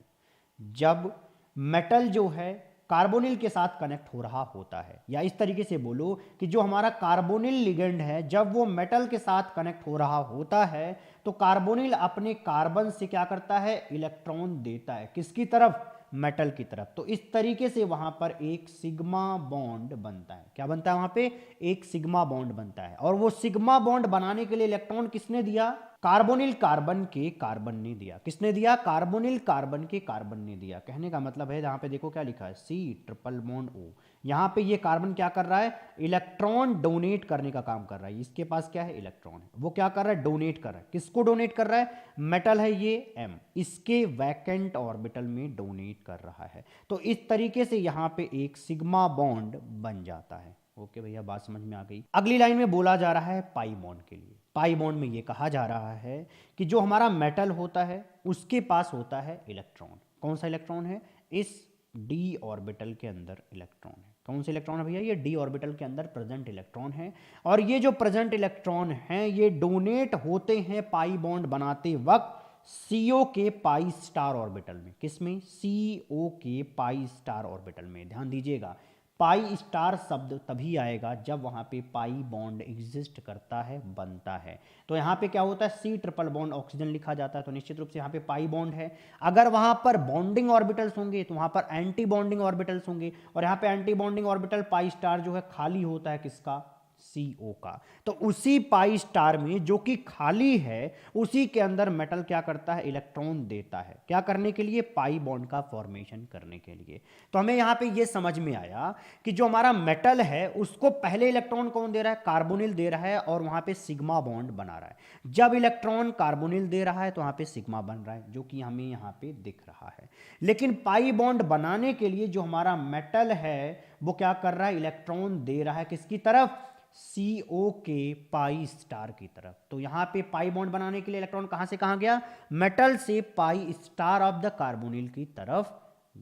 जब मेटल जो है कार्बोनिल के साथ कनेक्ट हो रहा होता है, या इस तरीके से बोलो कि जो हमारा कार्बोनिल लिगेंड है जब वो मेटल के साथ कनेक्ट हो रहा होता है तो कार्बोनिल अपने कार्बन से क्या करता है, इलेक्ट्रॉन देता है, किसकी तरफ, मेटल की तरफ। तो इस तरीके से वहां पर एक सिग्मा बॉन्ड बनता है। क्या बनता है, वहां पे एक सिग्मा बॉन्ड बनता है। और वो सिग्मा बॉन्ड बनाने के लिए इलेक्ट्रॉन किसने दिया, कार्बोनिल कार्बन के कार्बन ने दिया। किसने दिया, कार्बोनिल कार्बन के कार्बन ने दिया। कहने का मतलब है, यहाँ पे देखो क्या लिखा है, C∧O। यहाँ पे ये कार्बन क्या कर रहा है, इलेक्ट्रॉन डोनेट करने का काम कर रहा है। इसके पास क्या है, इलेक्ट्रॉन है, वो क्या कर रहा है, डोनेट कर रहा है। किसको डोनेट कर रहा है, मेटल है ये M, इसके वैकेंट ऑर्बिटल में डोनेट कर रहा है। तो इस तरीके से यहाँ पे एक सिग्मा बॉन्ड बन जाता है। ओके भैया, बात समझ में आ गई। अगली लाइन में बोला जा रहा है पाई बॉन्ड के लिए। पाई बॉन्ड में ये कहा जा रहा है कि जो हमारा मेटल होता है उसके पास होता है इलेक्ट्रॉन। कौन सा इलेक्ट्रॉन है, इस d ऑर्बिटल के अंदर इलेक्ट्रॉन है। कौन सा इलेक्ट्रॉन है भैया, ये d ऑर्बिटल के अंदर प्रेजेंट इलेक्ट्रॉन है। और ये जो प्रेजेंट इलेक्ट्रॉन हैं ये डोनेट होते हैं पाई बॉन्ड बनाते वक्त CO के पाई स्टार ऑर्बिटल में। किसमें, CO के पाई स्टार ऑर्बिटल में। ध्यान दीजिएगा, पाई स्टार शब्द तभी आएगा जब वहां पे पाई बॉन्ड एग्जिस्ट करता है, बनता है। तो यहाँ पे क्या होता है, C ट्रिपल बॉन्ड ऑक्सीजन लिखा जाता है, तो निश्चित रूप से यहाँ पे पाई बॉन्ड है। अगर वहां पर बॉन्डिंग ऑर्बिटल्स होंगे तो वहां पर एंटी बॉन्डिंग ऑर्बिटल्स होंगे, और यहाँ पे anti bonding orbital pi star जो है खाली होता है, किसका, CO का। तो उसी पाई स्टार में जो कि खाली है उसी के अंदर मेटल क्या करता है, इलेक्ट्रॉन देता है। क्या करने के लिए, पाई बॉन्ड का फॉर्मेशन करने के लिए। तो हमें यहां पे ये समझ में आया कि जो हमारा मेटल है उसको पहले इलेक्ट्रॉन कौन दे रहा है, कार्बोनिल दे रहा है, और वहां पे सिग्मा बॉन्ड बना रहा है। जब इलेक्ट्रॉन कार्बोनिल दे रहा है तो वहां पे सिग्मा बन रहा है, जो कि हमें यहां पे दिख रहा है। लेकिन पाई बॉन्ड बनाने के लिए जो हमारा मेटल है वो क्या कर रहा है, इलेक्ट्रॉन दे रहा है, किसकी तरफ, CO के पाई स्टार की तरफ। तो यहां पे पाई बॉन्ड बनाने के लिए इलेक्ट्रॉन कहां से कहां गया, मेटल से pi star of the carbonyl की तरफ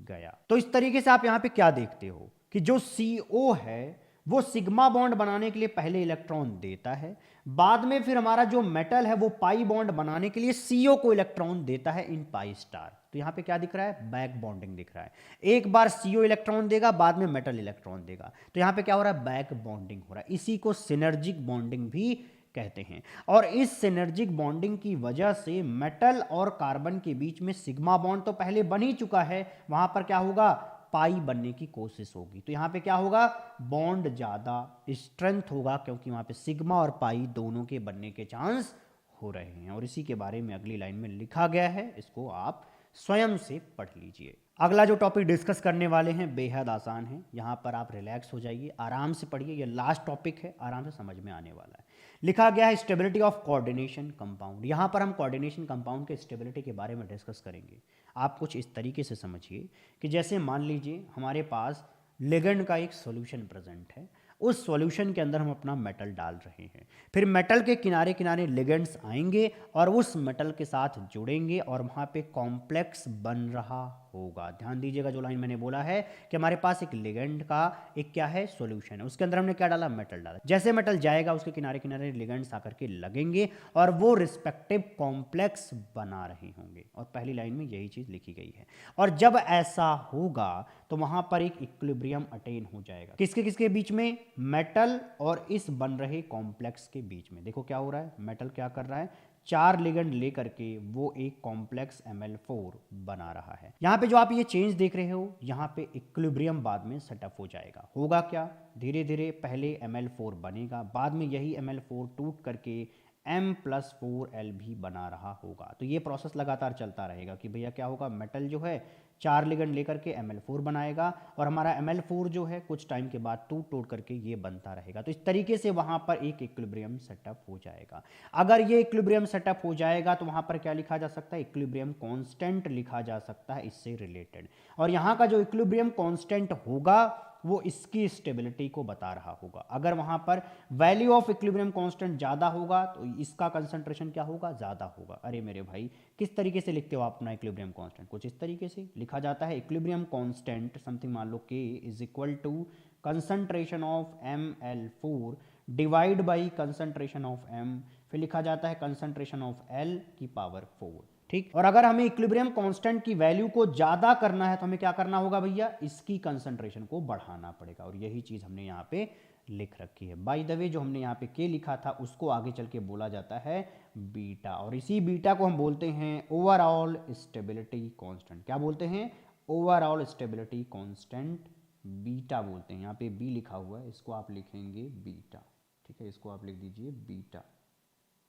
गया। तो इस तरीके से आप यहां पे क्या देखते हो कि जो CO है वो सिग्मा बॉन्ड बनाने के लिए पहले इलेक्ट्रॉन देता है, बाद में फिर हमारा जो मेटल है वो पाई बॉन्ड बनाने के लिए CO को इलेक्ट्रॉन देता है इन पाई स्टार। तो यहां पे क्या दिख रहा है, बैक बॉन्डिंग दिख रहा है। एक बार CO इलेक्ट्रॉन देगा, बाद में मेटल इलेक्ट्रॉन देगा, तो यहां पे क्या हो रहा है, बैक बॉन्डिंग हो रहा है। इसी को सिनर्जिक बॉन्डिंग भी कहते हैं। और इस सिनर्जिक बॉन्डिंग की वजह से मेटल और कार्बन के बीच में सिग्मा बॉन्ड तो पहले बन ही चुका है, वहां पर क्या होगा, पाई बनने की कोशिश होगी। तो यहां पे क्या होगा, बॉन्ड ज्यादा स्ट्रेंथ होगा, क्योंकि वहां पे सिग्मा और पाई दोनों के बनने के चांस हो रहे हैं। और इसी के बारे में अगली लाइन में लिखा गया है, इसको आप स्वयं से पढ़ लीजिए। अगला जो टॉपिक डिस्कस करने वाले हैं बेहद आसान है, यहाँ पर आप रिलैक्स हो जाइए, आराम से पढ़िए। ये लास्ट टॉपिक है, आराम से समझ में आने वाला है। लिखा गया है स्टेबिलिटी ऑफ कोऑर्डिनेशन कंपाउंड। यहाँ पर हम कोऑर्डिनेशन कंपाउंड के स्टेबिलिटी के बारे में डिस्कस करेंगे। आप कुछ इस तरीके से समझिए कि जैसे मान लीजिए हमारे पास लिगेंड का एक सॉल्यूशन प्रेजेंट है, उस सॉल्यूशन के अंदर हम अपना मेटल डाल रहे हैं, फिर मेटल के किनारे किनारे लिगेंड्स आएंगे और उस मेटल के साथ जुड़ेंगे और वहाँ पे कॉम्प्लेक्स बन रहा होगा। ध्यान दीजिएगा, जो लाइन मैंने बोला है कि हमारे पास एक लिगेंड का एक क्या है, सॉल्यूशन है, उसके अंदर हमने क्या डाला, मेटल डाला। जैसे मेटल जाएगा उसके किनारे किनारे लिगेंड्स आकर के लगेंगे और वो रिस्पेक्टिव कॉम्प्लेक्स बना रहे होंगे। और पहली लाइन में यही चीज लिखी गई है। और जब ऐसा होगा तो वहां पर एक इक्विलिब्रियम अटेन हो जाएगा, किसके किसके बीच में, मेटल और इस बन रहे कॉम्प्लेक्स के बीच में। देखो क्या हो रहा है, मेटल क्या कर रहा है, 4 लिगेंड लेकर के वो एक कॉम्प्लेक्स Ml4 बना रहा है। यहाँ पे जो आप ये चेंज देख रहे हो, यहाँ पे इक्विलिब्रियम बाद में सेटअप हो जाएगा। होगा क्या, धीरे धीरे पहले Ml4 बनेगा, बाद में यही Ml4 टूट करके M+4L भी बना रहा होगा। तो ये प्रोसेस लगातार चलता रहेगा कि भैया क्या होगा, मेटल जो है 4 लिगेंड लेकर के Ml4 बनाएगा और हमारा Ml4 जो है कुछ टाइम के बाद टूट टूट करके ये बनता रहेगा। तो इस तरीके से वहाँ पर एक इक्विलिब्रियम सेटअप हो जाएगा। अगर ये इक्विलिब्रियम सेटअप हो जाएगा तो वहाँ पर क्या लिखा जा सकता है, इक्विलिब्रियम कांस्टेंट लिखा जा सकता है इससे रिलेटेड। और यहाँ का जो इक्विलिब्रियम कांस्टेंट होगा वो इसकी स्टेबिलिटी को बता रहा होगा। अगर वहां पर वैल्यू ऑफ इक्विलिब्रियम कांस्टेंट ज्यादा होगा तो इसका कंसंट्रेशन क्या होगा, ज्यादा होगा। अरे मेरे भाई किस तरीके से लिखते हो आप अपना इक्विलिब्रियम कांस्टेंट, कुछ इस तरीके से लिखा जाता है। इक्विलिब्रियम कांस्टेंट समथिंग मान लो K is equal to concentration of Ml4 divide by concentration of M, फिर लिखा जाता है कंसंट्रेशन ऑफ L की पावर 4। ठीक, और अगर हमें इक्विलिब्रियम कांस्टेंट की वैल्यू को ज्यादा करना है तो हमें क्या करना होगा भैया, इसकी कंसंट्रेशन को बढ़ाना पड़ेगा। और यही चीज हमने यहाँ पे लिख रखी है। बाय द वे जो हमने यहाँ पे K लिखा था उसको आगे चल के बोला जाता है बीटा, और इसी बीटा को हम बोलते हैं ओवरऑल स्टेबिलिटी कांस्टेंट। क्या बोलते हैं, ओवरऑल स्टेबिलिटी कांस्टेंट, बीटा बोलते हैं। यहाँ पे बी लिखा हुआ है, इसको आप लिखेंगे बीटा। ठीक है, इसको आप लिख दीजिए बीटा।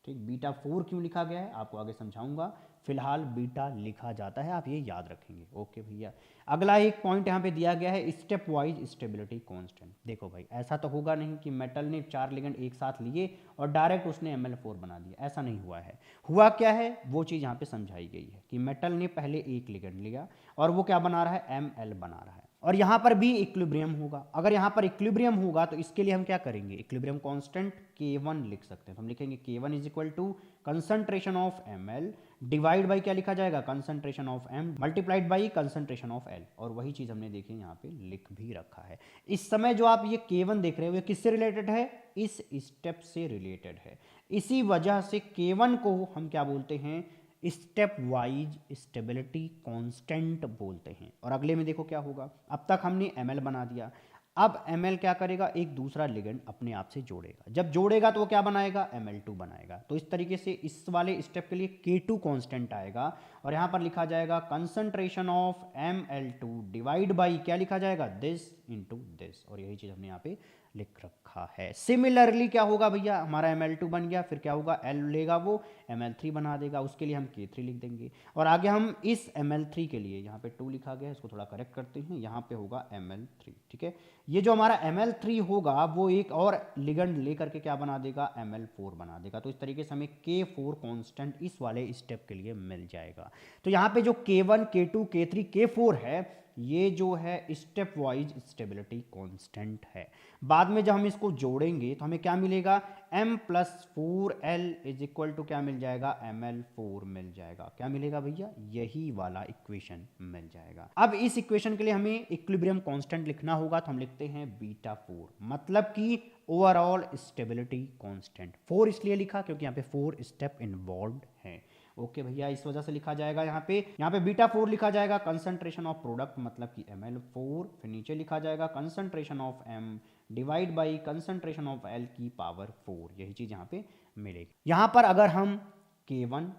ठीक, बीटा 4 क्यों लिखा गया है आपको आगे समझाऊंगा, फिलहाल बीटा लिखा जाता है, आप ये याद रखेंगे। ओके भैया, अगला एक पॉइंट यहाँ पे दिया गया है स्टेप वाइज स्टेबिलिटी कांस्टेंट। देखो भाई ऐसा तो होगा नहीं कि मेटल ने 4 लिगेंड एक साथ लिए और डायरेक्ट उसने Ml4 बना दिया, ऐसा नहीं हुआ है। हुआ क्या है वो चीज़ यहाँ पे समझाई गई है कि मेटल ने पहले एक लिगेंड लिया और वो क्या बना रहा है, Ml बना रहा है। और यहाँ पर भी इक्विलिब्रियम होगा। अगर यहाँ पर इक्विलिब्रियम होगा तो इसके लिए हम क्या करेंगे, इक्विलिब्रियम कांस्टेंट K1 लिख सकते हैं। तो हम लिखेंगे K1 is equal to concentration of Ml divide by क्या लिखा जाएगा, concentration of M multiplied by concentration of L। और वही चीज हमने देखी यहाँ पे लिख भी रखा है। इस समय जो आप ये K1 देख रहे हो ये किससे रिलेटेड है, इस स्टेप से रिलेटेड है। इसी वजह से K1 को हम क्या बोलते हैं, स्टेप वाइज स्टेबिलिटी कांस्टेंट बोलते हैं। और अगले में देखो क्या होगा, अब तक हमने Ml बना दिया, अब Ml क्या करेगा, एक दूसरा लिगेंड अपने आप से जोड़ेगा। जब जोड़ेगा तो वो क्या बनाएगा, Ml2 बनाएगा। तो इस तरीके से इस वाले स्टेप के लिए K2 कांस्टेंट आएगा और यहाँ पर लिखा जाएगा concentration of Ml2 divide by क्या लिखा जाएगा, दिस इनटू दिस। और यही चीज हमने यहाँ पे लिख रखा है। सिमिलरली क्या होगा भैया, हमारा Ml2 बन गया, फिर क्या होगा, L लेगा वो Ml3 बना देगा, उसके लिए हम K3 लिख देंगे। और आगे हम इस Ml3 के लिए यहाँ पे 2 लिखा गया है, इसको थोड़ा करेक्ट करते हैं, यहाँ पे होगा Ml3। ठीक है, ये जो हमारा Ml3 होगा वो एक और लिगेंड लेकर के क्या बना देगा, Ml4 बना देगा। तो इस तरीके से हमें K4 कांस्टेंट इस वाले स्टेप के लिए मिल जाएगा। तो यहाँ पे जो K1 K2 K3 K4 है ये जो है स्टेप वाइज स्टेबिलिटी कांस्टेंट है। बाद में जब हम इसको जोड़ेंगे तो हमें क्या मिलेगा, M+4L इज इक्वल टू क्या मिल जाएगा, Ml4 मिल जाएगा। क्या मिलेगा भैया, यही वाला इक्वेशन मिल जाएगा। अब इस इक्वेशन के लिए हमें इक्विलिब्रियम कांस्टेंट लिखना होगा, तो हम लिखते हैं बीटा 4, मतलब कि ओवरऑल स्टेबिलिटी कांस्टेंट। 4 इसलिए लिखा क्योंकि यहाँ पे 4 स्टेप इन्वॉल्व है। ओके भैया, इस वजह से लिखा जाएगा यहाँ पे बीटा 4 लिखा जाएगा कंसंट्रेशन ऑफ प्रोडक्ट मतलब कि Ml4, फिर नीचे लिखा जाएगा concentration of M divide by concentration of L की पावर 4। यही चीज यहाँ पे मिलेगी। यहाँ पर अगर हम K1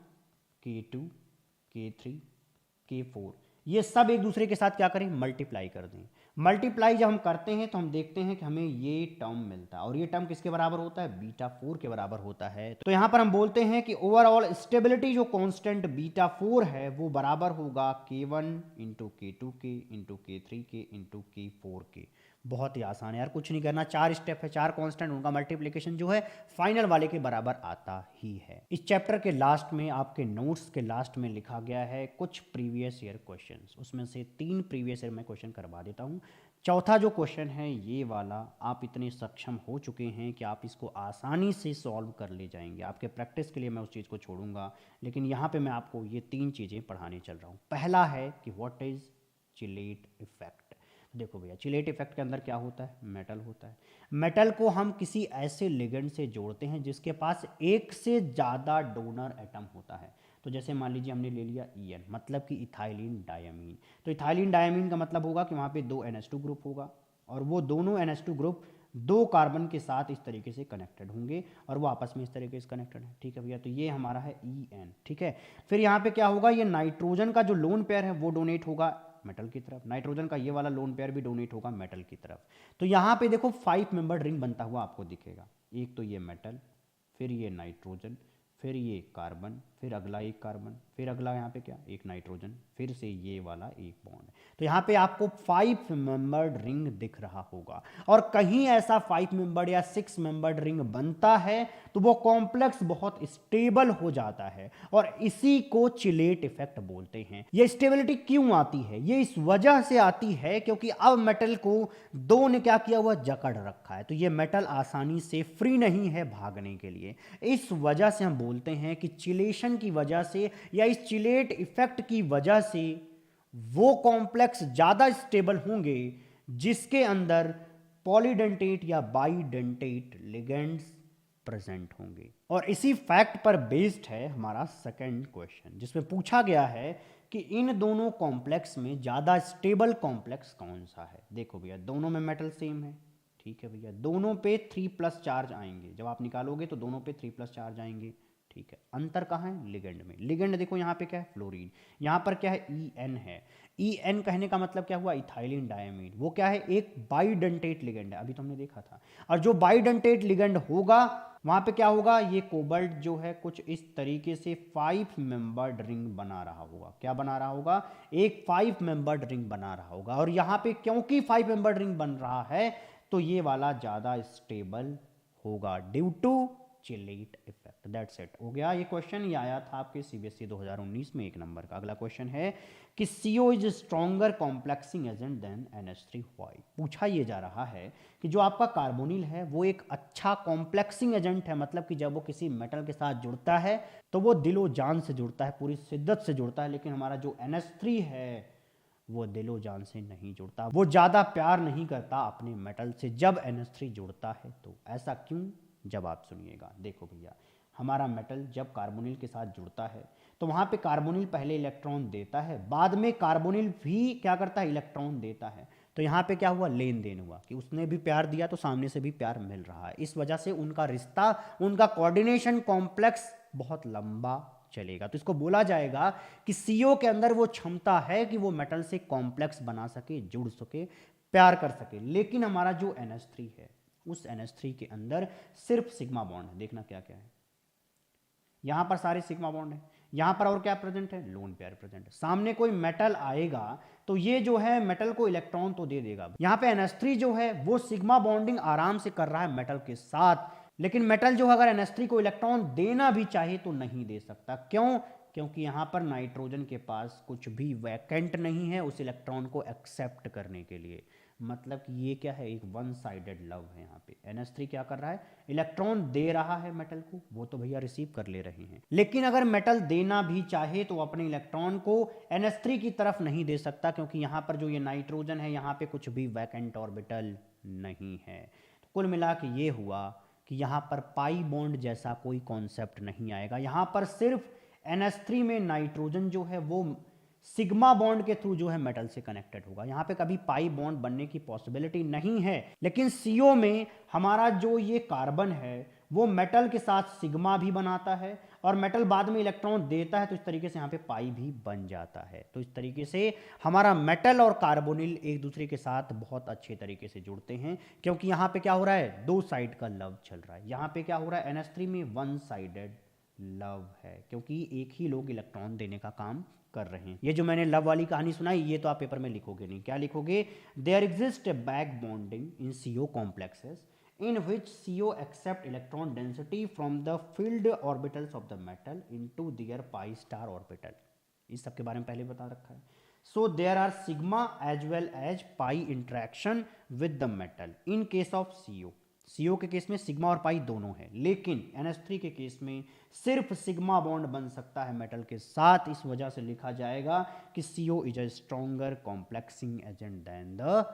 K2 K3 K4 ये सब एक दूसरे के साथ क्या करें, मल्टीप्लाई कर दें। मल्टीप्लाई जब हम करते हैं तो हम देखते हैं कि हमें ये टर्म मिलता है, और ये टर्म किसके बराबर होता है, बीटा 4 के बराबर होता है। तो यहां पर हम बोलते हैं कि ओवरऑल स्टेबिलिटी जो कांस्टेंट बीटा 4 है वो बराबर होगा K1 इंटू K2 के इंटू K3 के इंटू K4 के। बहुत ही आसान है यार, कुछ नहीं करना, 4 स्टेप है, 4 कांस्टेंट, उनका मल्टीप्लिकेशन जो है फाइनल वाले के बराबर आता ही है। इस चैप्टर के लास्ट में आपके नोट्स के लास्ट में लिखा गया है कुछ प्रीवियस ईयर क्वेश्चंस, उसमें से 3 प्रीवियस ईयर में क्वेश्चन करवा देता हूं। चौथा जो क्वेश्चन है ये वाला, आप इतने सक्षम हो चुके हैं कि आप इसको आसानी से सॉल्व कर ले जाएंगे। आपके प्रैक्टिस के लिए मैं उस चीज़ को छोड़ूंगा, लेकिन यहाँ पे मैं आपको ये 3 चीज़ें पढ़ाने चल रहा हूँ। पहला है कि व्हाट इज़ चिलेट इफेक्ट। देखो भैया, चिलेट इफेक्ट के अंदर क्या होता है, मेटल होता है। मेटल को हम किसी ऐसे लिगेंड से जोड़ते हैं जिसके पास एक से ज़्यादा डोनर एटम होता है। तो जैसे मान लीजिए हमने ले लिया EN, मतलब कि इथाइलिन डायमीन। तो इथाइलिन डायमीन का मतलब होगा कि वहाँ पे 2 NH2 ग्रुप होगा, और वो दोनों NH2 ग्रुप 2 कार्बन के साथ इस तरीके से कनेक्टेड होंगे, और वो आपस में इस तरीके से कनेक्टेड है। ठीक है भैया, तो ये हमारा है EN। ठीक है, फिर यहाँ पे क्या होगा, ये नाइट्रोजन का जो लोन पेयर है वो डोनेट होगा मेटल की तरफ, नाइट्रोजन का ये वाला लोन पेयर भी डोनेट होगा मेटल की तरफ। तो यहाँ पे देखो 5 मेंबर्ड रिंग बनता हुआ आपको दिखेगा। एक तो ये मेटल, फिर ये नाइट्रोजन, फिर ये कार्बन, फिर अगला एक कार्बन, फिर अगला यहाँ पे क्या, एक नाइट्रोजन, फिर से ये वाला एक बॉन्ड। तो यहाँ पे आपको 5 मेंबर्ड रिंग दिख रहा होगा। और कहीं ऐसा 5 मेंबर्ड या 6 मेंबर्ड रिंग बनता है तो वो कॉम्प्लेक्स बहुत स्टेबल हो जाता है और इसी को चिलेट इफेक्ट बोलते हैं। ये स्टेबिलिटी क्यों आती है? ये इस वजह से आती है क्योंकि अब मेटल को दो ने क्या किया हुआ, जकड़ रखा है। तो ये मेटल आसानी से फ्री नहीं है भागने के लिए। इस वजह से हम बोलते हैं कि चिलेशन की वजह से या इस चिलेट इफेक्ट की वजह से वो कॉम्प्लेक्स ज्यादा स्टेबल होंगे जिसके अंदर पॉलीडेंटेट या बाइडेंटेट लिगेंड्स प्रेजेंट होंगे। और इसी फैक्ट पर बेस्ड है हमारा सेकंड क्वेश्चन, जिसमें पूछा गया है कि इन दोनों कॉम्प्लेक्स में ज्यादा स्टेबल कॉम्प्लेक्स कौन सा है। देखो भैया, दोनों में मेटल सेम है, ठीक है भैया, दोनों पे 3+ चार्ज आएंगे। जब आप निकालोगे तो दोनों पे 3+ चार्ज आएंगे, ठीक है। अंतर कहाँ है? लिगेंड में। लिगेंड देखो यहाँ पे क्या है, फ्लोरीन, यहाँ पर क्या है, EN है। EN कहने का मतलब क्या हुआ, इथाइलिन डायमीन। वो क्या है, एक बाइडेंटेट लिगेंड है, अभी तो हमने देखा था। और जो बाइडेंटेट लिगेंड होगा वहां पे क्या होगा, ये कोबाल्ट जो है कुछ इस तरीके से 5 मेंबर्ड रिंग बना रहा होगा। क्या बना रहा होगा? एक 5 मेंबर्ड रिंग बना रहा होगा। और यहाँ पे क्योंकि 5 मेंबर्ड रिंग बन रहा है तो ये वाला ज्यादा स्टेबल होगा due to chelate effect. That's it, हो गया ये क्वेश्चन। ये आया था आपके CBSE 2019 में 1 नंबर का। अगला क्वेश्चन है कि CO is stronger complexing agent than NH3 why. पूछा ये जा रहा है कि जो आपका कार्बोनिल है वो एक अच्छा कॉम्प्लेक्सिंग एजेंट है, मतलब कि जब वो किसी मेटल के साथ जुड़ता है तो वो दिलो जान से जुड़ता है, पूरी शिद्दत से जुड़ता है। लेकिन हमारा जो NH3 है वो दिलो जान से नहीं जुड़ता, वो ज़्यादा प्यार नहीं करता अपने मेटल से जब NH3 जुड़ता है। तो ऐसा क्यों, जब आप सुनिएगा। देखो भैया, हमारा मेटल जब कार्बोनिल के साथ जुड़ता है तो वहाँ पे कार्बोनिल पहले इलेक्ट्रॉन देता है, बाद में कार्बोनिल भी क्या करता है, इलेक्ट्रॉन देता है। तो यहाँ पे क्या हुआ, लेन देन हुआ कि उसने भी प्यार दिया तो सामने से भी प्यार मिल रहा है। इस वजह से उनका रिश्ता, उनका कोऑर्डिनेशन कॉम्प्लेक्स बहुत लंबा चलेगा। तो इसको बोला जाएगा कि CO के अंदर वो क्षमता है कि वो मेटल से कॉम्प्लेक्स बना सके, जुड़ सके, प्यार कर सके। लेकिन हमारा जो NH3 है उस NH3 के अंदर सिर्फ सिग्मा बॉन्ड है। देखना क्या क्या है, यहां पर सारे सिग्मा बॉन्ड है, यहां पर और क्या प्रेजेंट है, लोन पेयर प्रेजेंट है। सामने कोई मेटल आएगा तो ये जो है मेटल को इलेक्ट्रॉन तो दे देगा। यहां पे NH3 जो है वो सिग्मा बॉन्डिंग आराम से कर रहा है मेटल के साथ, लेकिन मेटल जो अगर NH3 को इलेक्ट्रॉन देना भी चाहे तो नहीं दे सकता। क्यों? क्योंकि यहां पर नाइट्रोजन के पास कुछ भी वैकेंट नहीं है उस इलेक्ट्रॉन को एक्सेप्ट करने के लिए। मतलब कि ये क्या है, एक वन साइडेड लव है। यहाँ पे NH3 क्या कर रहा है, इलेक्ट्रॉन दे रहा है मेटल को, वो तो भैया रिसीव कर ले रहे हैं। लेकिन अगर मेटल देना भी चाहे तो अपने इलेक्ट्रॉन को NH3 की तरफ नहीं दे सकता, क्योंकि यहाँ पर जो ये नाइट्रोजन है यहाँ पे कुछ भी वैकेंट ऑर्बिटल नहीं है। तो कुल मिला के ये हुआ कि यहाँ पर पाई बॉन्ड जैसा कोई कॉन्सेप्ट नहीं आएगा। यहाँ पर सिर्फ NH3 में नाइट्रोजन जो है वो सिग्मा बॉन्ड के थ्रू जो है मेटल से कनेक्टेड होगा। यहाँ पे कभी पाई बॉन्ड बनने की पॉसिबिलिटी नहीं है। लेकिन CO में हमारा जो ये कार्बन है वो मेटल के साथ सिग्मा भी बनाता है और मेटल बाद में इलेक्ट्रॉन देता है, तो इस तरीके से यहाँ पे पाई भी बन जाता है। तो इस तरीके से हमारा मेटल और कार्बोनिल एक दूसरे के साथ बहुत अच्छे तरीके से जुड़ते हैं, क्योंकि यहाँ पे क्या हो रहा है, 2 साइड का लव चल रहा है। यहाँ पे क्या हो रहा है, NH3 में 1 साइडेड लव है, क्योंकि एक ही लोग इलेक्ट्रॉन देने का काम कर रहे हैं। ये जो मैंने लव वाली कहानी सुनाई ये तो आप पेपर में लिखोगे नहीं। क्या लिखोगे, there exist a back bonding in CO complexes in which CO accept electron density from the filled orbitals of the metal into their pi star orbital। इस सब के बारे में पहले बता रखा है। So there are sigma as well as pi interaction with the metal in case of CO। CO के केस में सिग्मा और पाई दोनों है, लेकिन NH3 के केस में सिर्फ सिग्मा बॉन्ड बन सकता है मेटल के साथ। इस वजह से लिखा जाएगा कि CO is a stronger complexing agent than the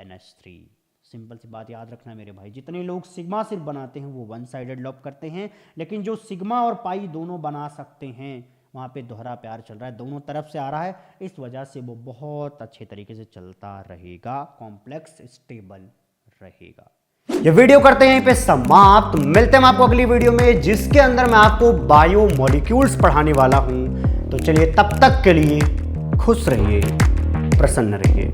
NH3। Simple सी बात याद रखना मेरे भाई, जितने लोग सिग्मा सिर्फ बनाते हैं वो 1 साइडेड लव करते हैं, लेकिन जो सिग्मा और पाई दोनों बना सकते हैं वहाँ पे दोहरा प्यार चल रहा है, दोनों तरफ से आ रहा है। इस वजह से वो बहुत अच्छे तरीके से चलता रहेगा, कॉम्प्लेक्स स्टेबल रहेगा। ये वीडियो करते हैं यहीं पे समाप्त। मिलते हैं आपको अगली वीडियो में, जिसके अंदर मैं आपको बायो मॉलिक्यूल्स पढ़ाने वाला हूं। तो चलिए तब तक के लिए खुश रहिए, प्रसन्न रहिए।